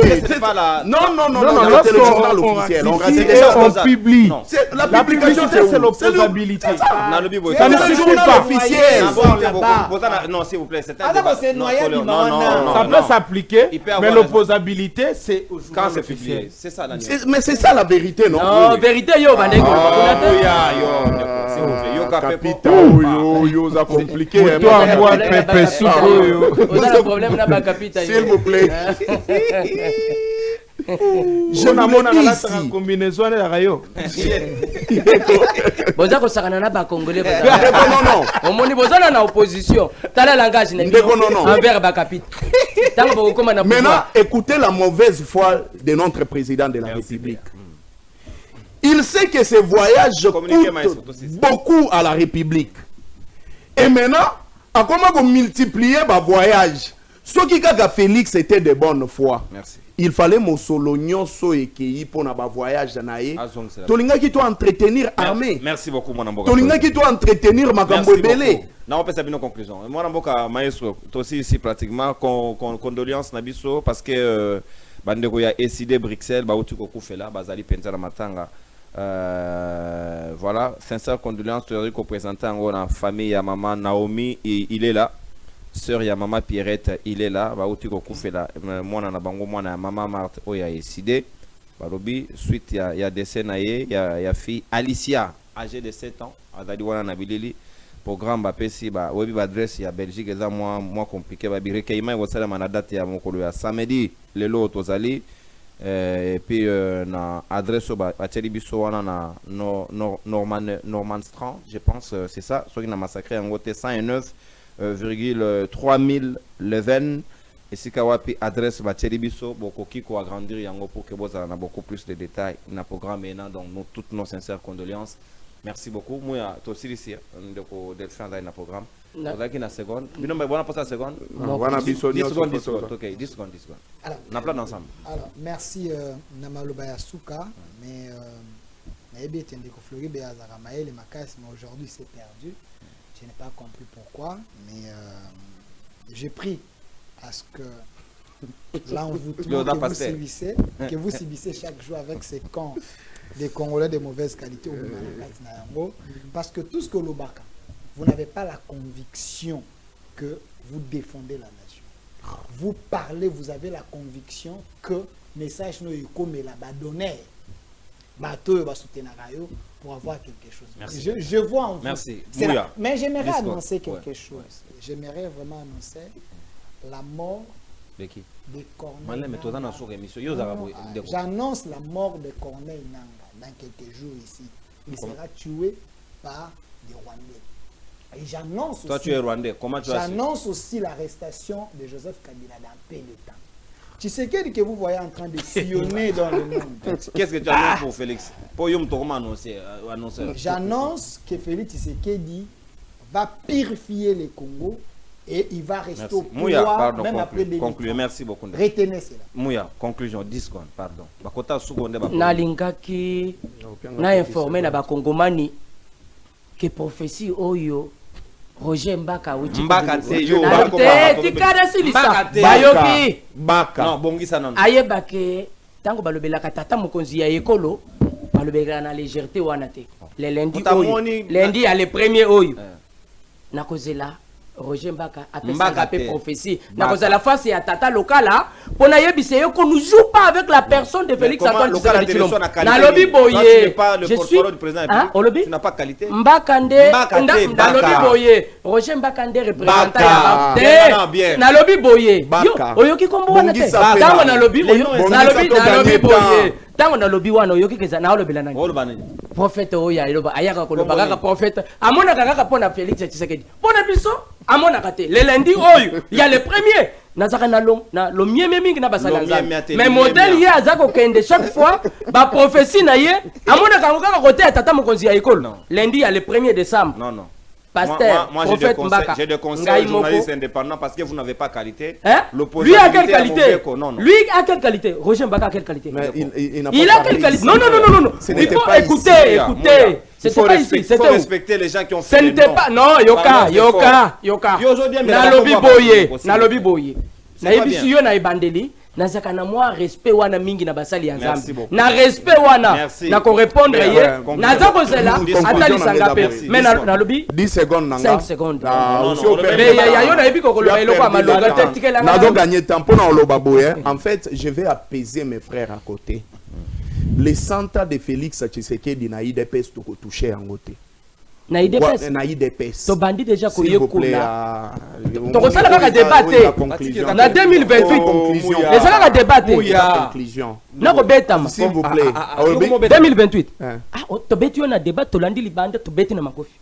Speaker 5: Non, non, non, non, c'est le journal officiel.
Speaker 3: On publie.
Speaker 5: La publication,
Speaker 3: c'est l'opposabilité.
Speaker 5: C'est le journal officiel.
Speaker 1: Non, s'il vous plaît, c'est un
Speaker 3: ça peut s'appliquer, mais l'opposabilité, c'est
Speaker 1: quand c'est publié. C'est ça,
Speaker 5: mais c'est ça la vérité, non?
Speaker 4: Non, vérité, yo, bandeko.
Speaker 5: Yo, ça compliqué. S'il vous plaît.
Speaker 3: Je vous dis ici. Combinaison de la rayon.
Speaker 4: Boza ko sakana na ba congolais boza.
Speaker 5: Non, non.
Speaker 4: Omoni boza na opposition. Tala langage na envers ba capite. Tango boko koma na pouvoir.
Speaker 5: Maintenant, écoutez la mauvaise foi de notre président de la République. Il sait que ce voyage coûte beaucoup à la République. Et maintenant, à comment multiplier ma voyage? Ce qui a Félix était de bonne foi.
Speaker 1: Merci.
Speaker 5: Il fallait Mossolognon so et pour na voyage naé. Tolinga qui doit entretenir armée.
Speaker 1: Merci beaucoup mon amboka.
Speaker 5: Tolinga qui doit entretenir Makambo belé.
Speaker 1: Non, on peut savoir nos conclusions. Mon amboka maestro, toi aussi ici pratiquement condoléances nabiso parce que bandeko ya ECD Bruxelles bauti ko kufela bazali penza na matanga. Voilà, sincère condoléances to représentant en la famille ya maman Naomi, il est là. Sœur ya maman Pierrette, il est là. Bauti ko kufela mwana na bango mwana ya maman Marthe oya ECD. Barobi suite ya décès na ye ya fille Alicia âgée de 7 ans azali wana na bilili programme bapesi ba webi ba adresse ya Belgique eza moi compliqué ba bireke ima wasala na date ya mokolo ya samedi lelo tozali et puis na adresse ba teli biso wana na Normandstrand je pense c'est ça soit qui na massacré en côté 109,3000 Leven. Et si kawapi adresse ba biso bokoki ko agrandir yango pour que vous ayez beaucoup plus de détails na programme maintenant donc nous toutes nos sincères condoléances. Merci beaucoup. Moi to ici ndeko Delphin dans le programme. Ozaki na seconde. Bino mba bona posa seconde.
Speaker 5: Wana biso
Speaker 1: 10 secondes. OK, 10 secondes.
Speaker 2: Alors,
Speaker 1: on a plein ensemble.
Speaker 2: Alors, merci Namaloba Yasuka mais naebi etende ko Flori Beazara Maël et Makas mais aujourd'hui c'est perdu. Je n'ai pas compris pourquoi mais j'ai pris à ce que l'envoûtement que vous subissez chaque jour avec ces camps des Congolais de mauvaise qualité parce que tout ce que l'Obaka, vous n'avez pas la conviction que vous défendez la nation. Vous parlez, vous avez la conviction que message no comme la badonner bateau va soutenir pour avoir quelque chose.
Speaker 1: Merci.
Speaker 2: Je vois en vous.
Speaker 1: Merci.
Speaker 2: Mais j'aimerais annoncer quelque chose. J'aimerais vraiment annoncer la mort
Speaker 1: de qui?
Speaker 2: De Corneille.
Speaker 1: J'annonce
Speaker 2: la mort de Corneille Nanga dans quelques jours ici. Il sera tué par des Rwandais. Et j'annonce
Speaker 1: Toi, tu es Rwandais. Comment tu as
Speaker 2: J'annonce aussi l'arrestation de Joseph Kabila dans peu de temps. Tu sais que vous voyez en train de sillonner dans le monde.
Speaker 1: Qu'est-ce que tu annonces pour Félix? Pour Yom Toroma annoncer.
Speaker 2: J'annonce que Félix Tshisekedi va purifier les Congo. Et il va rester au pouvoir même après des
Speaker 1: concluez. Merci beaucoup.
Speaker 2: Retenez cela.
Speaker 1: Mouya, conclusion, 10 secondes, pardon. Bakota Sugonde
Speaker 4: Nalingaki na informé na bakongomani que prophétie oyo Roger Mbaka uti
Speaker 1: Mbaka te yo
Speaker 4: tikara silisa bayoki
Speaker 5: Mbaka
Speaker 1: non bongisa non
Speaker 4: ayebake tango balobelaka tata mokonzi ya ekolo balobelaka na légèreté wana te le lundi oyo lundi ya le premier oyo nakozela Roger Mbaka a fait prophétie. Dans la face et à Tata Lokala, pour n'ayebise qu'on ne joue pas avec la personne de Félix Antoine Tshisekedi. Nalobi Boye, je suis. Tu
Speaker 1: n'as pas qualité.
Speaker 4: Mbakande, Nalobi Boye, Roger Mbakande représentant ya Nalobi Boye. Oyoki kombo wana te. Tango Nalobi Boye. Tango Nalobi wana oyoki keza na olobi lanani. Prophète oya eloba ayaka koloba kaka prophète. Amona kaka pona Félix Tshisekedi. Pona biso amona kate le lundi oyo il y a le premier nazaka na lo mieme mingi na basala nzambe mais modèle ye azako kende chaque fois ba prophétie na ye amona kango kaka côté ya tata mokonzi ya école lundi il y a le 1er décembre
Speaker 1: non
Speaker 4: pasteur prophète Mbaka
Speaker 1: j'ai des conseils journalistes indépendants parce que vous n'avez pas qualité
Speaker 4: lui a quelle qualité lui a quelle qualité Roger Mbaka a quelle qualité il a quelle qualité non il faut écouter c'était pas ici, c'était où?
Speaker 1: Respecter les gens qui ont fait.
Speaker 4: Ce n'était pas non, yoka. Nalobi boye. Na yebisu yo na ibandeli, na zaka na moi respect wana mingi na basali ya Nzambe. Na respect wana na ko répondre ye, na zako zela atali sanga pe. Mais nalobi
Speaker 5: 10 secondes nanga.
Speaker 4: 5 secondes.
Speaker 5: Mais
Speaker 4: ya yo na yebiko ko loba eloko amaloga te tikela
Speaker 5: na zo gagner temps pour na loba boye. En fait, je vais apaiser mes frères à côté. Les centres de Félix Tshisekedi na IDPS to ko toucher en côté.
Speaker 4: Na IDPS.
Speaker 5: Na IDPS.
Speaker 4: To bandi déjà ko yekola. To ko sala ka débattre. Na 2028. Les sala ka débattre.
Speaker 5: Conclusion.
Speaker 4: Na ko betama.
Speaker 5: S'il vous plaît.
Speaker 4: 2028. To beti on a débat to landi libanda to beti na makofi.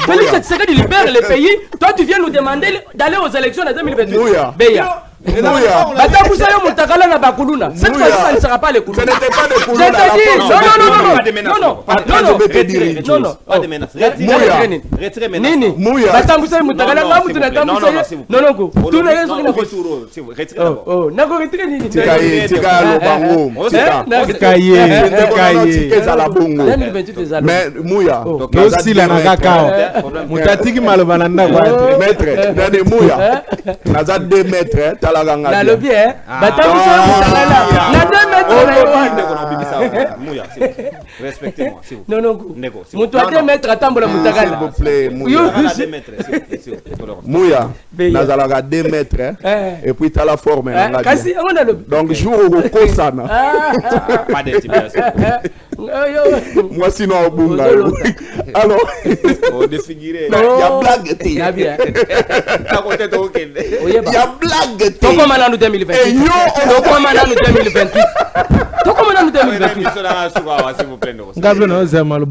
Speaker 4: Félix Tshisekedi libère le pays. Toi tu viens nous demander d'aller aux élections en 2028. Beya. Batakusa yo mutakala na bakuluna. Cette fois ça ne sera pas les kuluna.
Speaker 5: Ce n'était pas des kuluna.
Speaker 4: Non. Pas de menaces. Retire menaces. Batakusa yo mutakala na mutu na tamusa. Non. Tu n'as rien sur le retire. Oh, nako retire ni.
Speaker 5: Tika lobango. Tika za la bongo. Mais Mouya.
Speaker 3: Aussi la nakaka. Mutatiki malobana ndako.
Speaker 5: Maître, Mouya. Naza 2 mètres. ezalaka
Speaker 4: na lobby batambusa mutangala na 2 mètres na yowana
Speaker 1: Mouya, respectez-moi, s'il vous
Speaker 4: plaît. Non, mutu a 2 mètres atambola mutangala.
Speaker 5: S'il vous plaît, Mouya. Nazalaka 2 mètres et puis t'as la forme. Donc jour au Kosana.
Speaker 1: Pas d'intimidation.
Speaker 5: Moi sinon au Bunga. Alors,
Speaker 1: on défigurer.
Speaker 5: Il y a blague. Il y a blague.
Speaker 4: Pourquoi maintenant nous 2028? Pourquoi maintenant nous 2028? Pourquoi maintenant nous 2028?
Speaker 1: S'il vous plaît,
Speaker 3: Gabriel, non, c'est mal.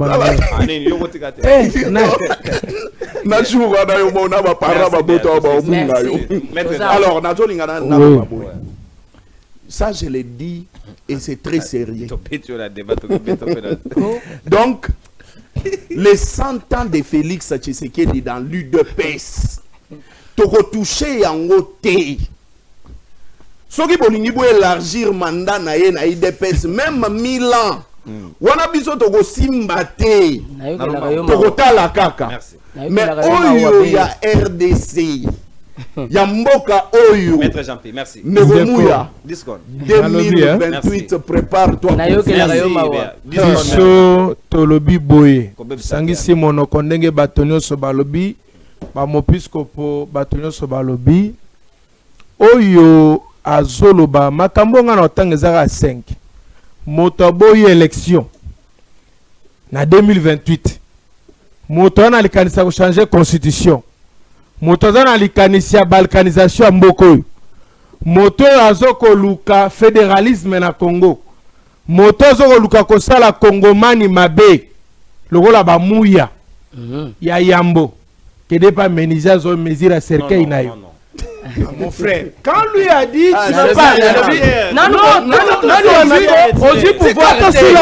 Speaker 5: Alors, ça je l'ai dit et c'est très sérieux. Donc, les 100 ans de Félix Tshisekedi dans l'UDPS, tu retouché en côté. Ce qui peut élargir mandat na IDPS, même 1000 ans. Wana biso to go simbate. To go tala kaka. Mais oyo ya RDC. Ya mboka oyo.
Speaker 1: Maître Jean-Pierre, merci.
Speaker 5: Negomuya. 2028 prépare-toi.
Speaker 3: Biso tolobi boye. Sangisi monoko ndenge batonyo so balobi. Ba mopiscopo batonyo so balobi. Oyo azoloba makambo nga na otanga ezaka 5. Moto boye élection na 2028. Moto na likanisa ko changer constitution. Moto na likanisa balkanisation ya mboko. Moto azoko luka fédéralisme na Congo. Moto azoko luka ko sala Congomani mabe. Lokola ba muya ya yambo. Kede pas meniza zo mesira cercueil na yo.
Speaker 2: Mon frère, quand lui a dit
Speaker 4: tu ne pas aussi pouvoir
Speaker 3: opposition